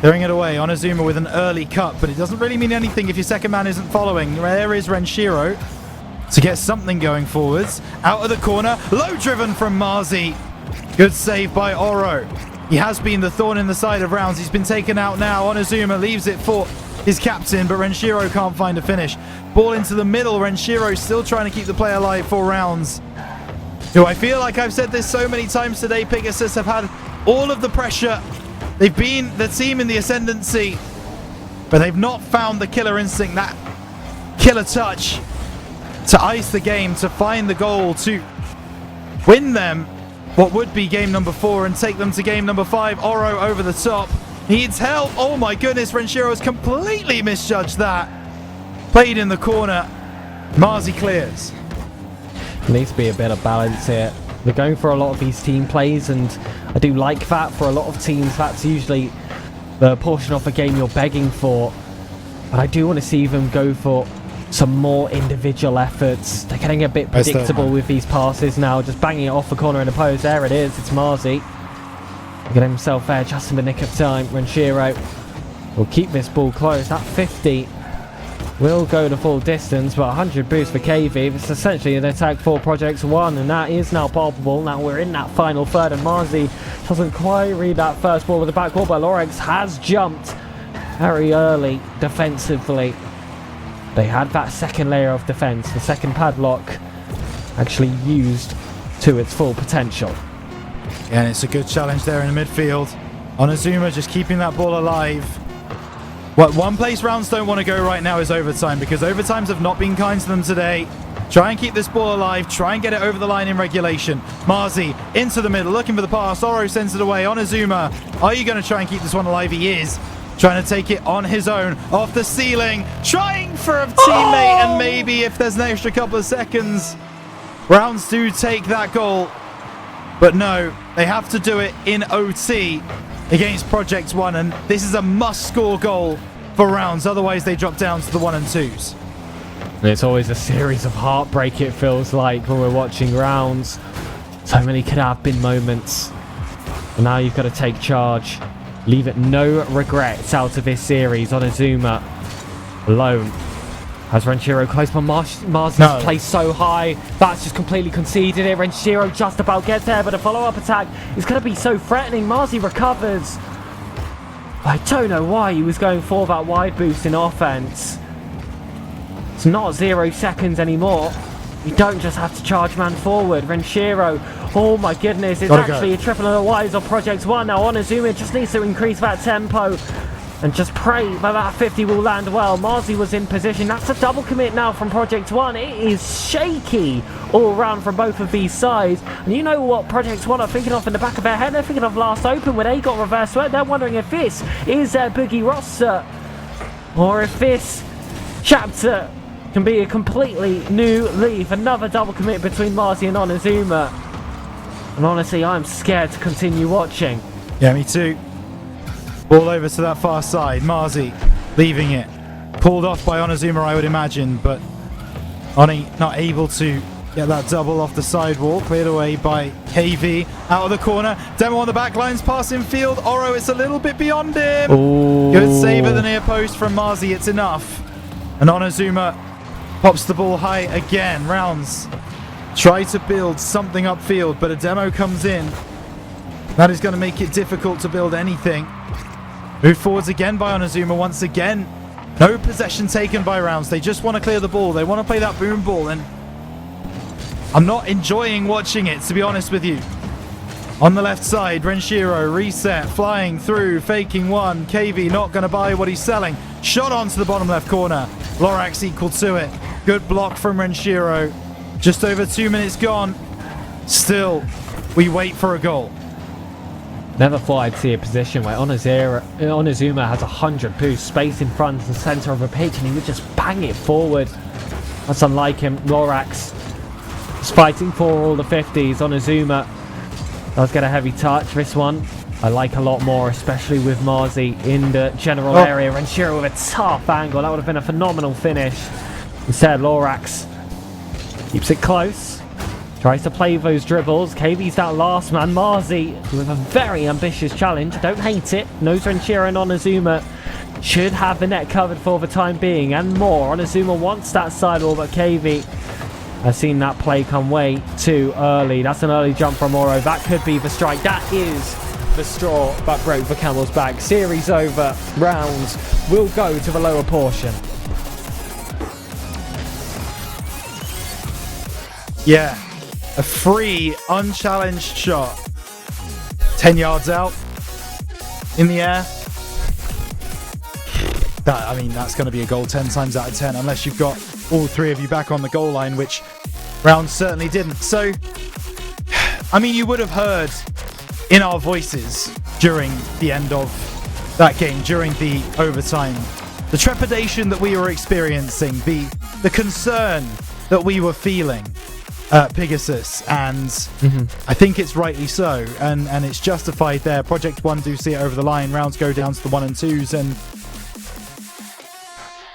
clearing it away. Onizuma with an early cut. But it doesn't really mean anything if your second man isn't following. There is Renshiro to get something going forwards. Out of the corner. Low driven from Marzi. Good save by Oro. He has been the thorn in the side of rounds. He's been taken out now. Onizuma leaves it for his captain, but Renshiro can't find a finish. Ball into the middle. Renshiro still trying to keep the play alive for rounds. Do I feel like I've said this so many times today? Pegasus have had all of the pressure. They've been the team in the ascendancy, but they've not found the killer instinct, that killer touch to ice the game, to find the goal, to win them what would be game number 4 and take them to game number 5. Oro over the top. Needs help. Oh my goodness, Renshiro has completely misjudged that. Played in the corner. Marzi clears. Needs to be a bit of balance here. They're going for a lot of these team plays, and I do like that. For a lot of teams, that's usually the portion of the game you're begging for. But I do want to see them go for some more individual efforts. They're getting a bit predictable with these passes now. Just banging it off the corner in the post. There it is. It's Marzi. Get himself there just in the nick of time. Renshiro will keep this ball close. That 50 will go the full distance, but 100 boost for KV. It's essentially an attack for Project One, and that is now palpable. Now we're in that final third, and Marzi doesn't quite read that first ball with the back ball, but Lorex has jumped very early defensively. They had that second layer of defense, the second padlock, actually used to its full potential. Yeah, and it's a good challenge there in the midfield. Onizuma just keeping that ball alive. What one place rounds don't want to go right now is overtime, because overtimes have not been kind to them today. Try and keep this ball alive. Try and get it over the line in regulation. Marzi into the middle, looking for the pass. Oro sends it away. Onizuma, are you going to try and keep this one alive? He is. Trying to take it on his own, off the ceiling. Trying for a teammate, and maybe if there's an extra couple of seconds, rounds do take that goal. But no, they have to do it in OT against Project One, and this is a must-score goal for rounds. Otherwise, they drop down to the 1 and 2s. It's always a series of heartbreak, it feels like, when we're watching rounds. So many could have been moments. And now you've got to take charge. Leave it no regrets out of this series. Onizuma alone. As Renshiro close, but Marzi's placed so high. That's just completely conceded it. Renshiro just about gets there, but a follow-up attack is going to be so threatening. Marzi recovers. I don't know why he was going for that wide boost in offense. It's not 0 seconds anymore. You don't just have to charge man forward. Renshiro, oh my goodness, it's actually a triple on the wise of Project One. Now Onizuma just needs to increase that tempo and just pray that that 50 will land well. Marzi was in position. That's a double commit now from Project One. It is shaky all around from both of these sides. And you know what Project One are thinking of in the back of their head? They're thinking of last open where they got reverse sweat. They're wondering if this is their boogie roster, or if this chapter can be a completely new leaf. Another double commit between Marzi and Onizuma. And honestly, I'm scared to continue watching. Yeah, me too. Ball over to that far side. Marzi leaving it. Pulled off by Onizuma, I would imagine, but Oni not able to Get that double off the sidewall. Cleared away by KV. Out of the corner. Demo on the back lines. Pass in field. Oro, it's a little bit beyond him. Ooh. Good save at the near post from Marzi. It's enough. And Onozuma pops the ball high again. Rounds try to build something upfield, but a demo comes in. That is going to make it difficult to build anything. Move forwards again by Onozuma once again. No possession taken by Rounds. They just want to clear the ball. They want to play that boom ball, and I'm not enjoying watching it, to be honest with you. On the left side, Renshiro, reset, flying through, faking one. KV not going to buy what he's selling. Shot onto the bottom left corner. Lorax equal to it. Good block from Renshiro. Just over 2 minutes gone. Still, we wait for a goal. Never thought I'd see a position where Onozuma has 100 boost, space in front and center of the pitch, and he would just bang it forward. That's unlike him. Lorax is fighting for all the 50s. Onozuma does get a heavy touch. This one I like a lot more, especially with Marzi in the general area. And Shiro with a tough angle. That would have been a phenomenal finish. Instead, Lorax keeps it close. Tries to play those dribbles. KV's that last man. Marzi with a very ambitious challenge. Don't hate it. Knows Renshiro and Onozuma should have the net covered for the time being and more. Onozuma wants that sidewall, but KV has seen that play come way too early. That's an early jump from Oro. That could be the strike. That is the straw that broke the camel's back. Series over. Rounds will go to the lower portion. Yeah. A free, unchallenged shot. 10 yards out. In the air. That's going to be a goal 10 times out of 10, unless you've got all three of you back on the goal line, which Rounds certainly didn't. So, you would have heard in our voices during the end of that game, during the overtime, the trepidation that we were experiencing, the concern that we were feeling. Pegasus, and I think it's rightly so, and it's justified there. Project 1 do see it over the line. Rounds go down to the 1 and 2s, and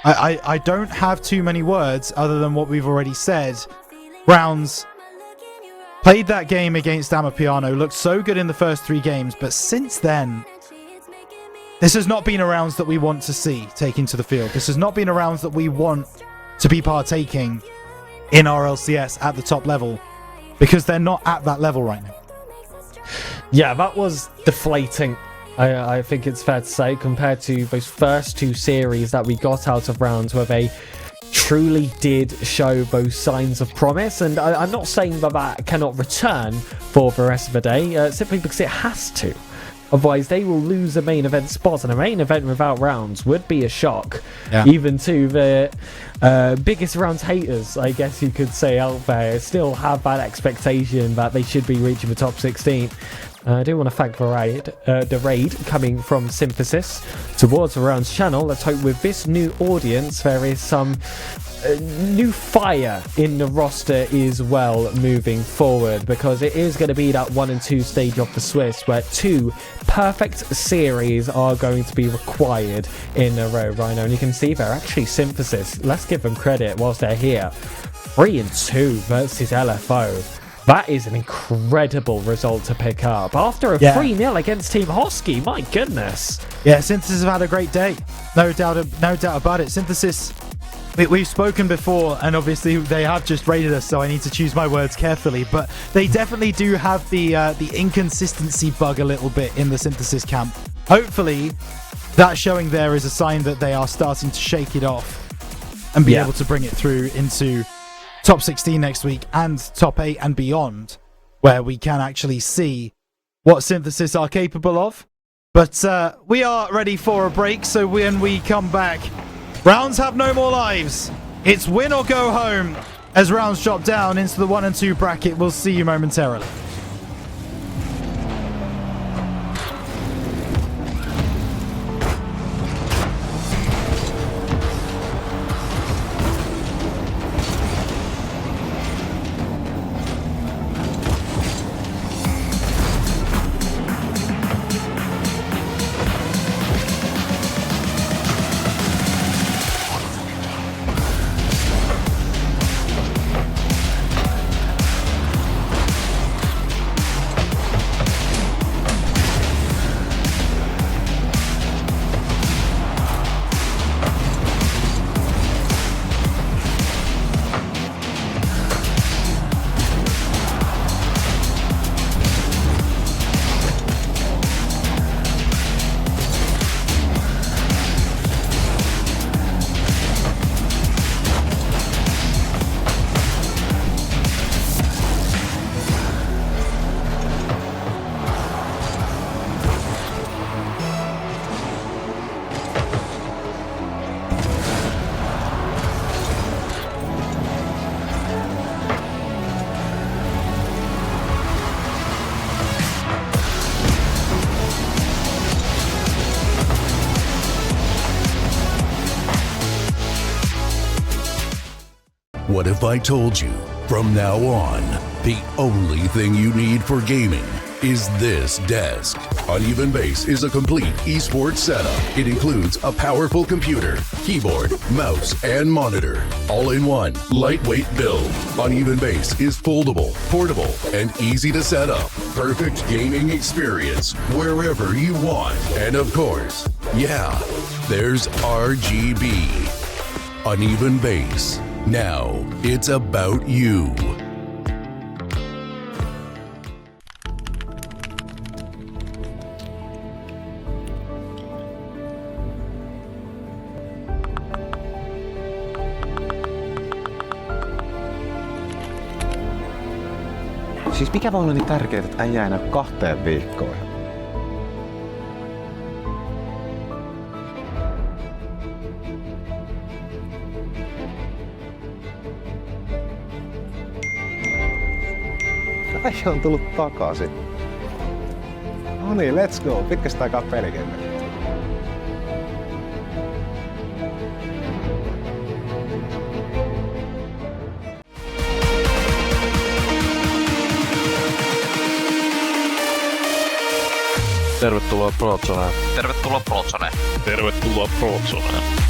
I don't have too many words other than what we've already said. Rounds played that game against Amapiano, looked so good in the first 3 games, but since then, this has not been a Rounds that we want to see taking to the field. This has not been a Rounds that we want to be partaking in RLCS at the top level, because they're not at that level right now. Yeah, that was deflating, I think it's fair to say, compared to those first 2 series that we got out of Rounds, where they truly did show both signs of promise. And I'm not saying that cannot return for the rest of the day, simply because it has to. Otherwise, they will lose a main event spot, and a main event without Rounds would be a shock, even to the biggest Rounds haters, I guess you could say, out there. Still have that expectation that they should be reaching the top 16. I do want to thank the raid coming from Synthesis towards the Rounds channel. Let's hope with this new audience there is some new fire in the roster as well moving forward, because it is going to be that 1 and 2 stage of the Swiss where 2 perfect series are going to be required in a row, Rhino. And you can see they're actually Synthesis. Let's give them credit whilst they're here. 3 and 2 versus LFO. That is an incredible result to pick up after a 3-0 against Team Hosky. My goodness. Yeah, Synthesis have had a great day. No doubt about it. Synthesis, we've spoken before, and obviously they have just raided us, so I need to choose my words carefully, but they definitely do have the inconsistency bug a little bit in the Synthesis camp. Hopefully that showing there is a sign that they are starting to shake it off and be able to bring it through into top 16 next week and top 8 and beyond, where we can actually see what Synthesis are capable of. But we are ready for a break, so when we come back, Rounds have no more lives. It's win or go home as Rounds drop down into the 1 and 2 bracket. We'll see you momentarily. What if I told you? From now on, the only thing you need for gaming is this desk. Uneven Base is a complete esports setup. It includes a powerful computer, keyboard, mouse, and monitor. All in one, lightweight build. Uneven Base is foldable, portable, and easy to set up. Perfect gaming experience wherever you want. And of course, yeah, there's RGB. Uneven Base. Now it's about you. Siis mikä voi olla niin tärkeää, että äijä ei näy 2 viikkoon? Äijä on tullut takaisin. No niin, let's go. Pitkästä aikaa pelikenttä. Tervetuloa Prozoneen. Tervetuloa Prozoneen. Tervetuloa Prozoneen.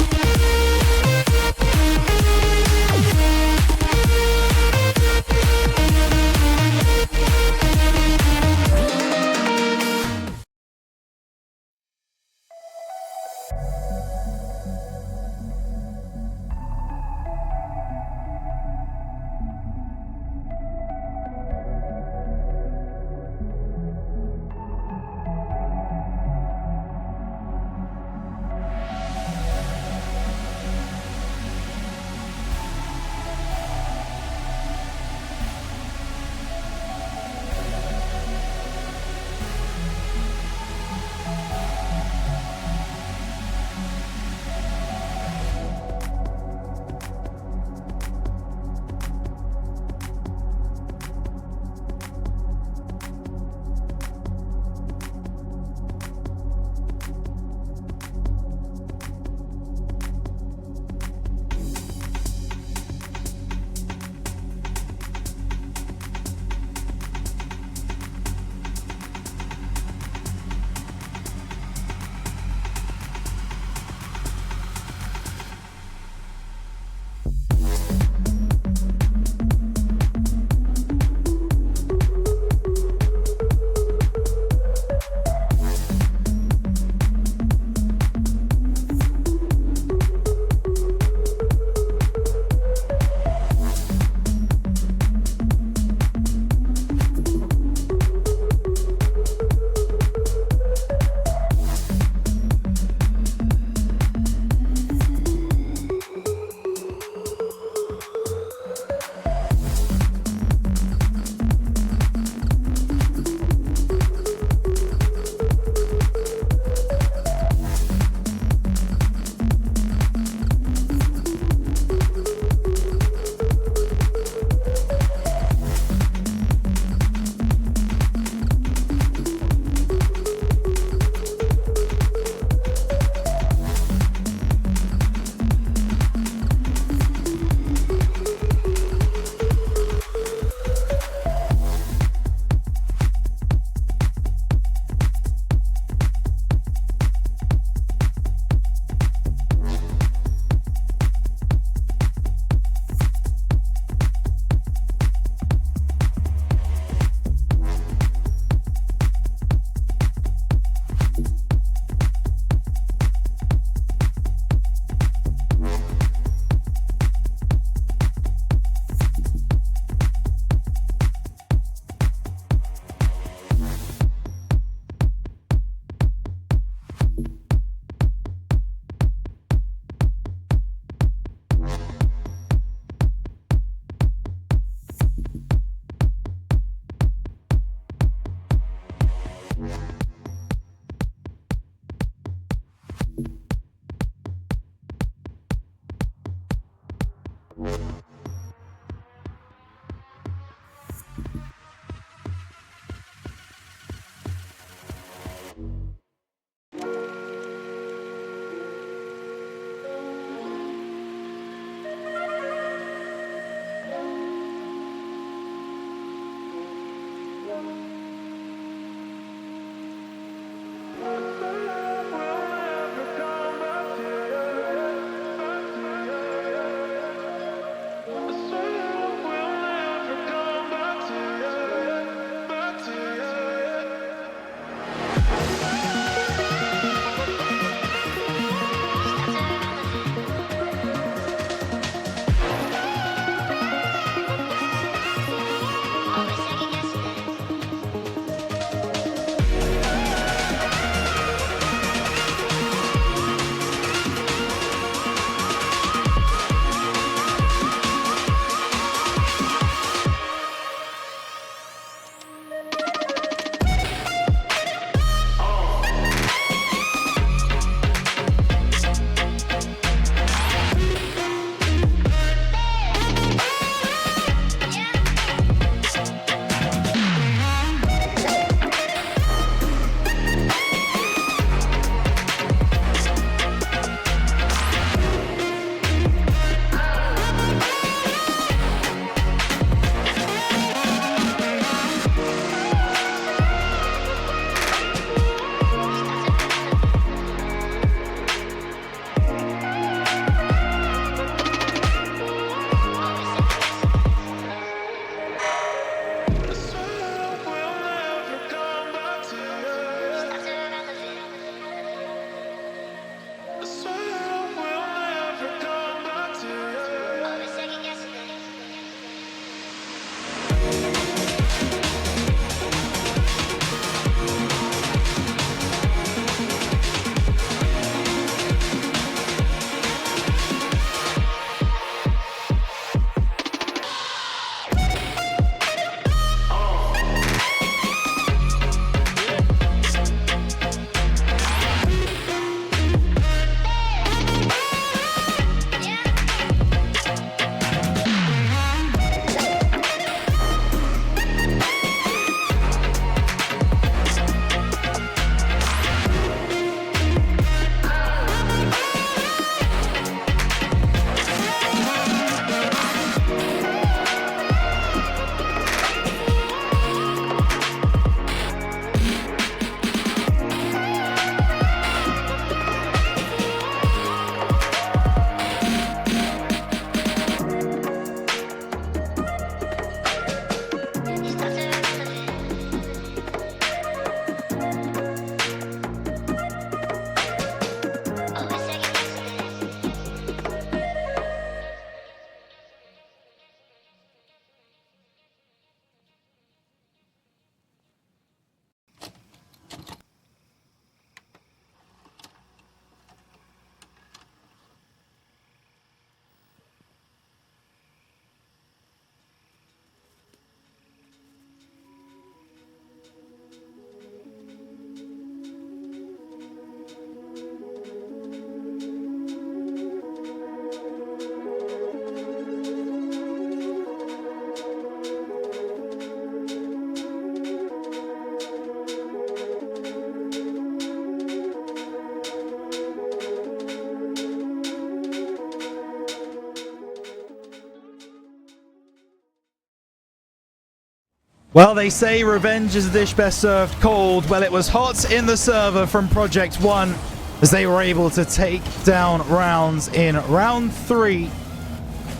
Well, they say revenge is a dish best served cold. Well, it was hot in the server from Project 1 as they were able to take down Rounds in round 3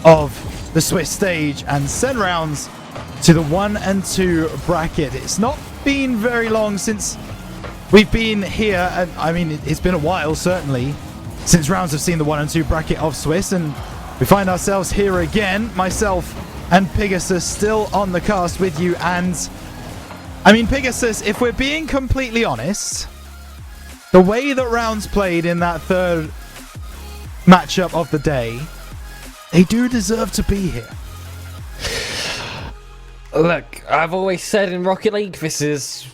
of the Swiss stage and send Rounds to the 1 and 2 bracket. It's not been very long since we've been here, and I mean, it's been a while, certainly, since Rounds have seen the 1 and 2 bracket of Swiss, and we find ourselves here again, myself and Pegasus still on the cast with you. And I mean, Pegasus, if we're being completely honest, the way that Rounds played in that third matchup of the day, they do deserve to be here. Look, I've always said in Rocket League, this is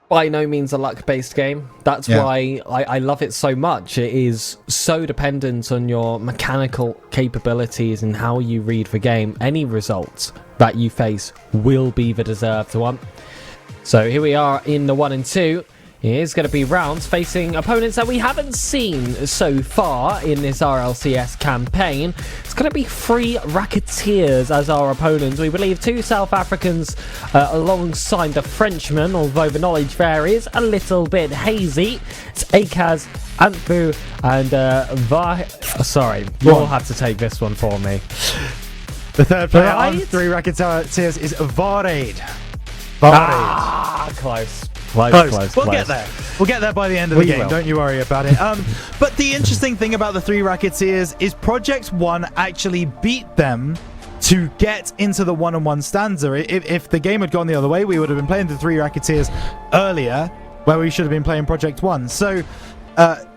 by no means a luck-based game. That's why I love it so much. It is so dependent on your mechanical capabilities and how you read the game. Any results that you face will be the deserved one. So here we are in the 1 and 2. Here's going to be Rounds facing opponents that we haven't seen so far in this RLCS campaign. It's going to be 3 Racketeers as our opponents. We believe 2 South Africans alongside the Frenchman, although the knowledge there is a little bit hazy. It's Akaz, Anthu, and sorry, you'll have to take this one for me. The third player on 3 Racketeers is Varade. Close. We'll get there. We'll get there by the end of the game. Don't you worry about it. But the interesting thing about the 3 Racketeers is Project 1 actually beat them to get into the 1-on-1 stanza. If the game had gone the other way, we would have been playing the 3 Racketeers earlier, where we should have been playing Project 1. So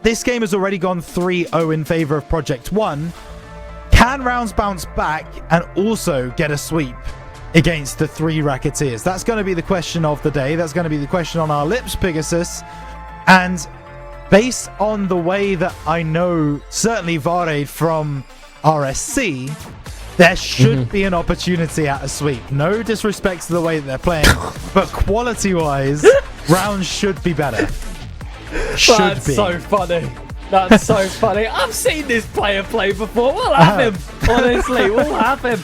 this game has already gone 3-0 in favor of Project 1. Can Rounds bounce back and also get a sweep against the 3 Racketeers? That's going to be the question of the day. That's going to be the question on our lips, Pegasus. And based on the way that I know, certainly Varade from RSC, there should be an opportunity at a sweep. No disrespect to the way that they're playing, but quality-wise, Rounds should be better. That's so funny. That's so funny. I've seen this player play before. We'll have him. Honestly, we'll have him.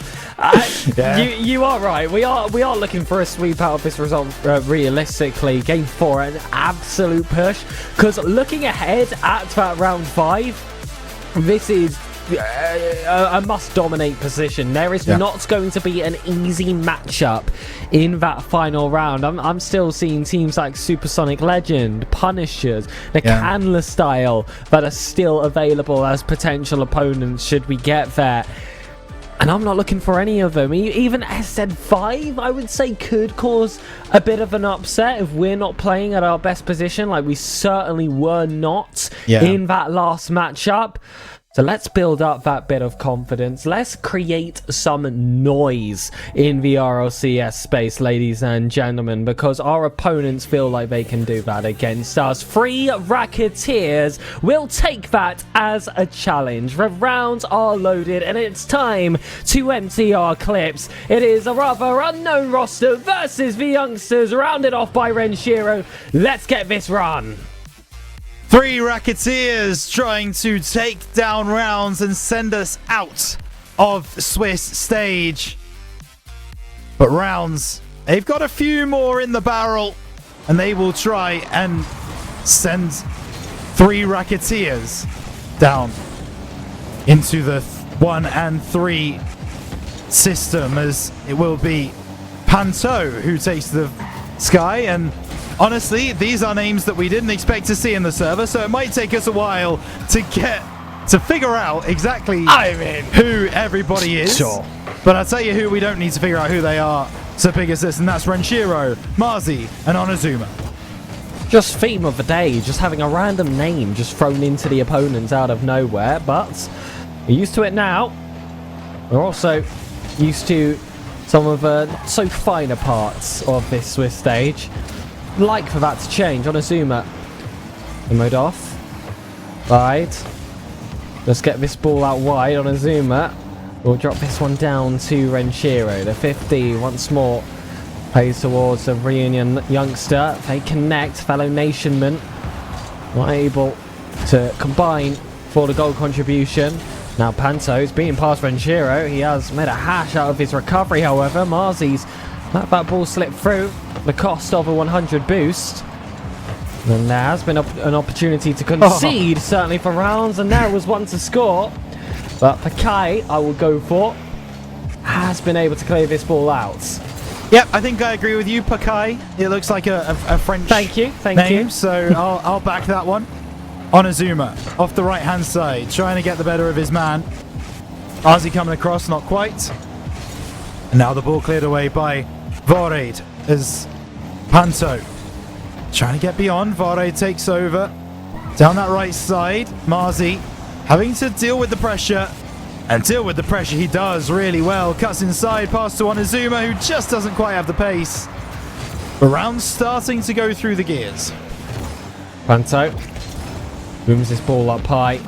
You are right. We are looking for a sweep out of this result realistically. Game 4, an absolute push. Because looking ahead at that round 5, this is a must-dominate position. There is not going to be an easy matchup in that final round. I'm still seeing teams like Supersonic Legend, Punishers, the Candler style that are still available as potential opponents should we get there. And I'm not looking for any of them. Even SZ5, I would say, could cause a bit of an upset if we're not playing at our best position, like we certainly were not in that last matchup. So let's build up that bit of confidence. Let's create some noise in the RLCS space, ladies and gentlemen, because our opponents feel like they can do that against us. 3 Racketeers will take that as a challenge. The rounds are loaded and it's time to empty our clips. It is a rather unknown roster versus the youngsters, rounded off by Renshiro. Let's get this run. 3 Racketeers trying to take down Rounds and send us out of Swiss stage. But Rounds, they've got a few more in the barrel, and they will try and send 3 Racketeers down into the 1 and 3 system, as it will be Panto who takes the sky. And honestly, these are names that we didn't expect to see in the server, so it might take us a while to figure out exactly who everybody is. Sure. But I'll tell you who we don't need to figure out who they are, so Pegasus, and that's Renshiro, Marzi, and Onizuma. Just theme of the day, just having a random name just thrown into the opponents out of nowhere, but we're used to it now. We're also used to some of the not so finer parts of this Swiss stage. Like for that to change. Onizuma, the mode off. Right. Let's get this ball out wide. Onizuma will drop this one down to Renshiro. The 50 once more plays towards the Reunion youngster. They connect. Fellow nationmen not able to combine for the goal contribution. Now Panto's being past Renshiro. He has made a hash out of his recovery, however. Marzi's Let that ball slip through. The cost of a 100 boost. And there has been an opportunity to concede, certainly for rounds, and there was one to score. But Pakai, I will go for, has been able to clear this ball out. Yep, I think I agree with you, Pakai. It looks like a French thank you. name, so I'll back that one. Onizuma, off the right-hand side, trying to get the better of his man. Ozzy coming across, not quite. And now the ball cleared away by Voraid as Panto trying to get beyond. Voraid takes over. Down that right side, Marzi having to deal with the pressure. And deal with the pressure he does really well. Cuts inside, pass to Onizuma, who just doesn't quite have the pace. The round's starting to go through the gears. Panto moves this ball up high.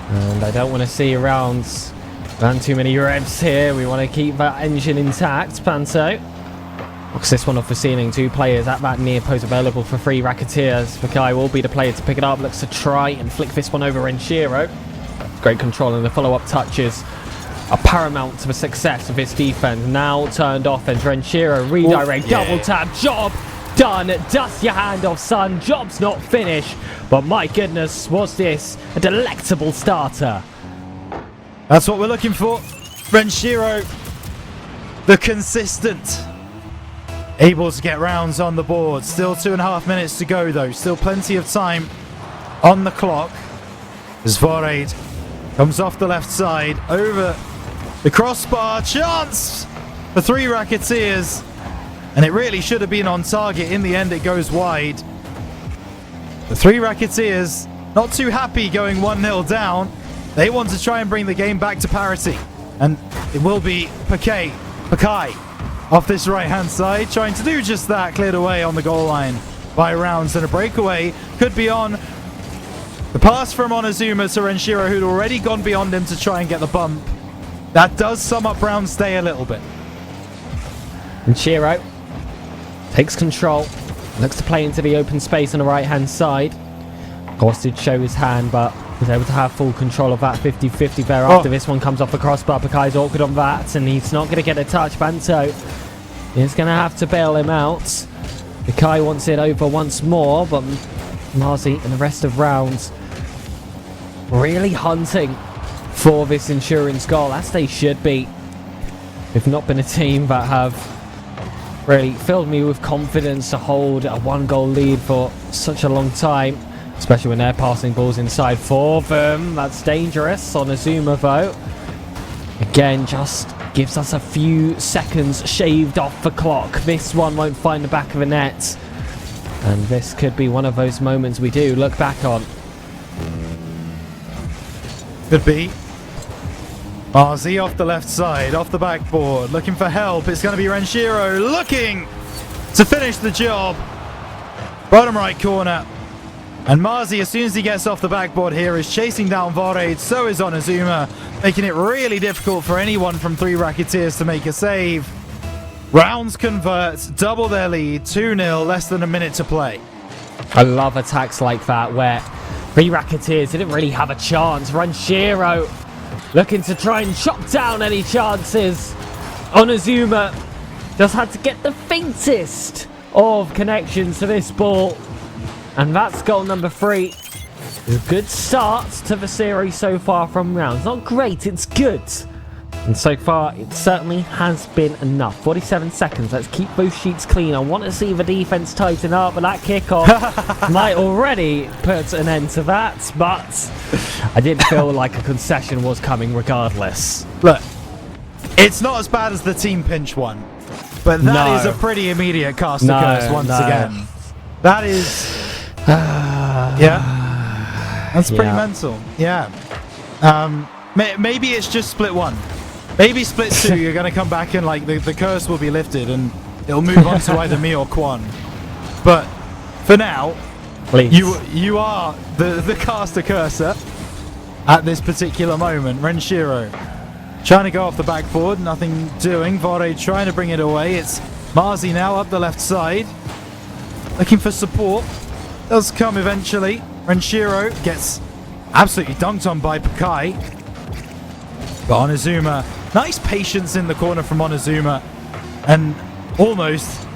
And I don't want to see rounds run too many revs here. We want to keep that engine intact. Panto knocks this one off the ceiling. 2 players at that near post available for 3 Racketeers. Pakai will be the player to pick it up. Looks to try and flick this one over Renshiro. Great control, and the follow-up touches are paramount to the success of its defense. Now turned off, and Renshiro redirect, double tap, job done. Dust your hand off, son. Job's not finished, but my goodness, was this a delectable starter. That's what we're looking for. Renshiro, the consistent, able to get rounds on the board. Still 2.5 minutes to go, though. Still plenty of time on the clock. As Voraid comes off the left side, over the crossbar. Chance for 3 Racketeers. And it really should have been on target. In the end, it goes wide. The 3 Racketeers not too happy going 1-0 down. They want to try and bring the game back to parity. And it will be Pakai off this right-hand side, trying to do just that. Cleared away on the goal line by rounds, and a breakaway could be on. The pass from Onizuma to Renshiro, who'd already gone beyond him to try and get the bump. That does sum up Brown's day a little bit. Renshiro takes control, looks to play into the open space on the right-hand side. Of course, did show his hand, but was able to have full control of that 50-50 there after this one comes off the crossbar. Pakai's awkward on that, and he's not going to get a touch. Panto is going to have to bail him out. Pakai wants it over once more, but Marzi and the rest of rounds really hunting for this insurance goal, as they should be. They've not been a team that have really filled me with confidence to hold a 1-goal lead for such a long time, especially when they're passing balls inside for them. That's dangerous. Onizuma, though, again, just gives us a few seconds shaved off the clock. This one won't find the back of the net, and this could be one of those moments we do look back on. Could be. Marzi off the left side, off the backboard, looking for help. It's going to be Renshiro looking to finish the job. Bottom right corner. And Marzi, as soon as he gets off the backboard here, is chasing down Voraid. So is Onizuma, making it really difficult for anyone from 3 Racketeers to make a save. Rounds convert, double their lead, 2-0, less than a minute to play. I love attacks like that where 3 Racketeers didn't really have a chance. Renshiro looking to try and chop down any chances. Onizuma just had to get the faintest of connections to this ball. And that's goal number 3. A good start to the series so far from rounds. Not great, it's good. And so far, it certainly has been enough. 47 seconds. Let's keep those sheets clean. I want to see the defense tighten up, but that kickoff might already put an end to that. But I did feel like a concession was coming regardless. Look, it's not as bad as the team pinch one, but that is a pretty immediate cast to curse once again. That is... yeah. That's pretty mental. Yeah. Maybe it's just split 1. Maybe split 2, you're going to come back and like the curse will be lifted and it'll move on to either me or Quan. But for now, please, you are the caster cursor at this particular moment. Renshiro trying to go off the backboard, nothing doing. Voraid trying to bring it away. It's Marzi now up the left side, looking for support. Does come eventually. Renshiro gets absolutely dunked on by Pakai. But Onizuma, nice patience in the corner from Onizuma. and almost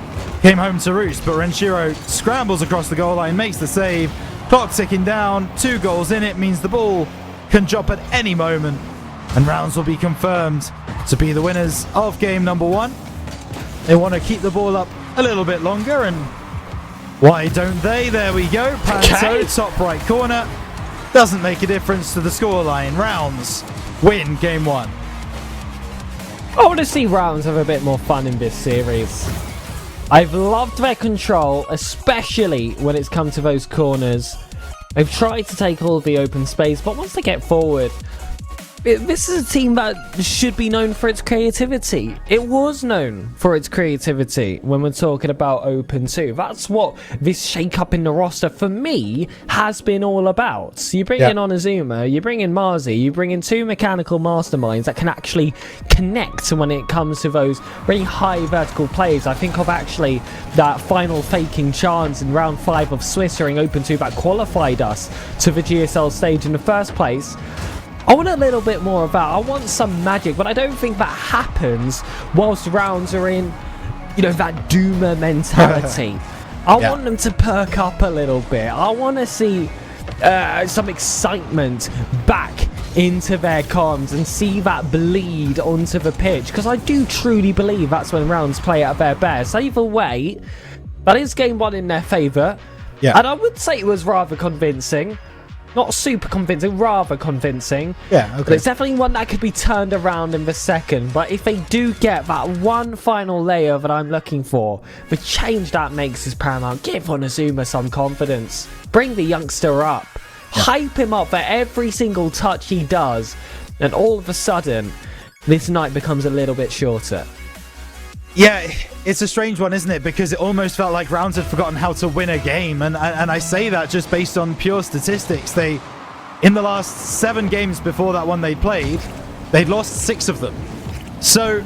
came home to roost. But Renshiro scrambles across the goal line, makes the save. Clock ticking down, 2 goals in it means the ball can drop at any moment, and Rounds will be confirmed to be the winners of game number 1. They want to keep the ball up a little bit longer, and why don't they? There we go. Panto, top right corner. Doesn't make a difference to the scoreline. Rounds win game 1. I want to see Rounds have a bit more fun in this series. I've loved their control, especially when it's come to those corners. They've tried to take all of the open space, but once they get forward, this is a team that should be known for its creativity. It was known for its creativity when we're talking about Open 2. That's what this shake-up in the roster, for me, has been all about. So you bring in Onizuma, you bring in Marzi, you bring in 2 mechanical masterminds that can actually connect when it comes to those really high vertical plays. I think of actually that final faking chance in round 5 of Swiss during Open 2 that qualified us to the GSL stage in the first place. I want a little bit more of that. I want some magic, but I don't think that happens whilst Rounds are in, that doomer mentality. I want them to perk up a little bit. I want to see some excitement back into their comms and see that bleed onto the pitch, because I do truly believe that's when Rounds play at their best. Either way, that is game 1 in their favour. Yeah. And I would say it was rather convincing. Not super convincing, rather convincing. Yeah, okay. But it's definitely one that could be turned around in the second. But if they do get that one final layer that I'm looking for, the change that makes is paramount. Give Onizuma some confidence. Bring the youngster up. Yeah. Hype him up for every single touch he does. And all of a sudden, this night becomes a little bit shorter. Yeah, it's a strange one, isn't it? Because it almost felt like Rounds had forgotten how to win a game. And I say that just based on pure statistics. In the last 7 games before that one they played, they'd lost 6 of them. So,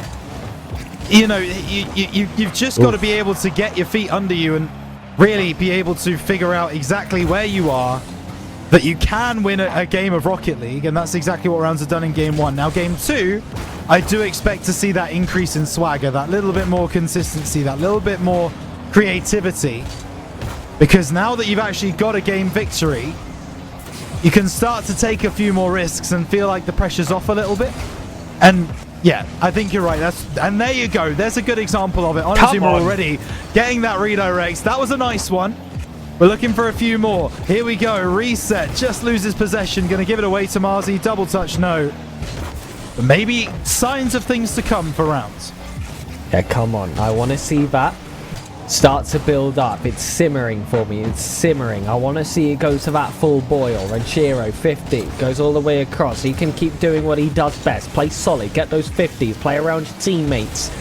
you've just got to be able to get your feet under you and really be able to figure out exactly where you are, that you can win a game of Rocket League. And that's exactly what Rounds have done in game 1. Now, game 2... I do expect to see that increase in swagger, that little bit more consistency, that little bit more creativity. Because now that you've actually got a game victory, you can start to take a few more risks and feel like the pressure's off a little bit. And yeah, I think you're right. And there you go. There's a good example of it. Onizuma already getting that redirect. That was a nice one. We're looking for a few more. Here we go. Reset. Just loses possession. Going to give it away to Marzi. Double touch. No. But maybe signs of things to come for Rounds. Yeah, come on. I want to see that start to build up. It's simmering for me. It's simmering. I want to see it go to that full boil. Renshiro, 50. Goes all the way across. He can keep doing what he does best. Play solid. Get those 50s. Play around your teammates.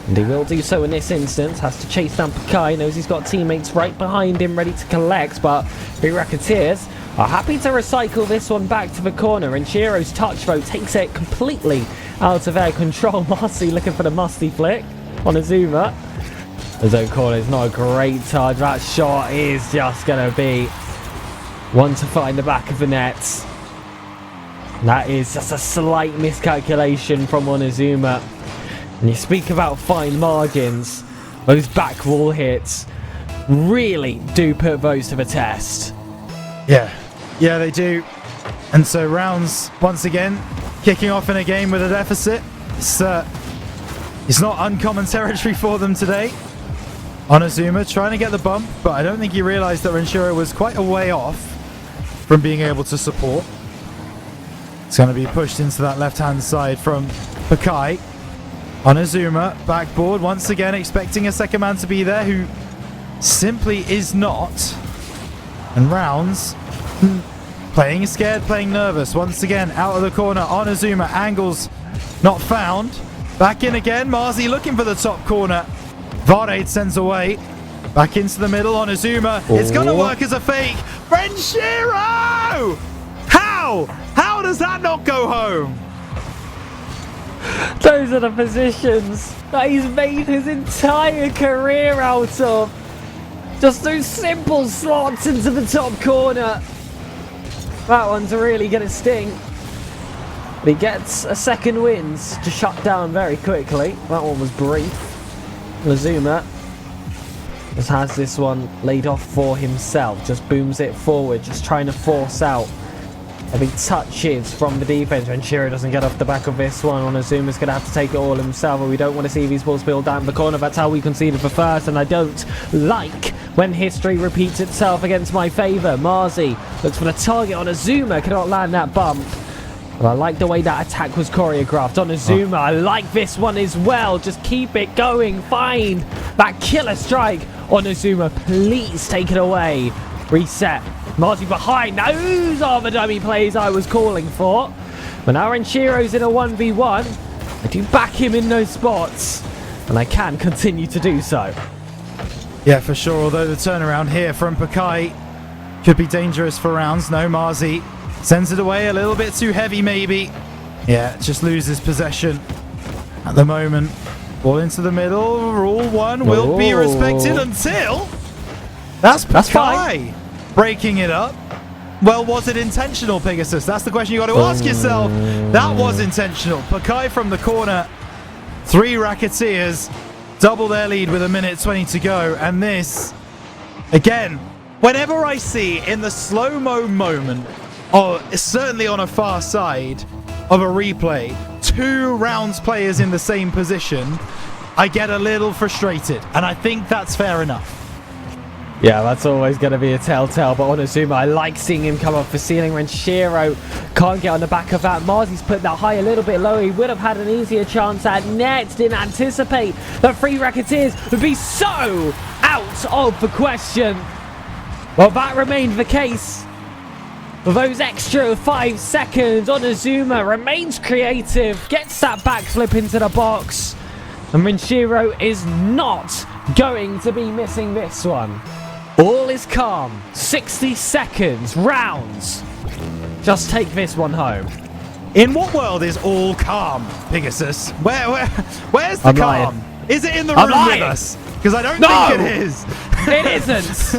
And he will do so in this instance. Has to chase down Pakai. Knows he's got teammates right behind him ready to collect. But the Racketeers are happy to recycle this one back to the corner. And Shiro's touch, though, takes it completely out of their control. Marcy looking for the musty flick on Azuma. The zone corner is not a great touch. That shot is just going to be one to find the back of the net. That is just a slight miscalculation from Onizuma. And you speak about fine margins. Those back wall hits really do put those to the test. Yeah, they do. And so Rounds, once again, kicking off in a game with a deficit. It's not uncommon territory for them today. Onizuma trying to get the bump, but I don't think he realized that Renshiro was quite a way off from being able to support. It's going to be pushed into that left-hand side from Pakai. Onizuma, backboard, once again expecting a second man to be there, who simply is not. And Rounds playing scared, playing nervous. Once again, out of the corner, Onizuma, angles not found. Back in again, Marzi looking for the top corner. Varade sends away. Back into the middle, Onizuma. It's going to work as a fake. Renshiro! How? How does that not go home? Those are the positions that he's made his entire career out of. Just those simple slots into the top corner. That one's really going to sting. But he gets a second wins to shut down very quickly. That one was brief. Lazuma just has this one laid off for himself. Just booms it forward, just trying to force out every touches from the defense. When Shiro doesn't get off the back of this one, Onazuma's going to have to take it all himself, and we don't want to see these balls build down the corner. That's how we conceded for first, and I don't like when history repeats itself against my favour. Marzi looks for the target. Onazuma cannot land that bump. But I like the way that attack was choreographed. Onazuma, I like this one as well. Just keep it going. Find that killer strike. Onazuma, please take it away. Reset. Marty behind. Those are the dummy plays I was calling for. But now Renshiro's in a 1v1. I do back him in those spots. And I can continue to do so. Yeah, for sure. Although the turnaround here from Pakai could be dangerous for rounds. No, Marzi sends it away a little bit too heavy, maybe. Yeah, just loses possession at the moment. Ball into the middle. Rule 1 will be respected until... That's Pakai breaking it up. Well, was it intentional, Pegasus? That's the question you got to ask yourself. That was intentional. Pakai from the corner. 3 Racketeers double their lead with 1:20 to go. And this, again, whenever I see in the slow-mo moment, or certainly on a far side of a replay, 2 rounds players in the same position, I get a little frustrated. And I think that's fair enough. Yeah, that's always going to be a telltale. But Onazuma, I like seeing him come off the ceiling. Renshiro can't get on the back of that. Marzi's put that high a little bit lower. He would have had an easier chance at net. Didn't anticipate that 3 Racketeers would be so out of the question. Well, that remained the case. For those extra 5 seconds, Onazuma remains creative, gets that backflip into the box, and Renshiro is not going to be missing this one. All is calm. 60 seconds, rounds. Just take this one home. In what world is all calm, Pegasus? Where's the calm? Lying. Is it in the room with us? Because I don't think it is. It isn't.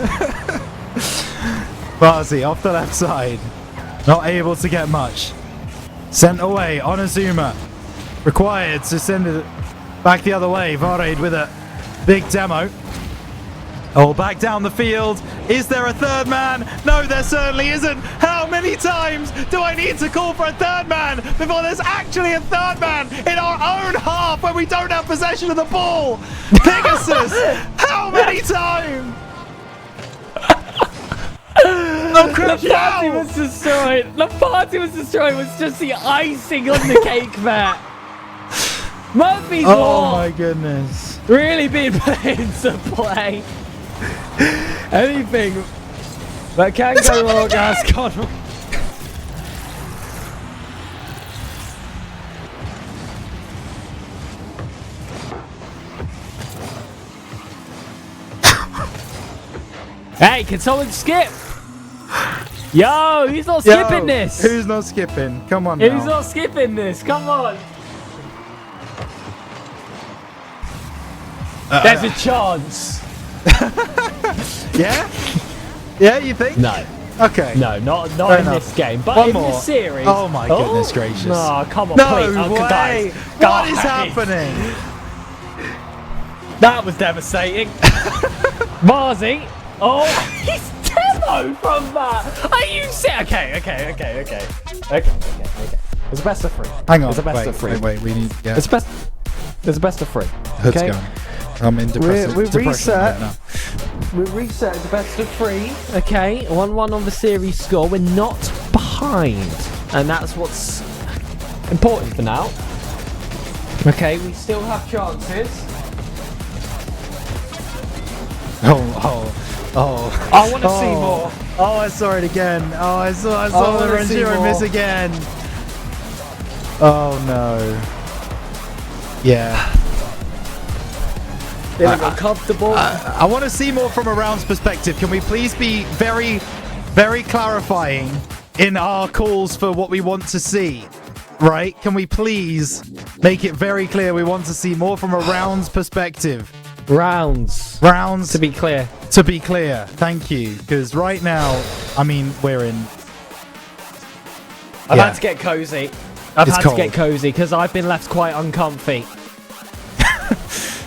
Marzi off the left side. Not able to get much. Sent away. Onazuma required to send it back the other way. Varade with a big demo. Oh, back down the field. Is there a third man? No, there certainly isn't. How many times do I need to call for a third man before there's actually a third man in our own half when we don't have possession of the ball? Pegasus, how many times? The party was destroyed. The party was destroyed. It was just the icing on the cake there. Murphy's Law. Oh my goodness. Really being put into play. Anything that can go wrong has gone wrong. Hey, can someone skip? Yo, who's not skipping this? Who's not skipping? Come on now. Who's not skipping this? Come on. There's a chance. Yeah? Yeah, you think? No. Okay. No, not in this game, but One in more. this series. Oh my goodness gracious. No, come on, No please. way. What is happening? That was devastating. Marzi. Oh, he's demoed from that. Are you sick? Okay. It's a best of 3. Hang on. It's a best of 3. Wait. We need. Yeah. It's a best of 3. Hood's Okay. gone. I'm in depression. We depression reset. right now. We reset the best of 3. Okay, 1-1 on the series score. We're not behind, and that's what's important for now. Okay, we still have chances. Oh. I want to see more. Oh, I saw it again. Oh, I saw the wanna see Renshiro more. miss again. Oh no. Yeah. Feeling uncomfortable. I want to see more from a rounds perspective. Can we please be very, very clarifying in our calls for what we want to see? Right? Can we please make it very clear we want to see more from a rounds perspective? Rounds. Rounds. To be clear. To be clear. Thank you. Because right now, I mean, we're in... I've had to get cozy. I've had to get cozy because I've been left quite uncomfy.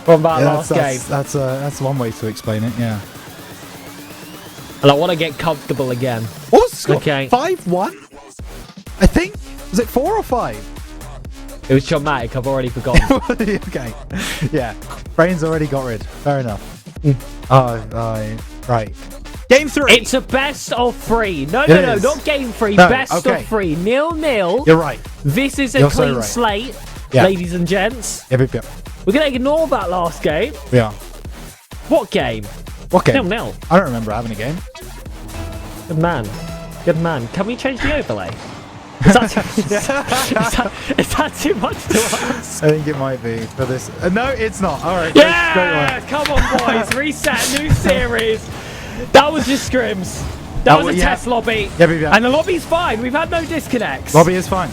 from that last game. That's one way to explain it. Yeah. And I want to get comfortable again. What was the score? Okay. 5-1? I think. Was it 4 or 5? It was traumatic. I've already forgotten. Okay. Yeah. Brain's already got rid. Fair enough. Right. Game 3. It's a best of 3. No, not game 3. No, best okay. of 3. 0-0. You're right. This is a You're so clean right. slate, Yeah. ladies and gents. Yeah. We're going to ignore that last game. Yeah. What game? What game? 0-0. I don't remember having a game. Good man. Good man. Can we change the overlay? Is that too much to ask? I think it might be for this. No, it's not. All right. Yeah! Come on, boys. Reset. New series. That was just scrims. That was a test lobby. Yeah. And the lobby's fine. We've had no disconnects. Lobby is fine.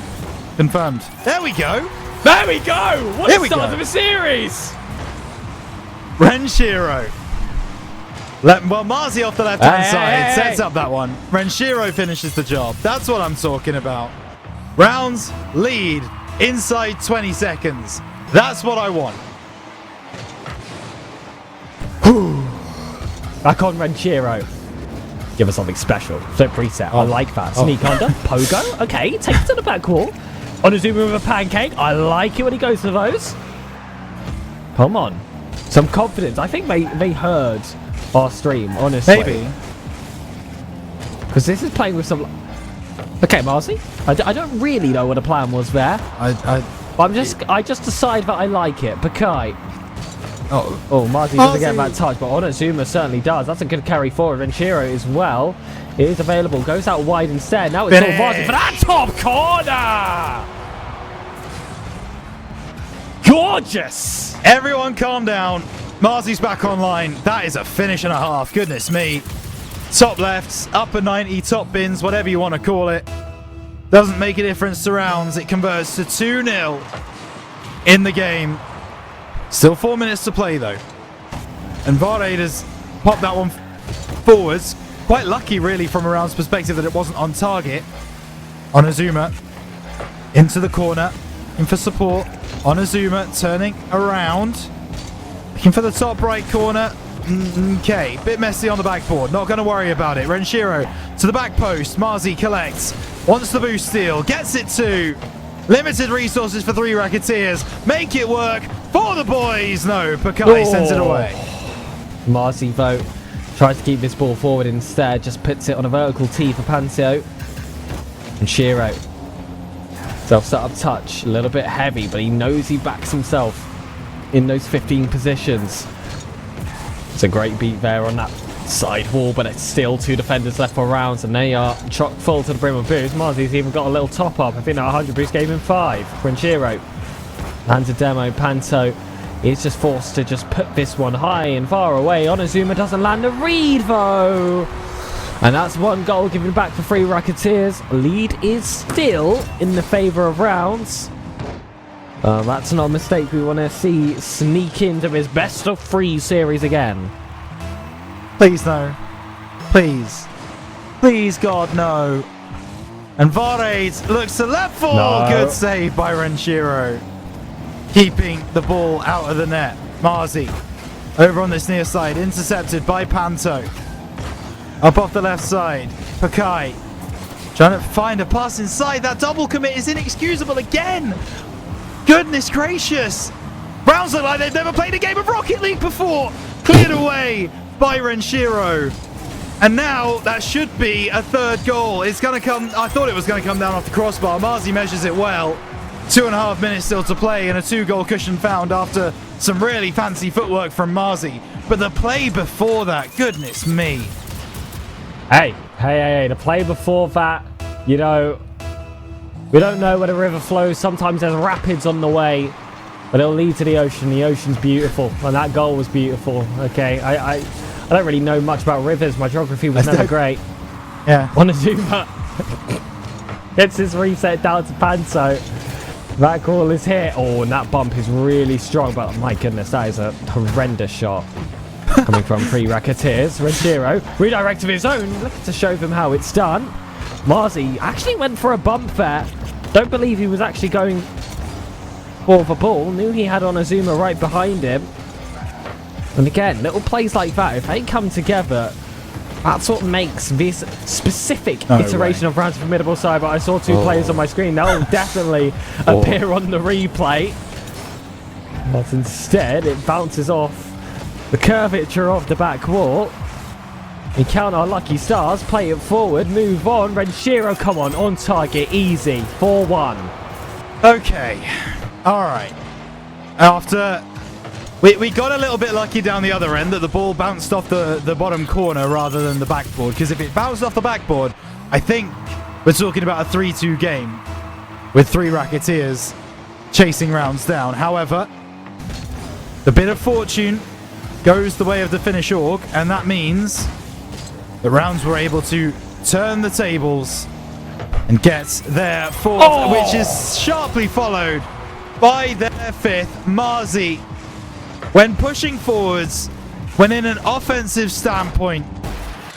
Confirmed. There we go. There we go. What There the we start go. of a series. Renshiro. Well, Marzi off the left-hand side sets up that one. Renshiro finishes the job. That's what I'm talking about. Rounds lead inside 20 seconds. That's what I want. Back on Renshiro. Give us something special. Flip reset. I like that. Sneak under. Pogo. Okay. Take it to the back wall. Onizuma with a pancake. I like it when he goes for those. Come on. Some confidence. I think they heard our stream, honestly. Maybe. Because this is playing with some... Okay, Marzi. I don't really know what the plan was there. I just decide that I like it. Pakai. Oh, Marzi doesn't get that touch, but Onizuma certainly does. That's a good carry forward. Renshiro as well. It is available. Goes out wide instead. Now it's all Marzi for that top corner! Gorgeous! Everyone calm down. Marzi's back online. That is a finish and a half. Goodness me. Top lefts, upper 90, top bins, whatever you want to call it. Doesn't make a difference to rounds. It converts to 2-0 in the game. Still 4 minutes to play, though. And Varade has popped that one forwards. Quite lucky, really, from a round's perspective that it wasn't on target. Onizuma into the corner. In for support. Onizuma turning around. Looking for the top right corner. Okay, bit messy on the backboard. Not going to worry about it. Renshiro to the back post. Marzi collects. Wants the boost steal. Gets it too. Limited resources for 3 Racketeers. Make it work for the boys. No, Pakai sends it away. Marzi vote. Tries to keep this ball forward instead. Just puts it on a vertical tee for Pancio. And Shiro. Self-set up touch. A little bit heavy, but he knows he backs himself in those 15 positions. It's a great beat there on that side wall, but it's still 2 defenders left for rounds, and they are chock full to the brim of boost. Marzi's even got a little top up. I think that 100 boost gave him 5. Renshiro lands a demo. Panto is just forced to just put this one high and far away. Onizuma doesn't land a read though. And that's 1 goal given back for 3 Racketeers. Lead is still in the favour of rounds. That's not a mistake we want to see sneak into his best of 3 series again. Please, no. Please. Please, God, no. And Varade looks to left for. No. Good save by Renshiro. Keeping the ball out of the net. Marzi over on this near side. Intercepted by Panto. Up off the left side. Pakai trying to find a pass inside. That double commit is inexcusable again. Goodness gracious. Browns look like they've never played a game of Rocket League before. Cleared away by Renshiro. And now that should be a 3rd goal. It's going to come. I thought it was going to come down off the crossbar. Marzi measures it well. 2.5 minutes still to play and a 2-goal cushion found after some really fancy footwork from Marzi. But the play before that, goodness me. Hey, the play before that, you know, we don't know where the river flows. Sometimes there's rapids on the way, but it'll lead to the ocean. The ocean's beautiful, and that goal was beautiful. Okay, I don't really know much about rivers. My geography was never great. Yeah. Onizuma gets his reset down to Panto. That call is here. Oh, and that bump is really strong, but my goodness, that is a horrendous shot. Coming from 3 Racketeers. Renshiro, redirect of his own, looking to show them how it's done. Marzi actually went for a bump there. Don't believe he was actually going for the ball. Knew he had Onizuma right behind him. And again, little plays like that, if they come together, that's what makes this specific iteration of Rounds Formidable side. But I saw two players on my screen. They'll definitely appear on the replay. But instead, it bounces off the curvature of the back wall. We count our lucky stars, play it forward, move on. Renshiro, come on target, easy, 4-1. Okay, all right. After we got a little bit lucky down the other end that the ball bounced off the bottom corner rather than the backboard, because if it bounced off the backboard, I think we're talking about a 3-2 game with 3 Racketeers chasing rounds down. However, the bit of fortune goes the way of the Finnish org, and that means the rounds were able to turn the tables and get their 4th, which is sharply followed by their 5th. Marzi, when pushing forwards, when in an offensive standpoint,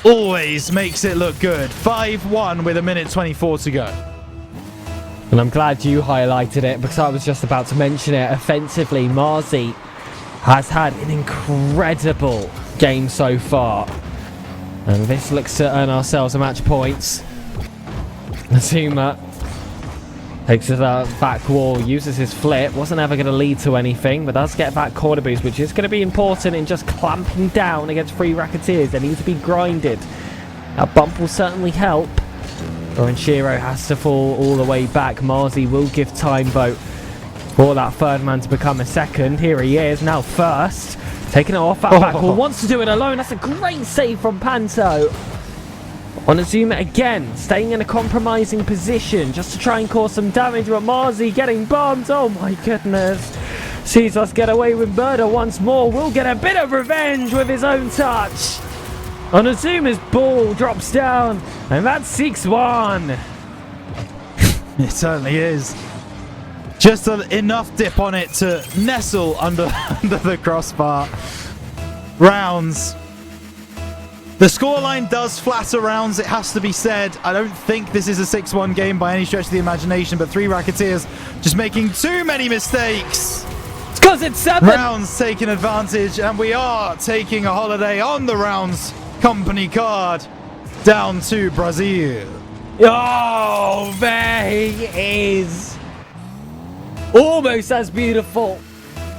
always makes it look good. 5-1 with 1:24 to go. And I'm glad you highlighted it, because I was just about to mention it. Offensively, Marzi has had an incredible game so far. And this looks to earn ourselves a match points. Azuma takes to the back wall, uses his flip. Wasn't ever going to lead to anything, but does get that corner boost, which is going to be important in just clamping down against 3 Racketeers. They need to be grinded. That bump will certainly help. Renshiro has to fall all the way back. Marzi will give time vote for that 3rd man to become a 2nd. Here he is, now 1st. Taking it off that back wall, wants to do it alone. That's a great save from Panto. Onizuma again, staying in a compromising position just to try and cause some damage, but Marzi getting bombed. Oh my goodness. Sees us get away with murder once more. Will get a bit of revenge with his own touch. Onizuma's ball drops down, and that's 6-1. It certainly is. Just enough dip on it to nestle under the crossbar. Rounds. The scoreline does flatter rounds, it has to be said. I don't think this is a 6-1 game by any stretch of the imagination, but 3 Racketeers just making too many mistakes. It's because it's 7. Rounds taking advantage, and we are taking a holiday on the Rounds company card down to Brazil. Oh, there he is. Almost as beautiful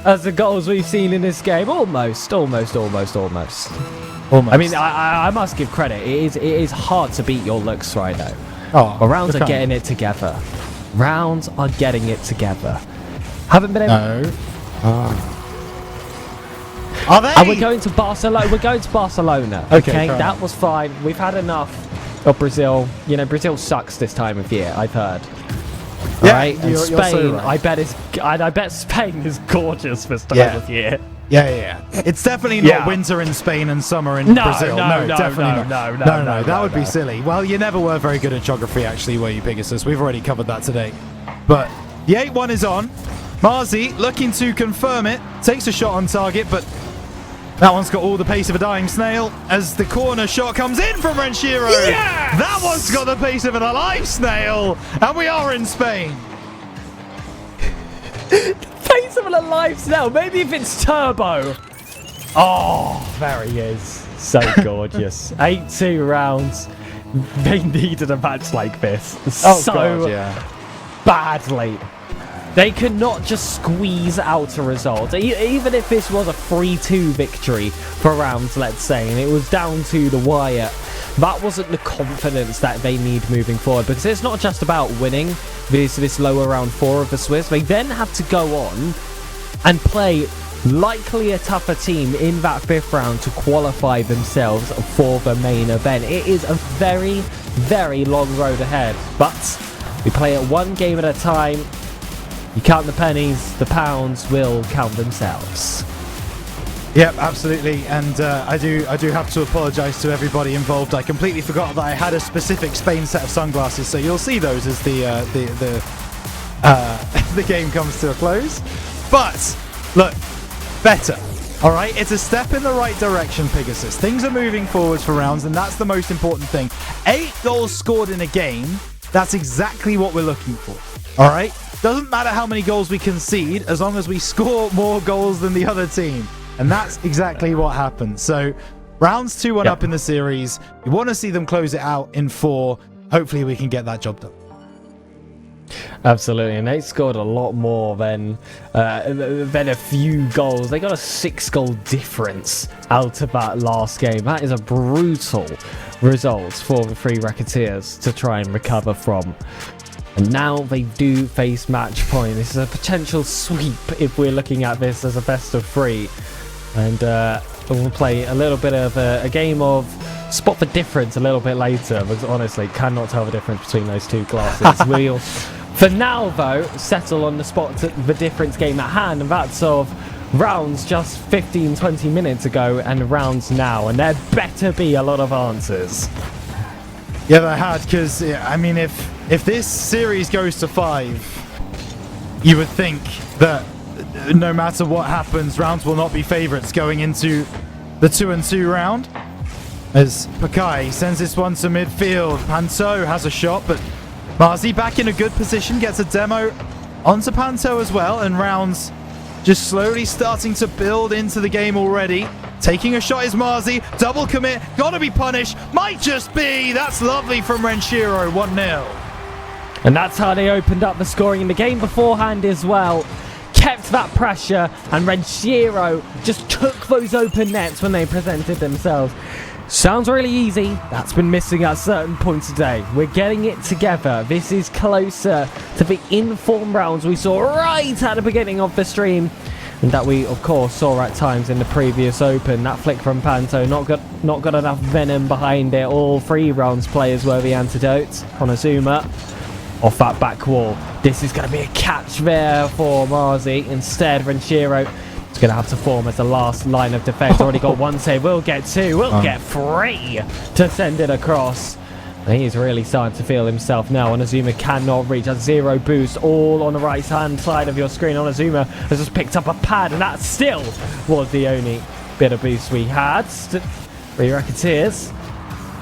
as the goals we've seen in this game. Almost. I mean, I must give credit. It is hard to beat your looks right now. Oh, Rounds are getting it together. Rounds are getting it together. Haven't been able. No. Are they? And we're going to Barcelona. Okay, that was fine. We've had enough of Brazil. You know, Brazil sucks this time of year, I've heard. Yeah, right? And you're Spain, so right. I bet Spain is gorgeous this time of year. Yeah. It's definitely not winter in Spain and summer in Brazil. No, definitely not. No, that would be silly. Well, you never were very good at geography, actually, were you, Pegasus? We've already covered that today. But the 8-1 is on. Marzi looking to confirm it. Takes a shot on target, but that one's got all the pace of a dying snail as the corner shot comes in from Renshiro. Yes! That one's got the pace of an alive snail, and we are in Spain. Pace of an alive snail. Maybe if it's turbo. Oh, there he is. So gorgeous. 8-2 rounds. They needed a match like this badly. They could not just squeeze out a result. Even if this was a 3-2 victory for rounds, let's say, and it was down to the wire, that wasn't the confidence that they need moving forward, because it's not just about winning this lower round 4 of the Swiss. They then have to go on and play likely a tougher team in that 5th round to qualify themselves for the main event. It is a very, very long road ahead, but we play it one game at a time. You count the pennies, the pounds will count themselves. Yep, absolutely, and I do have to apologise to everybody involved. I completely forgot that I had a specific Spain set of sunglasses, so you'll see those as the game comes to a close. But look, better. All right, it's a step in the right direction, Pegasus. Things are moving forwards for rounds, and that's the most important thing. 8 goals scored in a game. That's exactly what we're looking for. All right. Doesn't matter how many goals we concede, as long as we score more goals than the other team. And that's exactly what happened. So rounds 2-1 up in the series. You want to see them close it out in 4. Hopefully we can get that job done. Absolutely, and they scored a lot more than a few goals. They got a 6-goal difference out of that last game. That is a brutal result for the Free Racketeers to try and recover from. And now they do face match point. This is a potential sweep if we're looking at this as a best of 3. And we'll play a little bit of a game of spot the difference a little bit later, because honestly, cannot tell the difference between those two classes. We'll, for now though, settle on the spot the difference game at hand, and that's of rounds just 15-20 minutes ago and rounds now, and there better be a lot of answers. Yeah, they had, because I mean, if this series goes to 5, you would think that no matter what happens, rounds will not be favourites going into the 2-2 round. As Pakai sends this one to midfield. Panto has a shot, but Marzi back in a good position, gets a demo onto Panto as well, and rounds just slowly starting to build into the game already. Taking a shot is Marzi, double commit, gotta be punished, might just be, that's lovely from Renshiro, 1-0. And that's how they opened up the scoring in the game beforehand as well. Kept that pressure, and Renshiro just took those open nets when they presented themselves. Sounds really easy. That's been missing at certain points today. We're getting it together. This is closer to the informed rounds we saw right at the beginning of the stream, and that we, of course, saw at times in the previous Open. That flick from Panto, not got enough venom behind it. All 3 rounds players were the antidote. Onozuma off that back wall. This is going to be a catch there for Marzi. Instead, Renshiro is going to have to form as the last line of defense. Already got 1 save. We'll get 2. We'll get 3 to send it across. And he's really starting to feel himself now. Onozuma cannot reach. A 0 boost all on the right-hand side of your screen. Onozuma has just picked up a pad, and that still was the only bit of boost we had. Free Racketeers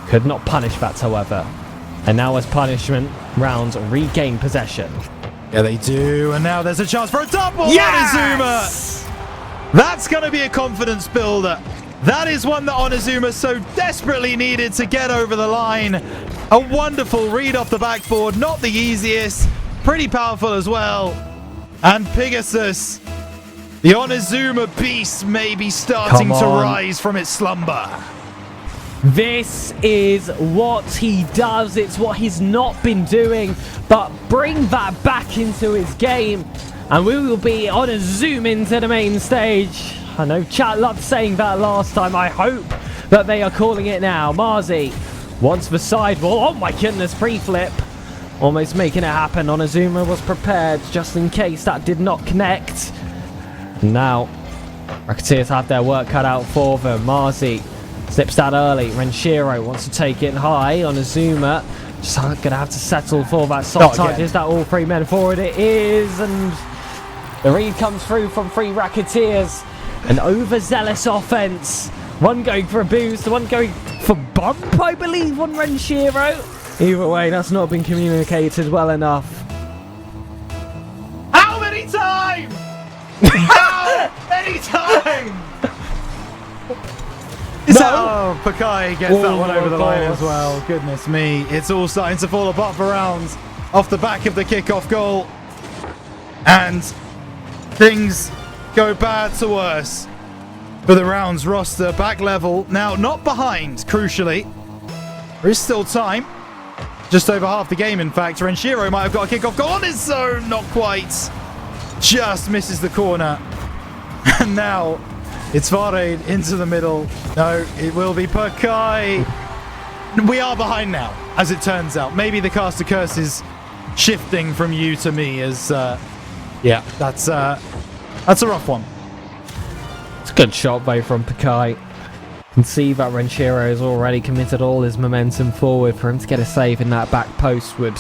could not punish that, however. And now as punishment, rounds regain possession. Yeah, they do. And now there's a chance for a double. Yes! Onozuma! That's going to be a confidence builder. That is one that Onozuma so desperately needed to get over the line. A wonderful read off the backboard. Not the easiest. Pretty powerful as well. And Pegasus, the Onozuma beast, may be starting to rise from its slumber. This is what he does. It's what he's not been doing. But bring that back into his game, and we will be on a zoom into the main stage. I know chat loved saying that last time. I hope that they are calling it now. Marzi wants the sidewall. Oh my goodness, pre-flip. Almost making it happen. Onozuma was prepared just in case that did not connect. Now, Racketeers have their work cut out for them. Marzi slips that early. Renshiro wants to take it high. Onozuma just going to have to settle for that soft touch. Is that all 3 men forward? It is. And the read comes through from Free Racketeers. An overzealous offense. One going for a boost, one going for bump, I believe, on Renshiro. Either way, that's not been communicated well enough. How many times? How many times? Oh, Pakai gets that one over the line as well. Goodness me. It's all starting to fall apart for rounds off the back of the kickoff goal. And things go bad to worse for the rounds roster. Back level now, not behind, crucially. There is still time. Just over half the game, in fact. Renshiro might have got a kickoff goal on his own. Not quite. Just misses the corner. And now it's Varade into the middle. No, it will be Pakai. We are behind now, as it turns out. Maybe the caster curse is shifting from you to me as, yeah, that's a rough one. It's a good shot, though, from Pakai. You can see that Renshiro has already committed all his momentum forward. For him to get a save in that back post would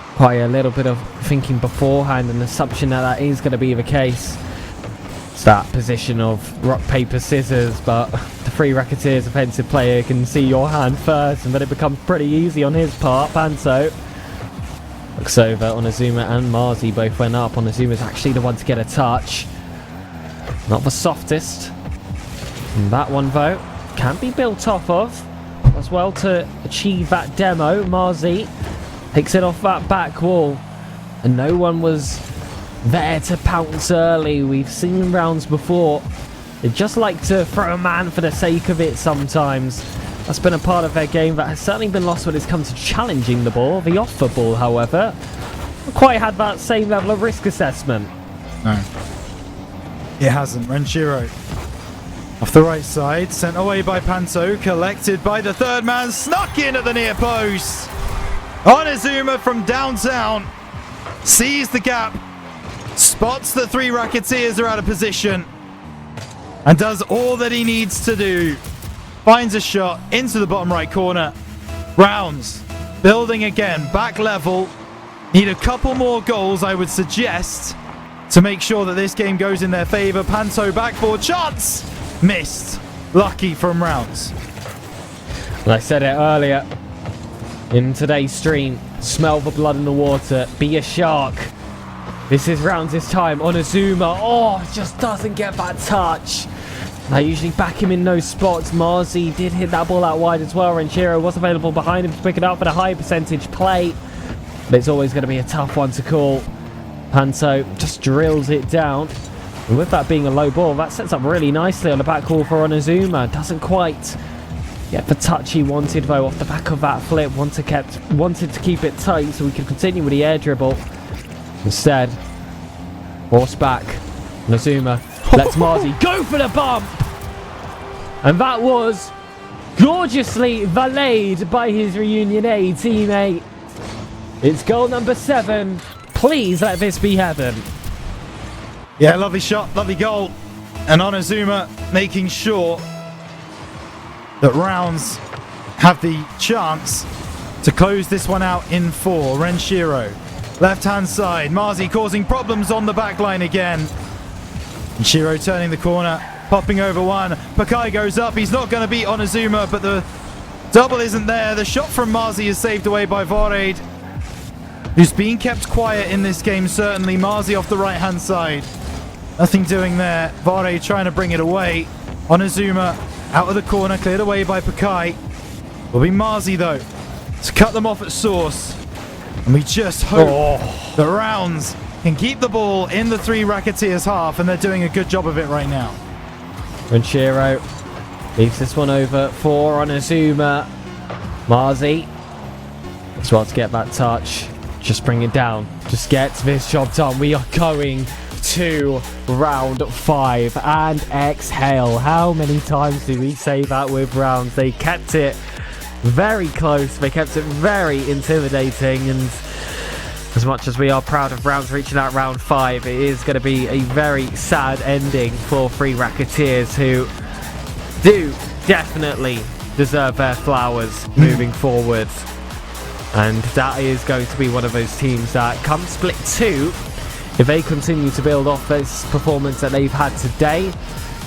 require a little bit of thinking beforehand, and assumption that that is going to be the case. It's that position of rock, paper, scissors, but the Free Racketeers offensive player can see your hand first, and then it becomes pretty easy on his part. Panto looks over. Onozuma and Marzi both went up. Onozuma's actually the one to get a touch. Not the softest And that one, though, can be built off of as well to achieve that demo. Marzi takes it off that back wall, and no one was there to pounce early. We've seen rounds before. They just like to throw a man for the sake of it sometimes. That's been a part of their game that has certainly been lost when it's come to challenging the ball. The off the ball, however, not quite had that same level of risk assessment. No. It hasn't. Renshiro off the right side, sent away by Panto, collected by the third man, snuck in at the near post. Onizuma from downtown sees the gap, spots that 3 Racketeers are out of position, and does all that he needs to do. Finds a shot into the bottom right corner. Rounds building again, back level. Need a couple more goals, I would suggest, to make sure that this game goes in their favor. Panto backboard chance. Missed. Lucky from Rounds. And I said it earlier in today's stream. Smell the blood in the water. Be a shark. This is Rounds' time. Onizuma. Oh, just doesn't get that touch. I usually back him in those spots. Marzi did hit that ball out wide as well. Renshiro was available behind him to pick it up at a high percentage play. But it's always going to be a tough one to call. Panto just drills it down. And with that being a low ball, that sets up really nicely on the back wall for Onizuma. Doesn't quite get the touch he wanted, though, off the back of that flip. Wanted to keep it tight so we could continue with the air dribble. Instead, horse back. Onizuma lets Marzi go for the bump. And that was gorgeously valeted by his Reunion A teammate. It's goal number 7. Please let this be heaven. Yeah, lovely shot, lovely goal. And Onizuma making sure that Rounds have the chance to close this one out in 4. Renshiro, left-hand side. Marzi causing problems on the back line again. Renshiro turning the corner, popping over one. Pakai goes up. He's not going to beat Onizuma, but the double isn't there. The shot from Marzi is saved away by Voraid, who's been kept quiet in this game, certainly. Marzi off the right-hand side. Nothing doing there. Voraid trying to bring it away. Onizuma out of the corner, cleared away by Pakai. Will be Marzi, though, to cut them off at source. And we just hope the Rounds can keep the ball in the 3 Racketeers half, and they're doing a good job of it right now. Renshiro leaves this one over for Onizuma. Marzi as well to get that touch. Just bring it down. Just get this job done. We are going to round 5 and exhale. How many times do we say that with Rounds? They kept it very close. They kept it very intimidating, and as much as we are proud of Rounds reaching out round 5, it is going to be a very sad ending for 3 Racketeers, who do definitely deserve their flowers moving forward. And that is going to be one of those teams that come split 2, if they continue to build off this performance that they've had today,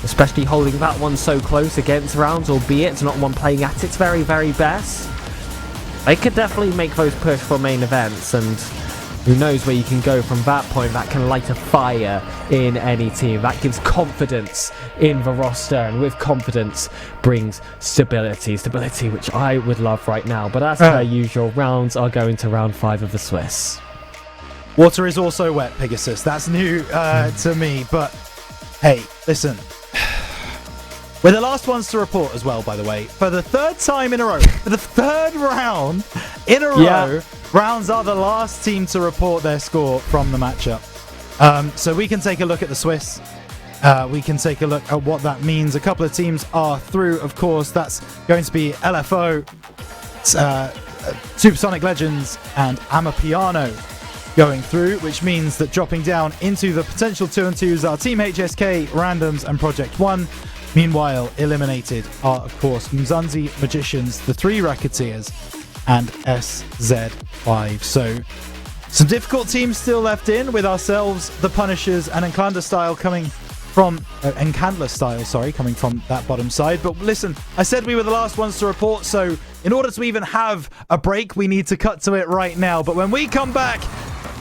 especially holding that one so close against Rounds, albeit not one playing at its very, very best, they could definitely make those push for main events, and who knows where you can go from that point. That can light a fire in any team. That gives confidence in the roster, and with confidence brings stability. Stability which I would love right now. But as per usual, Rounds are going to round 5 of the Swiss. Water is also wet, Pegasus. That's new to me. But hey, listen. We're the last ones to report as well, by the way. For the 3rd time in a row, for the 3rd round in a row, Rounds are the last team to report their score from the matchup. So we can take a look at the Swiss. We can take a look at what that means. A couple of teams are through, of course. That's going to be LFO, Supersonic Legends, and Amapiano going through, which means that dropping down into the potential 2-2s are Team HSK, Randoms, and Project 1. Meanwhile, eliminated are, of course, Mzanzi, Magicians, the 3 Racketeers, and SZ5. So, some difficult teams still left in, with ourselves, the Punishers, and Encandler Style coming from coming from that bottom side. But listen, I said we were the last ones to report, so in order to even have a break, we need to cut to it right now. But when we come back,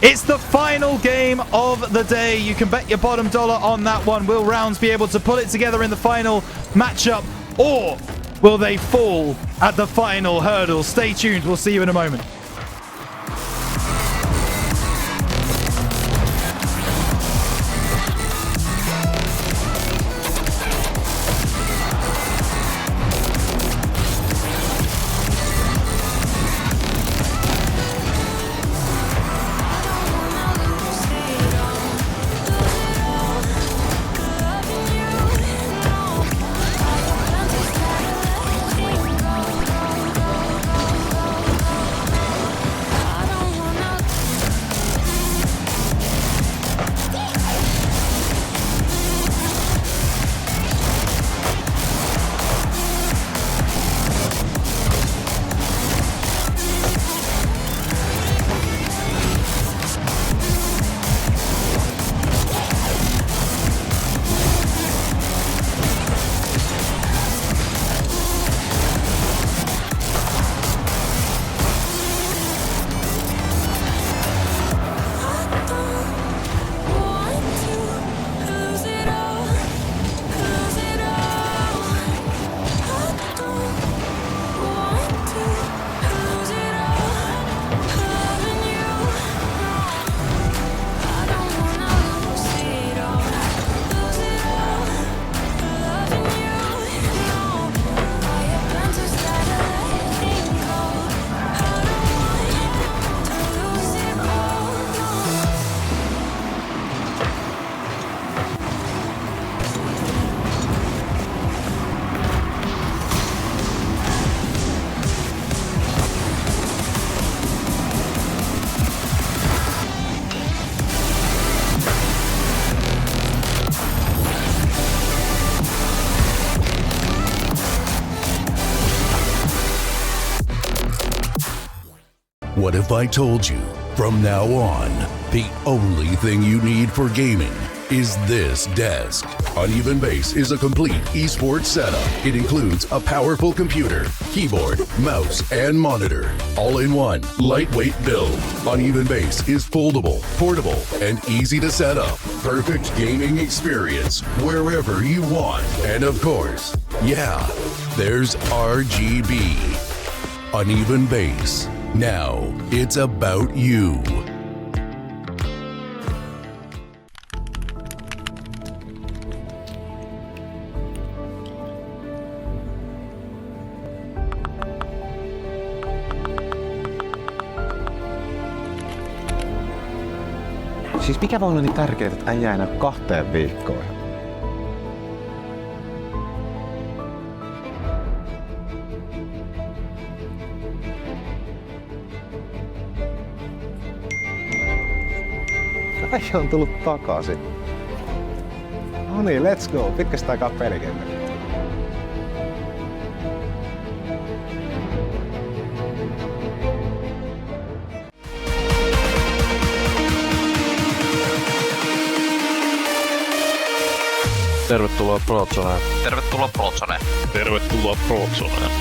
It's the final game of the day. You can bet your bottom dollar on that one. Will Rounds be able to pull it together in the final matchup, or will they fall at the final hurdle? Stay tuned. We'll see you in a moment. What if I told you from now on, the only thing you need for gaming is this desk? Uneven Base is a complete esports setup. It includes a powerful computer, keyboard, mouse, and monitor, all in one lightweight build. Uneven Base is foldable, portable, and easy to set up. Perfect gaming experience wherever you want. And of course, yeah, there's RGB. Uneven Base. Now it's about you. Siis mikä voi olla niin tärkeää, että äijä ei näy 2 viikkoon? Äijä on tullut takaisin. No niin, let's go. Pitkästä aikaa pelikenttä. Tervetuloa Prozoneen. Tervetuloa Prozoneen. Tervetuloa Prozoneen.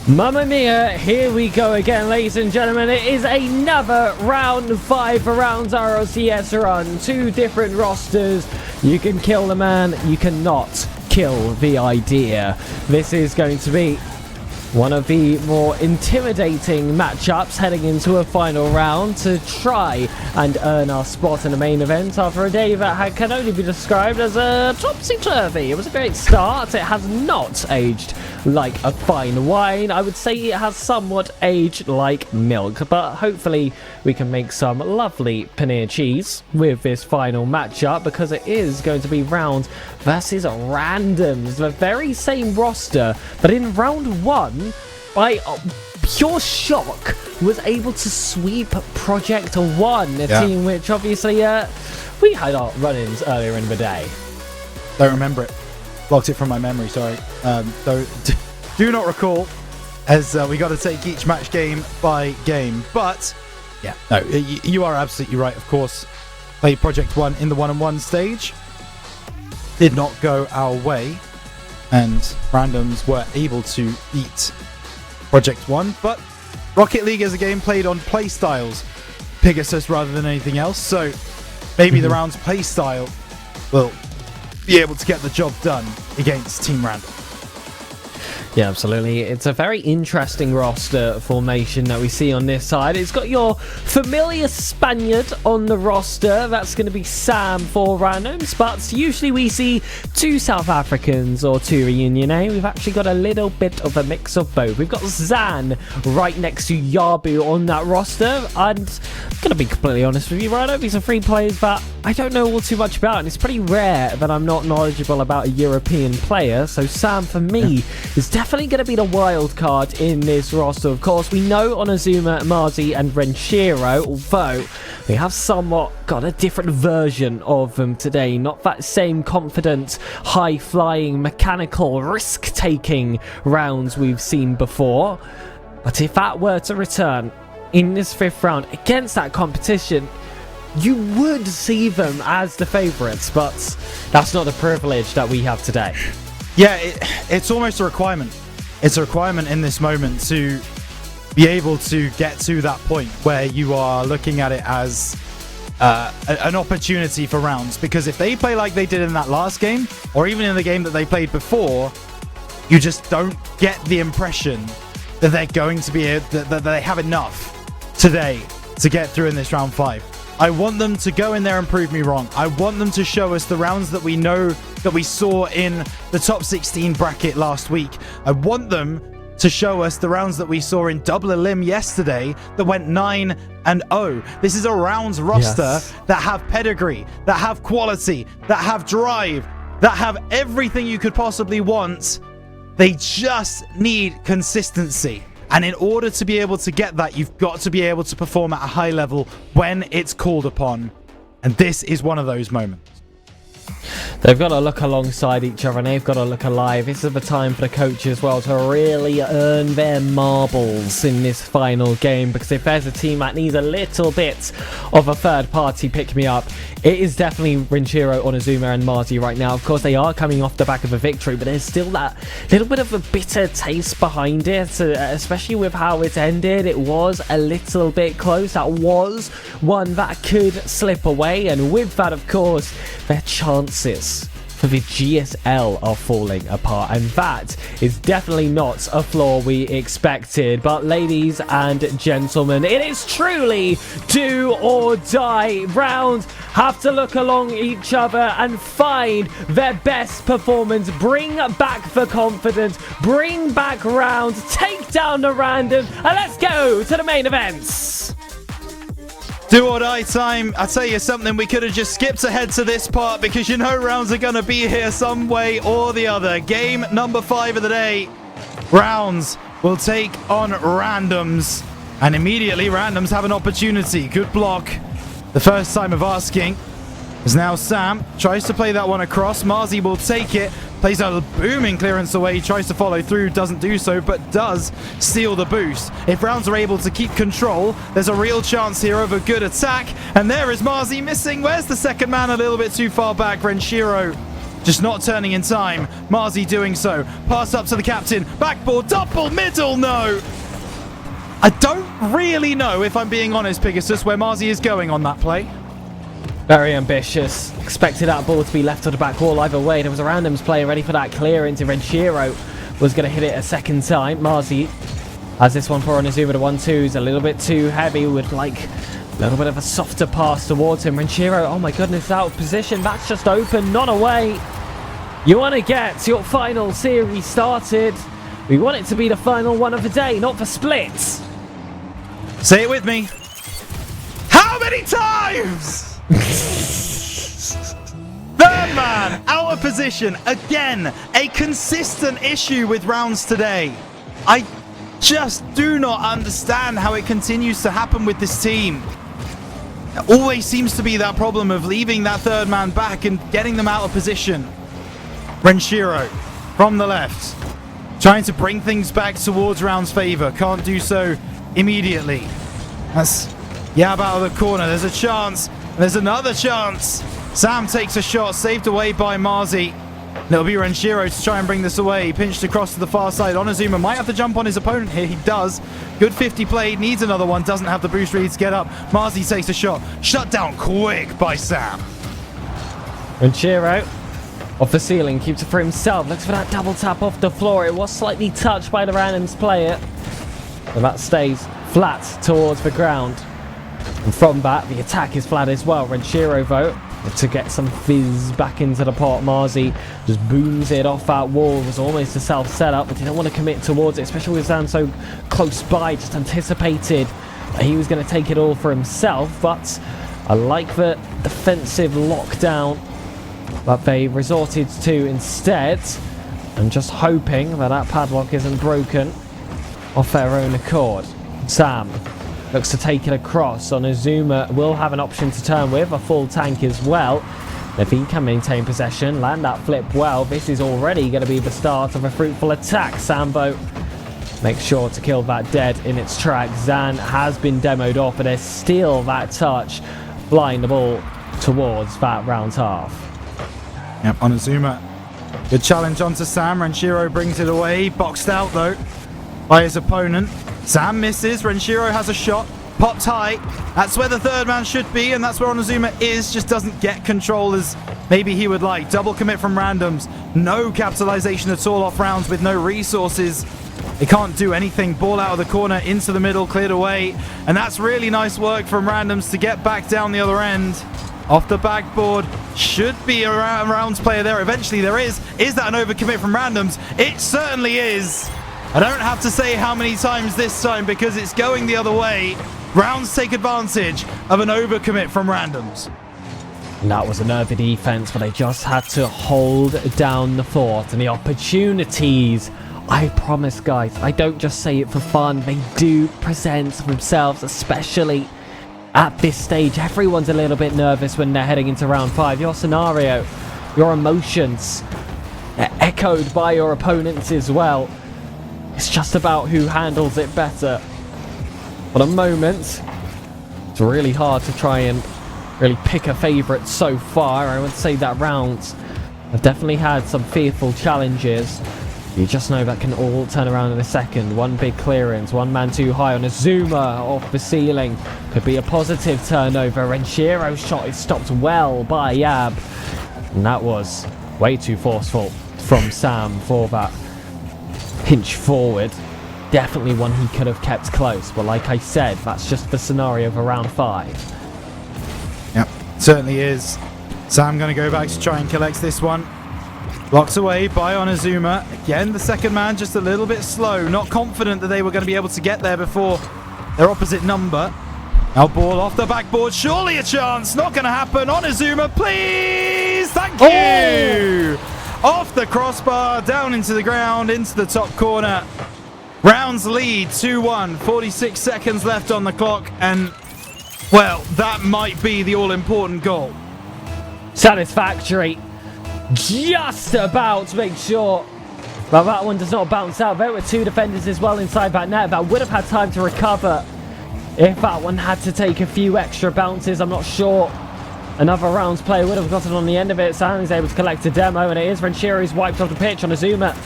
Mamma mia, here we go again, ladies and gentlemen. It is another round 5 for rounds RLCS run. 2 different rosters. You can kill the man, you cannot kill the idea. This is going to be one of the more intimidating matchups heading into a final round to try and earn our spot in the main event after a day that can only be described as a topsy-turvy. It was a great start. It has not aged like a fine wine. I would say it has somewhat aged like milk, but hopefully we can make some lovely paneer cheese with this final matchup, because it is going to be round versus randoms, the very same roster, but in round 1, by pure shock, was able to sweep Project 1, a team which obviously we had our run-ins earlier in the day. Don't remember it. Blocked it from my memory, sorry. So do not recall, as we got to take each match game by game. But yeah, no, you are absolutely right. Of course, played Project 1 in the 1-on-1 stage. Did not go our way, and randoms were able to beat Project 1. But Rocket League is a game played on playstyles, Pegasus, rather than anything else. So maybe the round's playstyle will be able to get the job done against Team Random. Yeah, absolutely. It's a very interesting roster formation that we see on this side. It's got your familiar Spaniard on the roster. That's going to be Sam for randoms, but usually we see 2 South Africans or 2 Reunion A. We've actually got a little bit of a mix of both. We've got Zan right next to Yabu on that roster, and I'm going to be completely honest with you, Rhino, these are 3 players that I don't know all too much about, and it's pretty rare that I'm not knowledgeable about a European player, so Sam for me is definitely going to be the wild card in this roster. Of course, we know Onozuma, Marzi and Renshiro, although we have somewhat got a different version of them today. Not that same confident, high-flying, mechanical, risk-taking rounds we've seen before. But if that were to return in this 5th round against that competition, you would see them as the favourites, but that's not the privilege that we have today. Yeah, it's almost a requirement. It's a requirement in this moment to be able to get to that point where you are looking at it as an opportunity for rounds. Because if they play like they did in that last game, or even in the game that they played before, you just don't get the impression that they're going to be that they have enough today to get through in this round 5. I want them to go in there and prove me wrong. I want them to show us the rounds that we know that we saw in the top 16 bracket last week. I want them to show us the rounds that we saw in Double Elim yesterday that went 9-0. This is a rounds roster that have pedigree, that have quality, that have drive, that have everything you could possibly want. They just need consistency. And in order to be able to get that, you've got to be able to perform at a high level when it's called upon. And this is one of those moments. They've got to look alongside each other, and they've got to look alive. This is the time for the coach as well to really earn their marbles in this final game, because if there's a team that needs a little bit of a third-party pick-me-up, it is definitely Renshiro, Onozuma and Marzi right now. Of course, they are coming off the back of a victory, but there's still that little bit of a bitter taste behind it, especially with how it ended. It was a little bit close. That was one that could slip away, and with that, of course, their chances for the GSL are falling apart, and that is definitely not a flaw we expected. But ladies and gentlemen, it is truly do or die. Rounds have to look along each other and find their best performance, bring back the confidence, bring back rounds, take down the random, and let's go to the main events. Do or die time. I tell you something, we could have just skipped ahead to this part, because you know rounds are going to be here some way or the other. Game number 5 of the day. Rounds will take on randoms, and immediately randoms have an opportunity. Good block. The first time of asking is now Sam. Tries to play that one across. Marzi will take it. Plays a booming clearance away. Tries to follow through. Doesn't do so, but does steal the boost. If rounds are able to keep control, there's a real chance here of a good attack. And there is Marzi missing. Where's the second man? A little bit too far back. Renshiro just not turning in time. Marzi doing so. Pass up to the captain. Backboard, double middle, no! I don't really know, if I'm being honest, Pegasus, where Marzi is going on that play. Very ambitious. Expected that ball to be left on the back wall either way. There was a randoms player ready for that clearance. Renshiro was going to hit it a second time. Marzi has this one for Onizuma. The 1-2's a little bit too heavy. Would like a little bit of a softer pass towards him. Renshiro, oh my goodness, out of position. That's just open, not away. You want to get your final series started. We want it to be the final one of the day, not for splits. Say it with me. How many times? Third man out of position. Again, a consistent issue with rounds today. I just do not understand how it continues to happen with this team. It always seems to be that problem of leaving that third man back and getting them out of position. Renshiro from the left, trying to bring things back towards round's favor. Can't do so immediately. That's Yab out of the corner. There's a chance. There's another chance. Sam takes a shot, saved away by Marzi. It'll be Renshiro to try and bring this away. Pinched across to the far side. Onizuma might have to jump on his opponent here. He does. Good 50 played. Needs another one. Doesn't have the boost read to get up. Marzi takes a shot. Shut down quick by Sam. Renshiro off the ceiling. Keeps it for himself. Looks for that double tap off the floor. It was slightly touched by the randoms player. But that stays flat towards the ground. And from that, the attack is flat as well. Renshiro, though, to get some fizz back into the pot. Marzi just booms it off that wall. It was almost a self-setup, but didn't want to commit towards it, especially with Zan so close by. Just anticipated that he was going to take it all for himself, but I like the defensive lockdown that they resorted to instead. And just hoping that that padlock isn't broken off their own accord. Sam looks to take it across. Onizuma will have an option to turn with a full tank as well. If he can maintain possession, land that flip well, this is already going to be the start of a fruitful attack. Sambo makes sure to kill that dead in its track. Zan has been demoed off, but there's still that touch flying the ball towards that round half. Yep, Onizuma. Good challenge onto Sam. Renshiro brings it away. Boxed out, though, by his opponent. Sam misses. Renshiro has a shot. Popped high. That's where the third man should be, and that's where Onizuma is. Just doesn't get control as maybe he would like. Double commit from randoms. No capitalization at all off rounds with no resources. They can't do anything. Ball out of the corner into the middle, cleared away. And that's really nice work from randoms to get back down the other end. Off the backboard. Should be a rounds player there. Eventually there is. Is that an overcommit from randoms? It certainly is. I don't have to say how many times this time because it's going the other way. Rounds take advantage of an overcommit from randoms. And that was a nervy defense, but they just had to hold down the fort. And the opportunities, I promise, guys, I don't just say it for fun. They do present themselves, especially at this stage. Everyone's a little bit nervous when they're heading into round 5. Your scenario, your emotions, echoed by your opponents as well. It's just about who handles it better. For the moment, it's really hard to try and really pick a favourite so far. I would say that rounds have definitely had some fearful challenges. You just know that can all turn around in a second. One big clearance, one man too high on a zoomer off the ceiling. Could be a positive turnover. Renshiro's shot is stopped well by Yab. And that was way too forceful from Sam for that pinch forward. Definitely one he could have kept close, but like I said, that's just the scenario for round 5. Yep, certainly is. Sam going to go back to try and collect this one. Locked away by Onizuma. Again, the second man just a little bit slow. Not confident that they were going to be able to get there before their opposite number. Now ball off the backboard. Surely a chance. Not going to happen. Onizuma, please. Thank you. Off the crossbar, down into the ground, into the top corner. Rounds lead 2-1. 46 seconds left on the clock. And, well, that might be the all-important goal. Satisfactory. Just about to make sure that that one does not bounce out. There were 2 defenders as well inside that net. That would have had time to recover if that one had to take a few extra bounces. I'm not sure Another rounds play would have gotten on the end of it. Sam is able to collect a demo, and it is Renshiro who's wiped off the pitch on Azuma.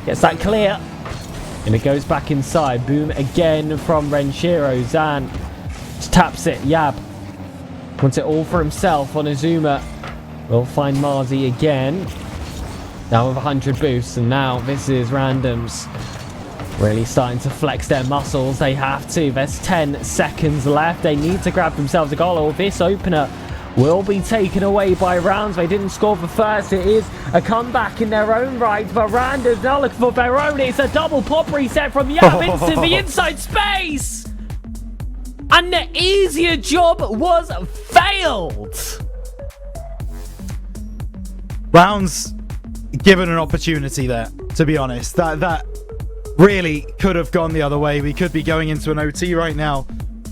Gets that clear. And it goes back inside. Boom again from Renshiro. Zan just taps it. Yab wants it all for himself on Azuma. We'll find Marzi again. Now with 100 boosts. And now this is Randoms really starting to flex their muscles. They have to. There's 10 seconds left. They need to grab themselves a goal, or this opener will be taken away by Rounds. They didn't score for first. It is a comeback in their own right, but Randoms now looking for their own. It's a double pop reset from Yab into the inside space. And the easier job was failed. Rounds given an opportunity there, to be honest. That really could have gone the other way. We could be going into an OT right now.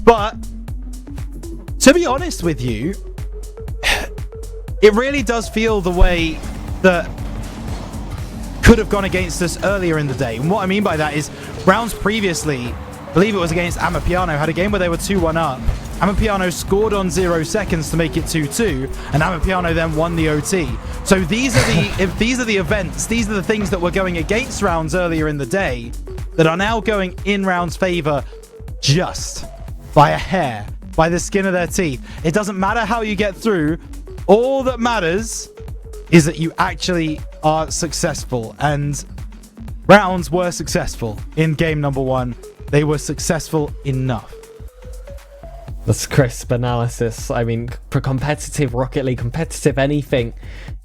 But to be honest with you, it really does feel the way that could have gone against us earlier in the day. And what I mean by that is rounds previously, I believe it was against Amapiano, had a game where they were 2-1 up. Amapiano scored on 0 seconds to make it 2-2, and Amapiano then won the OT. So these are the events, these are the things that were going against rounds earlier in the day that are now going in rounds' favor just by a hair, by the skin of their teeth. It doesn't matter how you get through. All that matters is that you actually are successful, and rounds were successful in game number 1. They were successful enough. That's crisp analysis. I mean, for competitive Rocket League, competitive anything,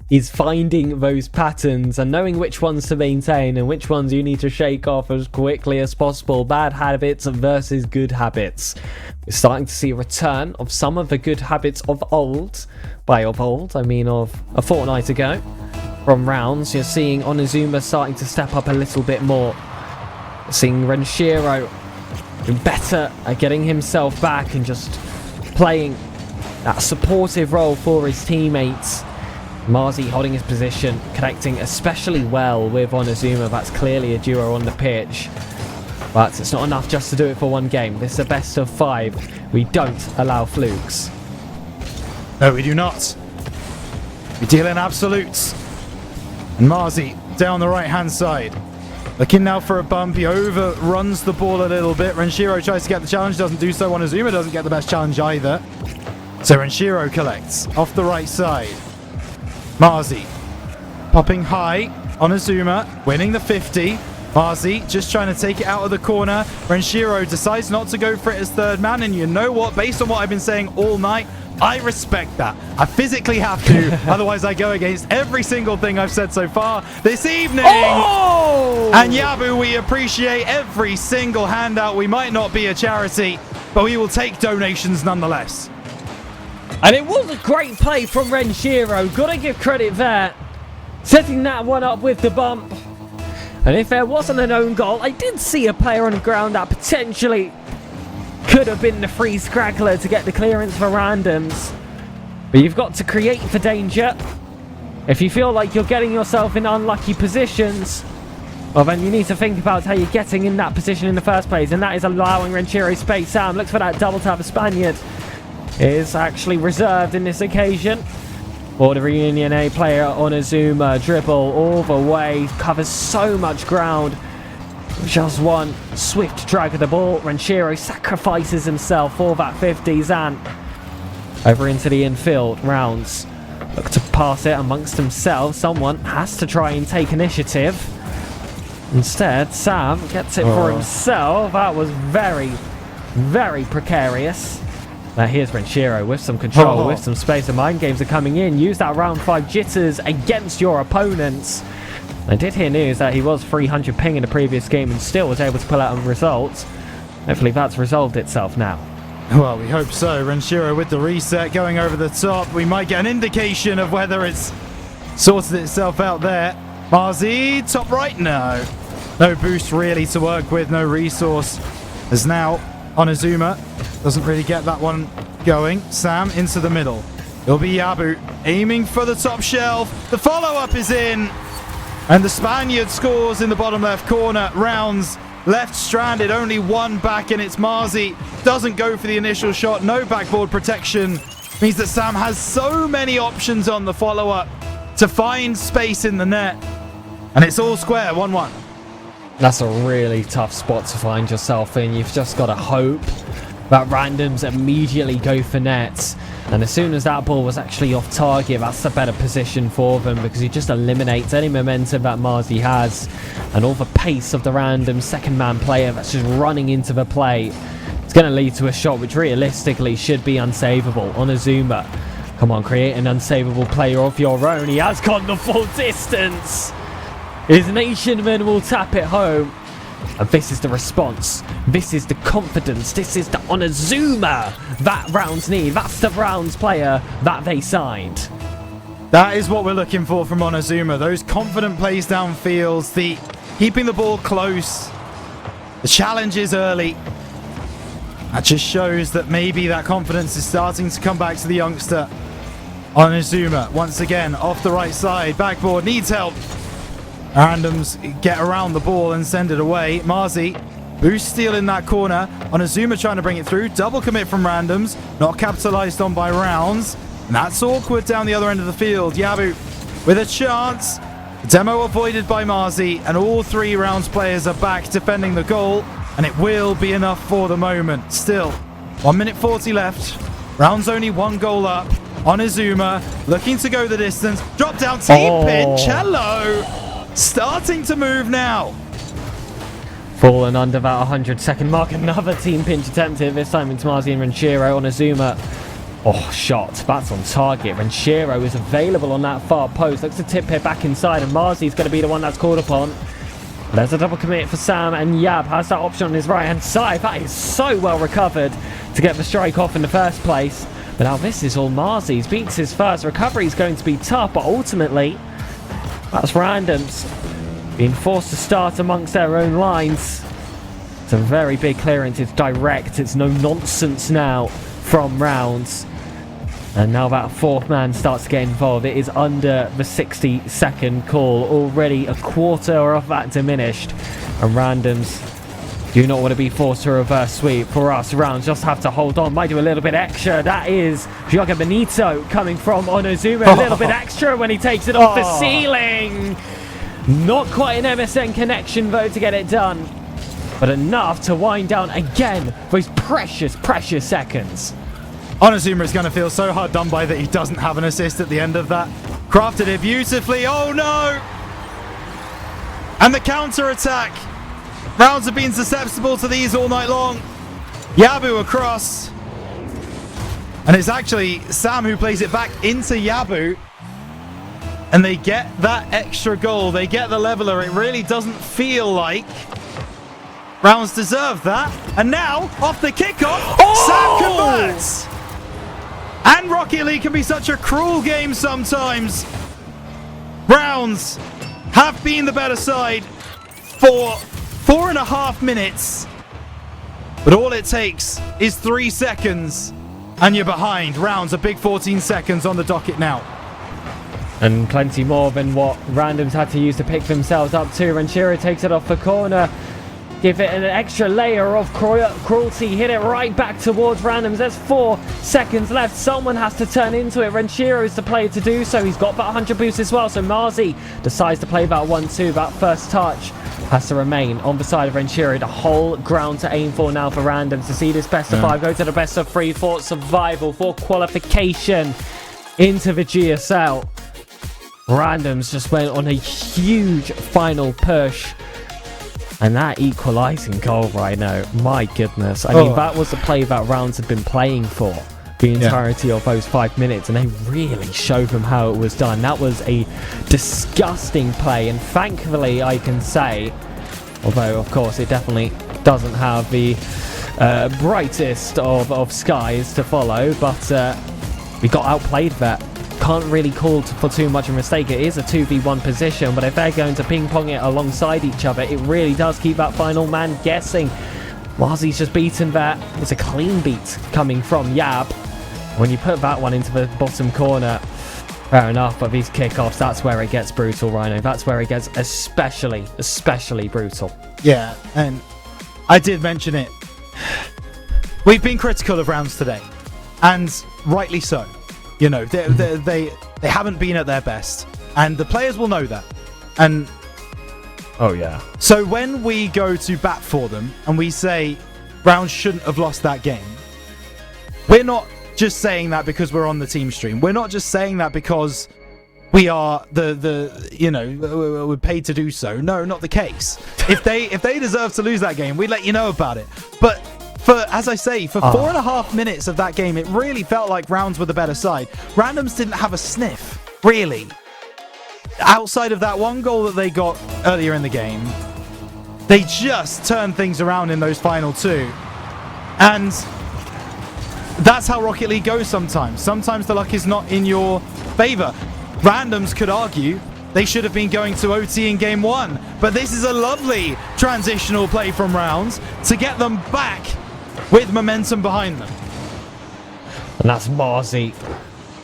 is finding those patterns and knowing which ones to maintain and which ones you need to shake off as quickly as possible. Bad habits versus good habits. We're starting to see a return of some of the good habits of old. By of old, I mean of a fortnight ago. From rounds, you're seeing Onizuma starting to step up a little bit more. You're seeing Renshiro better at getting himself back and just playing that supportive role for his teammates. Marzi holding his position, connecting especially well with Onizuma. That's clearly a duo on the pitch. But it's not enough just to do it for one game. This is a best of 5. We don't allow flukes. No, we do not. We deal in absolutes. And Marzi down the right-hand side. Looking now for a bump. He overruns the ball a little bit. Renshiro tries to get the challenge, doesn't do so. Onizuma doesn't get the best challenge either. So Renshiro collects off the right side. Marzi popping high. Onizuma winning the 50. Marzi just trying to take it out of the corner. Renshiro decides not to go for it as third man. And you know what? Based on what I've been saying all night, I respect that. I physically have to. Otherwise, I go against every single thing I've said so far this evening. Oh! And Yabu, we appreciate every single handout. We might not be a charity, but we will take donations nonetheless. And it was a great play from Renshiro. Gotta give credit there. Setting that one up with the bump. And if there wasn't an own goal, I did see a player on the ground that potentially could have been the free scraggler to get the clearance for Randoms. But you've got to create for danger. If you feel like you're getting yourself in unlucky positions, well, then you need to think about how you're getting in that position in the first place. And that is allowing Renshiro space. Sam looks for that double tap. The Spaniard is actually reserved in this occasion. For the Reunion A player, Onizuma, dribble all the way. Covers so much ground. Just one swift drag of the ball. Renshiro sacrifices himself for that 50. Zan over into the infield. Rounds look to pass it amongst themselves. Someone has to try and take initiative. Instead, Sam gets it for himself. That was very, very precarious. Now here's Renshiro with some control, with some space. The mind games are coming in. Use that round 5 jitters against your opponents. I did hear news that he was 300 ping in the previous game and still was able to pull out a result. Hopefully that's resolved itself now. Well, we hope so. Renshiro with the reset going over the top. We might get an indication of whether it's sorted itself out there. Marzi, top right? No. No boost really to work with, no resource. As now, Onizuma doesn't really get that one going. Sam into the middle. It'll be Yabu aiming for the top shelf. The follow-up is in. And the Spaniard scores in the bottom left corner. Rounds left stranded, only one back, and it's Marzi. Doesn't go for the initial shot. No backboard protection means that Sam has so many options on the follow-up to find space in the net. And it's all square, 1-1. That's a really tough spot to find yourself in. You've just got to hope that randoms immediately go for nets. And as soon as that ball was actually off target, that's the better position for them, because he just eliminates any momentum that Marzi has and all the pace of the random second man player that's just running into the play. It's going to lead to a shot which realistically should be unsavable. Onozuma, come on, create an unsavable player of your own. He has gone the full distance. His nationman will tap it home. And this is the response. This is the confidence. This is the Onozuma that Rounds need. That's the Rounds player that they signed. That is what we're looking for from Onozuma. Those confident plays downfields, the keeping the ball close, the challenges early. That just shows that maybe that confidence is starting to come back to the youngster. Onozuma, once again, off the right side. Backboard, needs help. Randoms get around the ball and send it away. Marzi, boost steal in that corner. Onozuma trying to bring it through. Double commit from randoms. Not capitalized on by Rounds. And that's awkward down the other end of the field. Yabu with a chance. Demo avoided by Marzi. And all three Rounds players are back defending the goal. And it will be enough for the moment. Still, 1 minute 40 left. Rounds only 1 goal up. Onozuma looking to go the distance. Drop down team pinch. Hello. Starting to move now. Fallen under that 100-second mark. Another team pinch attempted. This time it's Marzi and Renshiro. Onozuma. Oh, shot. That's on target. Renshiro is available on that far post. Looks to tip here back inside. And Marzi's going to be the one that's called upon. There's a double commit for Sam. And Yab has that option on his right-hand side. That is so well recovered to get the strike off in the first place. But now this is all Marzi's. Beats his first. Recovery is going to be tough. But ultimately, that's randoms being forced to start amongst their own lines. It's a very big clearance. It's direct. It's no nonsense now from Rounds. And now that fourth man starts to get involved. It is under the 60-second call. Already a quarter of that diminished. And randoms do not want to be forced to reverse sweep. For us, Rounds just have to hold on. Might do a little bit extra. That is Gioga Benito coming from Onozuma. A little bit extra when he takes it off the ceiling. Not quite an MSN connection, though, to get it done. But enough to wind down again those precious, precious seconds. Onozuma is going to feel so hard done by that he doesn't have an assist at the end of that. Crafted it beautifully. Oh, no. And the counter-attack. Rounds have been susceptible to these all night long. Yabu across. And it's actually Sam who plays it back into Yabu. And they get that extra goal. They get the leveler. It really doesn't feel like Rounds deserve that. And now, off the kickoff, Sam converts. And Rocket League can be such a cruel game sometimes. Rounds have been the better side for 4.5 minutes. But all it takes is 3 seconds and you're behind. Rounds a big 14 seconds on the docket now. And plenty more than what randoms had to use to pick themselves up to. Renshiro takes it off the corner. Give it an extra layer of cruelty. Hit it right back towards randoms. There's 4 seconds left. Someone has to turn into it. Renshiro is the player to do so. He's got that 100 boost as well. So Marzi decides to play that 1-2. That first touch has to remain on the side of Renshiro. The whole ground to aim for now for randoms to see this best of 5 go to the best of 3 for survival, for qualification into the GSL. Randoms just went on a huge final push. And that equalising goal right now, my goodness. I mean, that was the play that Rounds had been playing for the entirety of those 5 minutes. And they really showed them how it was done. That was a disgusting play. And thankfully, I can say, although, of course, it definitely doesn't have the brightest of skies to follow. But we got outplayed there. Can't really call for too much of a mistake. It is a 2v1 position, but if they're going to ping-pong it alongside each other, it really does keep that final man guessing. Marzi's just beaten that. It's a clean beat coming from Yab. When you put that one into the bottom corner, fair enough, but these kickoffs, that's where it gets brutal, Rhino. That's where it gets especially brutal. Yeah, and I did mention it. We've been critical of Rounds today. And rightly so. You know, they haven't been at their best. And the players will know that. And oh, yeah. so when we go to bat for them and we say Rounds shouldn't have lost that game, we're not just saying that because we're on the team stream. We're not just saying that because we are we're paid to do so. No, not the case. If they deserve to lose that game, we'd let you know about it. But as I say, for 4.5 minutes of that game, it really felt like Rounds were the better side. Randoms didn't have a sniff, really. Outside of that one goal that they got earlier in the game, they just turned things around in those final two. And that's how Rocket League goes sometimes. Sometimes the luck is not in your favor. Randoms could argue they should have been going to OT in game one. But this is a lovely transitional play from Rounds to get them back with momentum behind them. And that's Marzi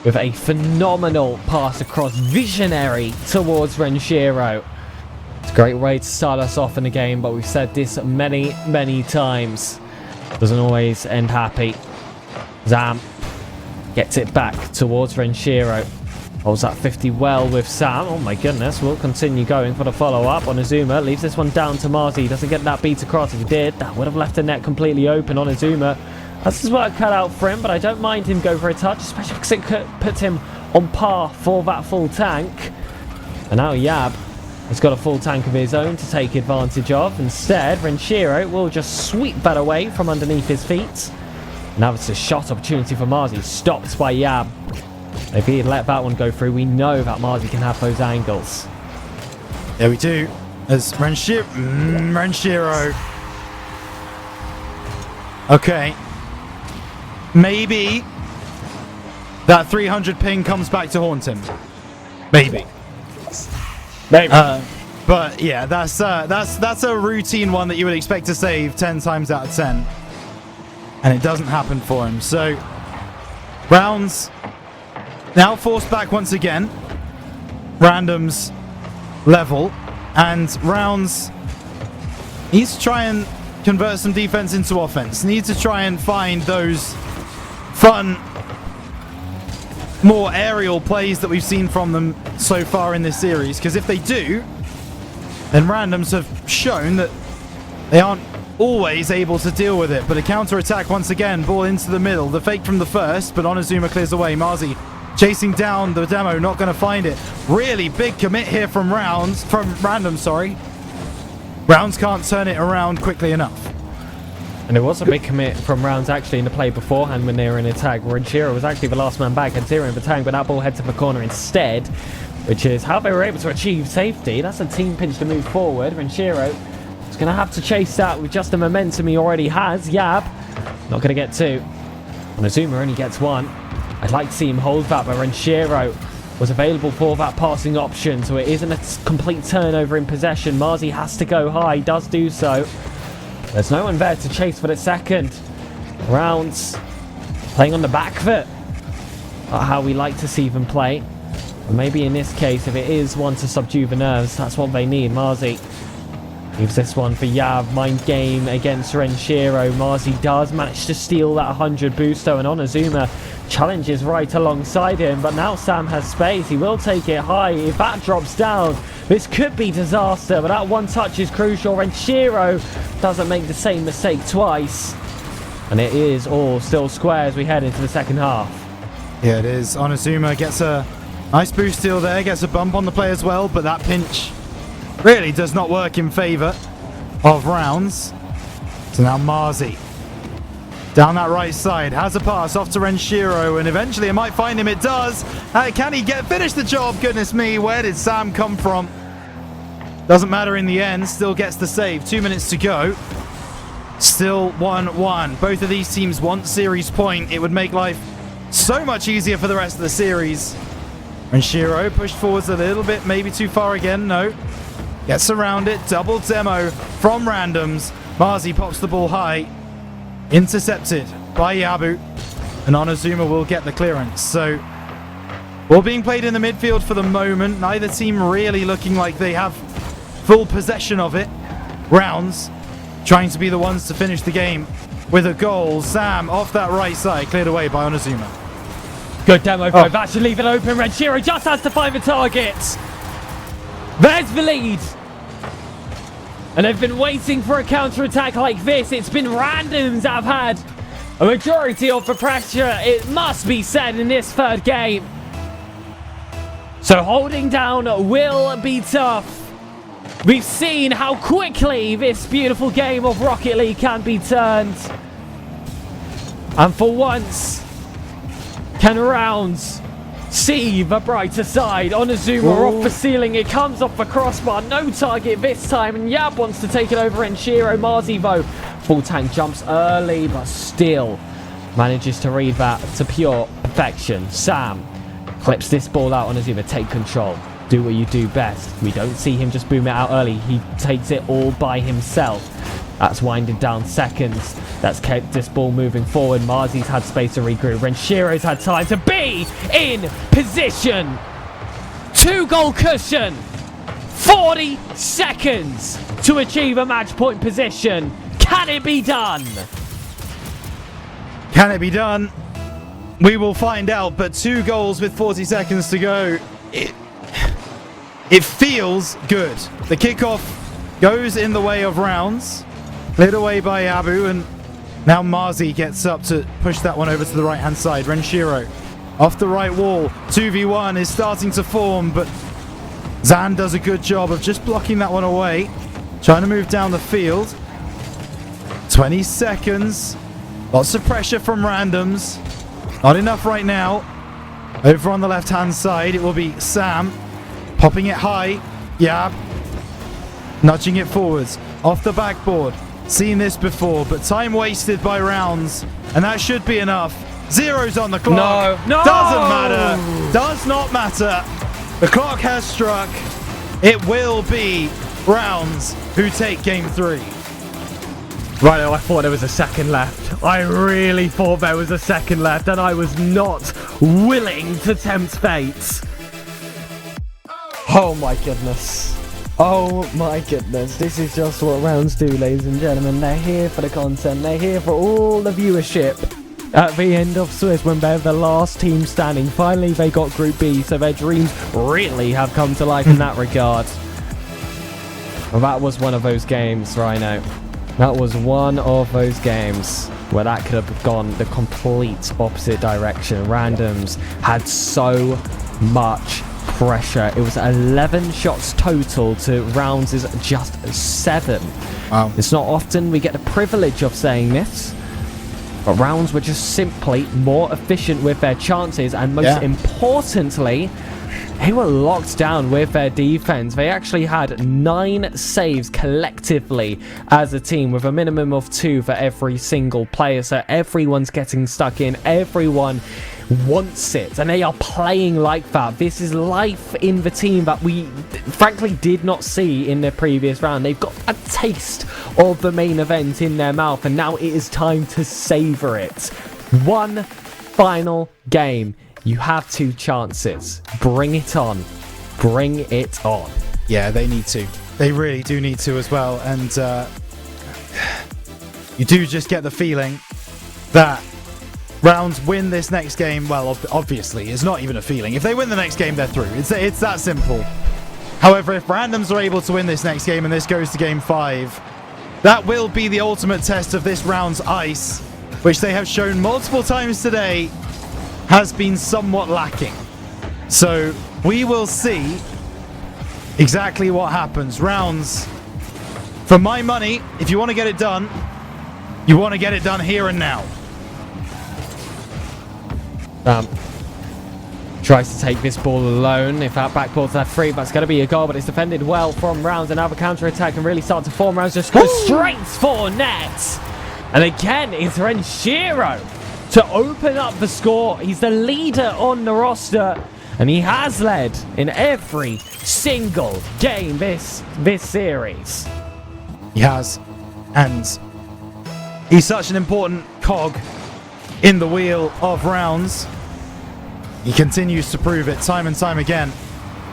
with a phenomenal pass across, visionary towards Renshiro. It's a great way to start us off in the game, but we've said this many, many times. Doesn't always end happy. Zam gets it back towards Renshiro. Holds that 50 well with Sam. Oh my goodness, we'll continue going for the follow-up on Azuma. Leaves this one down to Marzi. Doesn't get that beat across. If he did, that would have left the net completely open on Azuma. This is work cut out for him, but I don't mind him go for a touch, especially because it puts him on par for that full tank. And now Yab has got a full tank of his own to take advantage of. Instead, Renshiro will just sweep that away from underneath his feet. Now it's a shot opportunity for Marzi, stopped by Yab. If he had let that one go through, we know that Marzi can have those angles. There we do. As Renshiro. Okay. Maybe that 300 ping comes back to haunt him. Maybe. But yeah, that's a routine one that you would expect to save 10 times out of 10. And it doesn't happen for him. So, Rounds now forced back once again. Randoms level. And Rounds needs to try and convert some defense into offense. Needs to try and find those fun, more aerial plays that we've seen from them so far in this series. Because if they do, then Randoms have shown that they aren't always able to deal with it. But a counter-attack once again, ball into the middle. The fake from the first, but Onizuma clears away. Marzi chasing down the demo, not going to find it. Really big commit here from Random, sorry. Rounds can't turn it around quickly enough. And there was a big commit from Rounds actually in the play beforehand when they were in attack. Renshiro was actually the last man back, had 0 in the tank, but that ball heads to the corner instead, which is how they were able to achieve safety. That's a team pinch to move forward. Renshiro is going to have to chase that with just the momentum he already has. Yab, not going to get two. Onizuma only gets one. I'd like to see him hold that, but Renshiro was available for that passing option, so it isn't a complete turnover in possession. Marzi has to go high, does do so. There's no one there to chase for the second. Rounds playing on the back foot. How we like to see them play. But maybe in this case, if it is one to subdue the nerves, that's what they need. Marzi leaves this one for Yav. Mind game against Renshiro. Marzi does manage to steal that 100 boosto, and Onizuma challenges right alongside him. But now Sam has space. He will take it high. If that drops down, this could be disaster, but that one touch is crucial. Renshiro doesn't make the same mistake twice. And it is all still square as we head into the second half. Yeah, it is. Onizuma gets a nice boost steal there, gets a bump on the play as well, but that pinch really does not work in favor of Rounds. So now Marzi down that right side, has a pass off to Renshiro, and eventually it might find him. It does. Can he finish the job? Goodness me, where did Sam come from? Doesn't matter in the end, still gets the save. 2 minutes to go. Still 1-1. Both of these teams want series point. It would make life so much easier for the rest of the series. Renshiro pushed forwards a little bit, maybe too far again. No. Gets around it. Double demo from Randoms. Marzi pops the ball high. Intercepted by Yabu, and Onizuma will get the clearance. So, ball being played in the midfield for the moment. Neither team really looking like they have full possession of it. Rounds trying to be the ones to finish the game with a goal. Sam off that right side, cleared away by Onizuma. Good demo, though. That should leave it open. Renshiro just has to find the target. There's the lead. And they've been waiting for a counter-attack like this. It's been randoms that have had a majority of the pressure, it must be said, in this third game. So holding down will be tough. We've seen how quickly this beautiful game of Rocket League can be turned. And for once, can Rounds see the brighter side? Onizuma off the ceiling. It comes off the crossbar. No target this time. And Yab wants to take it over. And Shiro Marzi, though, full tank jumps early, but still manages to read that to pure perfection. Sam clips this ball out. Onizuma, take control. Do what you do best. We don't see him just boom it out early. He takes it all by himself. That's winding down seconds. That's kept this ball moving forward. Marzi's had space to regroup. Renshiro's had time to be in position. 2-goal cushion. 40 seconds to achieve a match point position. Can it be done? Can it be done? We will find out, but 2 goals with 40 seconds to go. It feels good. The kickoff goes in the way of Rounds. Cleared away by Abu, and now Marzi gets up to push that one over to the right-hand side. Renshiro off the right wall. 2v1 is starting to form, but Zan does a good job of just blocking that one away. Trying to move down the field. 20 seconds. Lots of pressure from randoms. Not enough right now. Over on the left-hand side, it will be Sam. Popping it high. Yeah. Nudging it forwards. Off the backboard. Seen this before, but time wasted by Rounds. And that should be enough. Zero's on the clock. No. Doesn't matter. Does not matter. The clock has struck. It will be Rounds who take game 3. Right, I thought there was a second left. I really thought there was a second left, and I was not willing to tempt fate. Oh my goodness. Oh my goodness. This is just what Rounds do, ladies and gentlemen. They're here for the content. They're here for all the viewership. At the end of Swiss, when they're the last team standing, finally they got Group B, so their dreams really have come to life in that regard. Well, that was one of those games, Rhino. That was one of those games where that could have gone the complete opposite direction. Randoms had so much pressure. It was 11 shots total to Rounds' just 7. Wow. It's not often we get the privilege of saying this, but Rounds were just simply more efficient with their chances, and most importantly, they were locked down with their defense. They actually had 9 saves collectively as a team, with a minimum of 2 for every single player. So everyone's getting stuck in. Everyone wants it, and they are playing like that. This is life in the team that we frankly did not see in the previous round. They've got a taste of the main event in their mouth, and now it is time to savor it. One final game. You have 2 chances. Bring it on. Bring it on. Yeah, they need to. They really do need to as well. And you do just get the feeling that Rounds win this next game. Well, obviously, it's not even a feeling. If they win the next game, they're through. It's that simple. However, if Randoms are able to win this next game and this goes to game 5, that will be the ultimate test of this round's ice, which they have shown multiple times today has been somewhat lacking. So we will see exactly what happens. Rounds, for my money, if you want to get it done, you want to get it done here and now. Tries to take this ball alone. If that backboard's that free, that's going to be a goal, but it's defended well from Rounds. And now the counter-attack can really start to form. Rounds just goes straight for net. And again, it's Renshiro to open up the score. He's the leader on the roster, and he has led in every single game this series. He has, and he's such an important cog in the wheel of Rounds. He continues to prove it time and time again.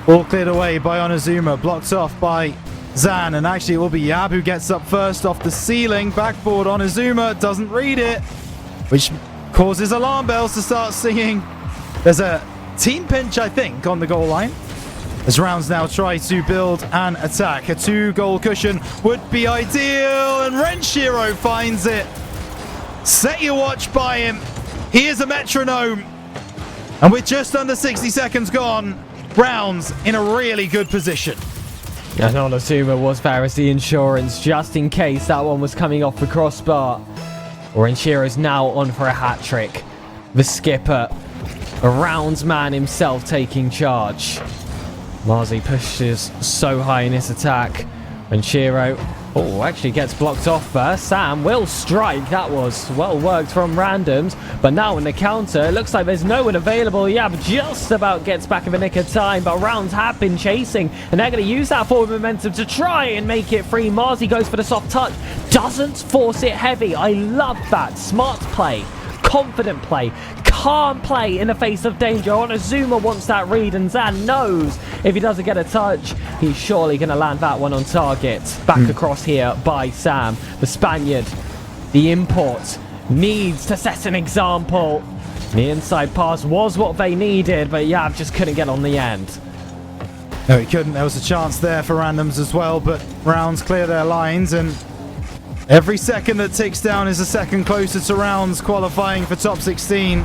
All cleared away by Onizuma, blocked off by Zan, and actually it will be Yab who gets up first off the ceiling. Backboard on Azuma, doesn't read it, which causes alarm bells to start singing. There's a team pinch, I think, on the goal line. As Rounds now try to build an attack. A 2-goal cushion would be ideal, and Renshiro finds it. Set your watch by him. He is a metronome. And with just under 60 seconds gone, Rounds in a really good position. And Onozuma was there as the insurance, just in case that one was coming off the crossbar. Renshiro's now on for a hat-trick. The skipper, a Rounds man himself, taking charge. Marzi pushes so high in this attack. Renshiro, actually gets blocked off there. Sam will strike. That was well worked from Randoms. But now in the counter, it looks like there's no one available. Yab just about gets back in the nick of time, but Rounds have been chasing, and they're going to use that forward momentum to try and make it free. Marzi goes for the soft touch, doesn't force it heavy. I love that. Smart play, confident play, calm play in the face of danger. Onozuma wants that read, and Zan knows if he doesn't get a touch, he's surely going to land that one on target. Back across here by Sam. The Spaniard, the import, needs to set an example. The inside pass was what they needed, but Yab just couldn't get on the end. No, he couldn't. There was a chance there for Randoms as well, but Rounds clear their lines, and every second that ticks down is a second closer to Rounds qualifying for top 16.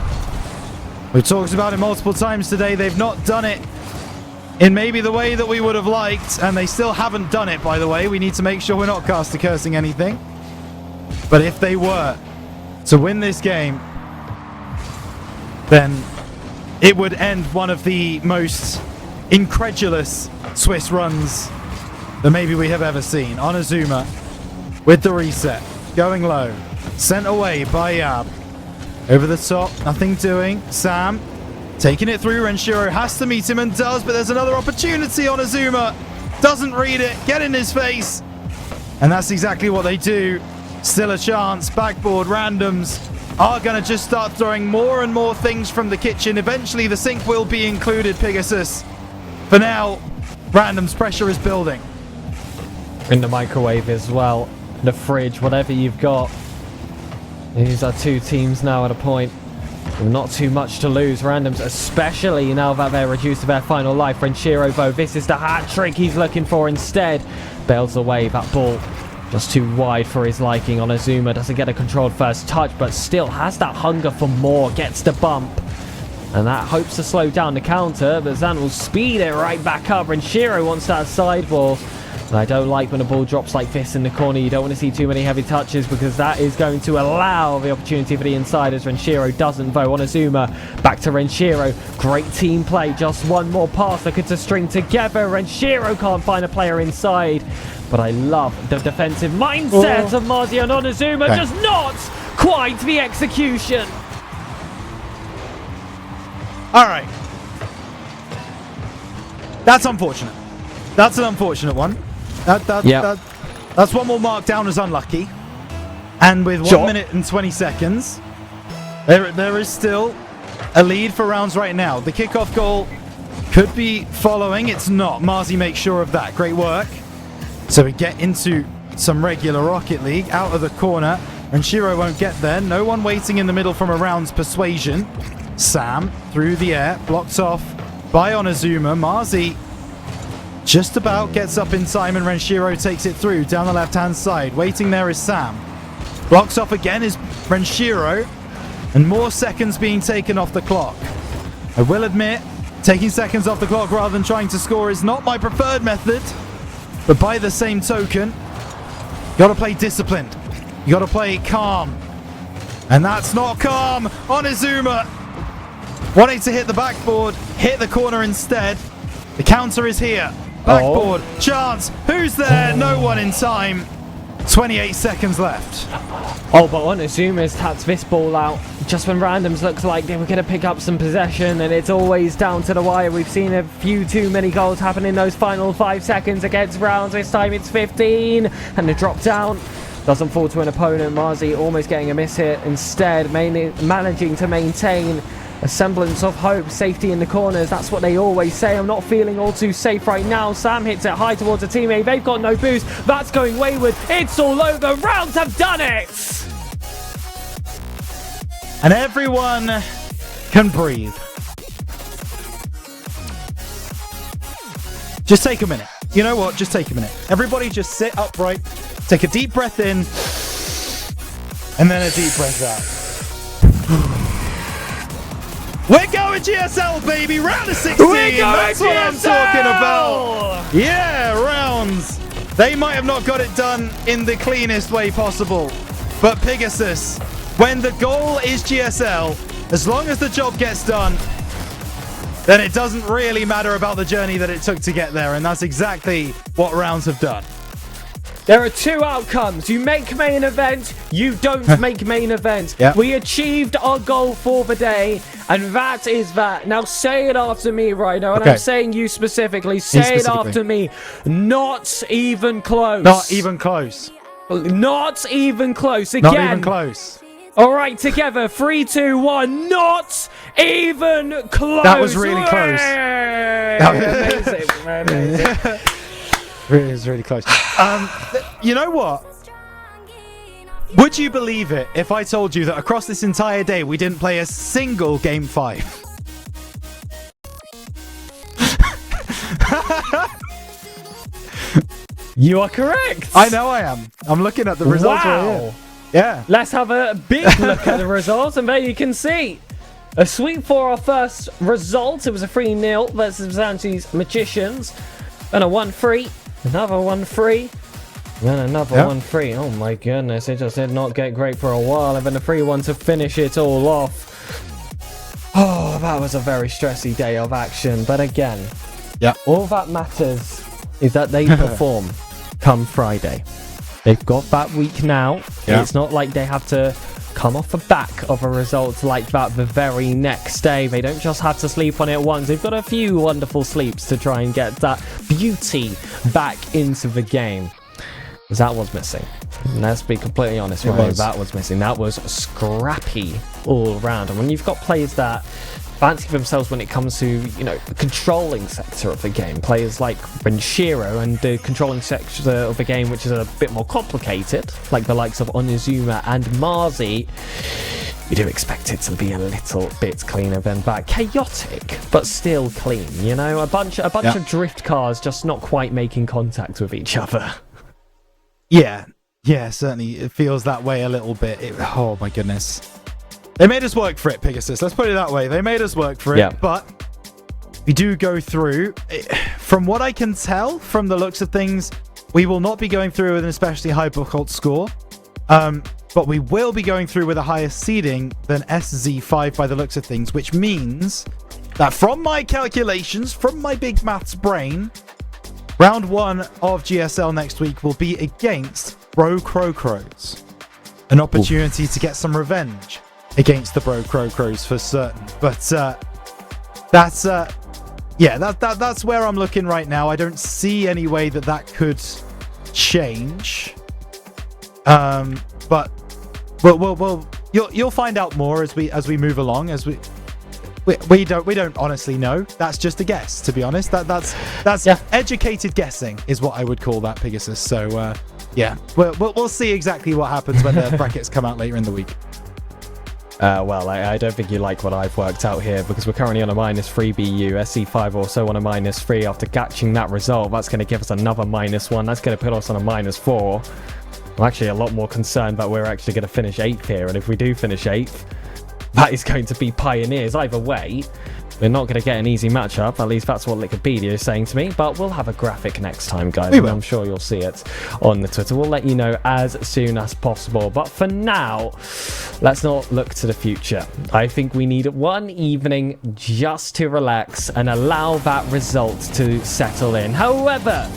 We've talked about it multiple times today. They've not done it in maybe the way that we would have liked, and they still haven't done it, by the way. We need to make sure we're not caster cursing anything. But if they were to win this game, then it would end one of the most incredulous Swiss runs that maybe we have ever seen. Onozuma with the reset, going low, sent away by Yab. Over the top, nothing doing. Sam taking it through. Renshiro has to meet him and does, but there's another opportunity on Azuma. Doesn't read it, get in his face. And that's exactly what they do. Still a chance. Backboard Randoms are going to just start throwing more and more things from the kitchen. Eventually the sink will be included, Pegasus. For now, Randoms pressure is building. In the microwave as well. The fridge, whatever you've got. These are two teams now at a point with not too much to lose. Randoms, especially now that they're reduced to their final life. Renshiro, though, this is the hat trick he's looking for instead. Bails away, that ball just too wide for his liking. Onozuma doesn't get a controlled first touch, but still has that hunger for more. Gets the bump, and that hopes to slow down the counter, but Zan will speed it right back up. Renshiro wants that sideball. And I don't like when a ball drops like this in the corner. You don't want to see too many heavy touches, because that is going to allow the opportunity for the insiders. Renshiro doesn't, though. Onozuma back to Renshiro. Great team play. Just one more pass looking to string together. Renshiro can't find a player inside, but I love the defensive mindset of Marzi and Onozuma. Just not quite the execution. All right. That's unfortunate. That's an unfortunate one. That's one we'll mark down as unlucky. And with 1 minute and 20 seconds, there is still a lead for Rounds right now. The kickoff goal could be following. It's not. Marzi makes sure of that. Great work. So we get into some regular Rocket League out of the corner. And Shiro won't get there. No one waiting in the middle from a Rounds persuasion. Sam through the air, blocked off by Onozuma. Marzi just about gets up in time, and Renshiro takes it through down the left-hand side. Waiting there is Sam. Blocks off again is Renshiro, and more seconds being taken off the clock. I will admit, taking seconds off the clock rather than trying to score is not my preferred method, but by the same token, you got to play disciplined. You got to play calm, and that's not calm. Onozuma wanting to hit the backboard, hit the corner instead. The counter is here. Backboard, chance, who's there? No one in time. 28 seconds left. Oh, but Onozuma's tapped this ball out just when Randoms looks like they were going to pick up some possession, and it's always down to the wire. We've seen a few too many goals happen in those final 5 seconds against Rounds. This time it's 15, and the drop down doesn't fall to an opponent. Marzi almost getting a miss hit, instead managing to maintain a semblance of hope. Safety in the corners, that's what they always say. I'm not feeling all too safe right now. Sam hits it high towards a teammate. They've got no boost. That's going wayward. It's all over. Rounds have done it. And everyone can breathe. Just take a minute. You know what? Just take a minute. Everybody just sit upright, take a deep breath in, and then a deep breath out. We're going GSL, baby! Round of 16! That's what I'm talking about! Yeah, rounds! They might have not got it done in the cleanest way possible, but Pegasus, when the goal is GSL, as long as the job gets done, then it doesn't really matter about the journey that it took to get there, and that's exactly what rounds have done. There are two outcomes. You make main event, you don't make main event. Yep. We achieved our goal for the day, and that is that. Now say it after me, Rhino, and Okay. I'm saying you specifically. Say it after me. Not even close. Not even close. Not even close. Again. Not even close. All right, together. 3, 2, 1. Not even close. That was really close. Amazing. Amazing. It was really close. You know what? Would you believe it if I told you that across this entire day we didn't play a single Game 5? You are correct. I know I am. I'm looking at the results right here. Yeah. Let's have a big look at the results, and there you can see a sweep for our first result. It was a 3-0 versus Zanti's Magicians, and a 1-3, another 1-3, then another 1-3. Oh my goodness, it just did not get great for a while, and then a 3-1 to finish it all off. Oh, that was a very stressy day of action, but again, all that matters is that they perform come Friday. They've got that week now. It's not like they have to come off the back of a result like that the very next day. They don't just have to sleep on it once. They've got a few wonderful sleeps to try and get that beauty back into the game. Because that was missing. Let's be completely honest, right? That was missing. That was scrappy all around. And when you've got players that fancy themselves when it comes to, you know, the controlling sector of the game, players like Benshiro, and the controlling sector of the game which is a bit more complicated, like the likes of Onizuma and Marzi, you do expect it to be a little bit cleaner than that. Chaotic, but still clean, you know? A bunch of drift cars just not quite making contact with each other. Yeah, certainly. It feels that way a little bit. Oh my goodness. They made us work for it, Pegasus. Let's put it that way. They made us work for it, but we do go through. From what I can tell, from the looks of things, we will not be going through with an especially high book score, but we will be going through with a higher seeding than SZ5 by the looks of things, which means that from my calculations, from my big maths brain, round 1 of GSL next week will be against Bro Crows. An opportunity to get some revenge against the Bro Crows for certain. But that's where I'm looking right now. I don't see any way that could change. But you'll find out more as we move along. We don't honestly know. That's just a guess, to be honest. That's educated guessing is what I would call that, Pegasus. So we'll see exactly what happens when the brackets come out later in the week. Well, I don't think you like what I've worked out here, because we're currently on a -3 BU. SC5 also on a -3 after catching that result. That's going to give us another -1. That's going to put us on a -4. I'm actually a lot more concerned that we're actually going to finish 8th here, and if we do finish 8th, that is going to be Pioneers. Either way, we're not going to get an easy matchup. At least that's what Wikipedia is saying to me. But we'll have a graphic next time, guys. And I'm sure you'll see it on the Twitter. We'll let you know as soon as possible. But for now, let's not look to the future. I think we need one evening just to relax and allow that result to settle in. However,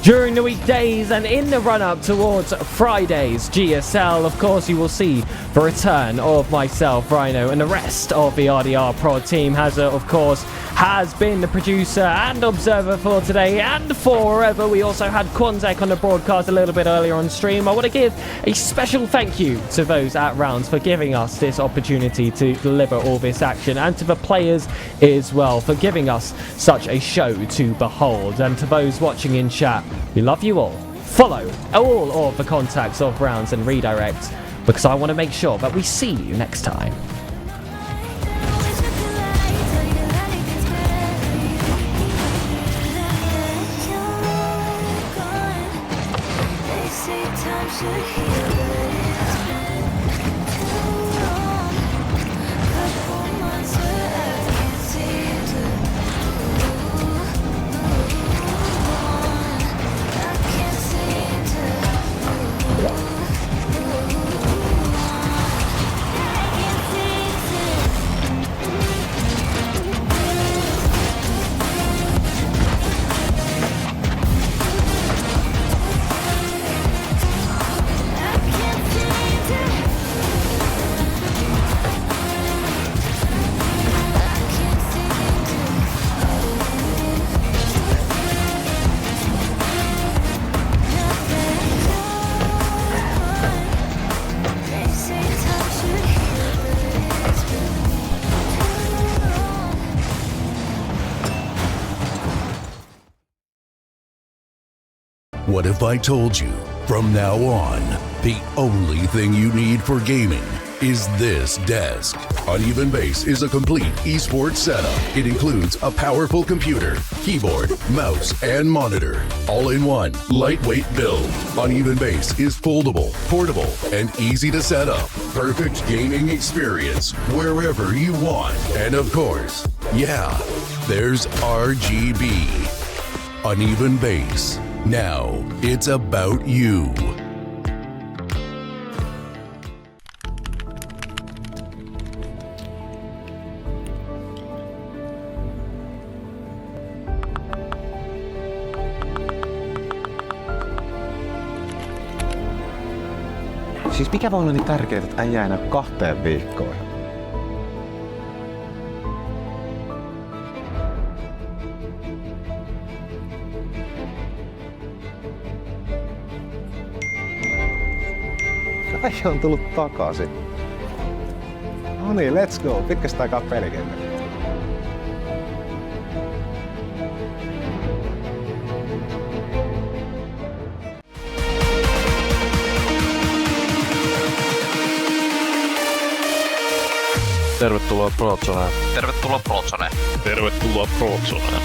during the weekdays and in the run-up towards Friday's GSL, of course, you will see the return of myself, Rhino, and the rest of the RDR Pro team has, of course, has been the producer and observer for today and forever. We also had Quanzek on the broadcast a little bit earlier on stream. I want to give a special thank you to those at Rounds for giving us this opportunity to deliver all this action, and to the players as well for giving us such a show to behold. And to those watching in chat, we love you all. Follow all of the contacts of Rounds and redirect, because I want to make sure that we see you next time. What if I told you from now on, the only thing you need for gaming is this desk? Uneven Base is a complete esports setup. It includes a powerful computer, keyboard, mouse, and monitor, all in one lightweight build. Uneven Base is foldable, portable, and easy to set up. Perfect gaming experience wherever you want. And of course, yeah, there's RGB. Uneven Base. Now it's about you. Siis mikä voi olla niin tärkeää, että äijä ei näy 2 viikkoon? Äijä on tullut takaisin. No niin, let's go. Pitkästä aikaa pelikenttä. Tervetuloa Prozoneen. Tervetuloa Prozoneen. Tervetuloa Prozoneen.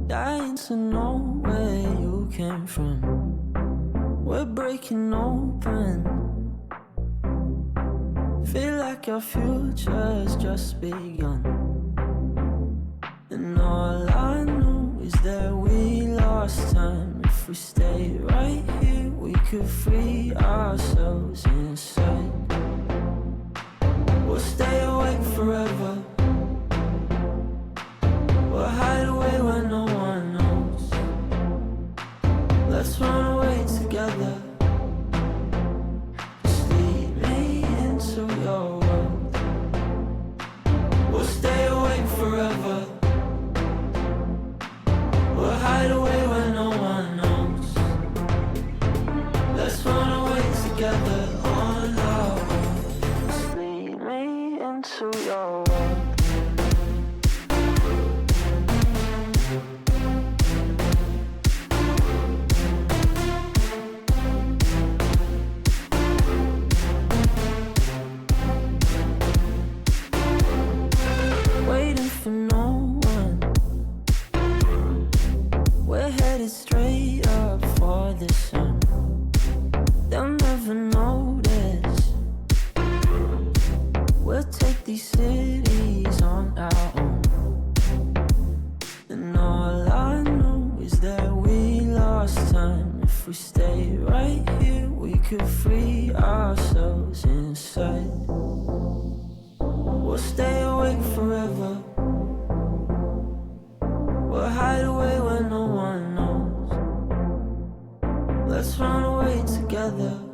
Dying to know where you came from. We're breaking open. Feel like our future's just begun. And all I know is that we lost time. If we stay right here, we could free ourselves inside. We'll stay awake forever. We'll hide away where no one knows. Let's run away together. Just lead me into your world. We'll stay awake forever. We'll hide away where no one knows. Let's run away together on our own. Just lead me into your world. Waiting for no one. We're headed straight up for the sun. They'll never notice. We'll take these cities on our own. And all I know is that we lost time. If we stay right here, we could free ourselves inside. We'll stay awake forever. We'll hide away when no one knows. Let's run away together.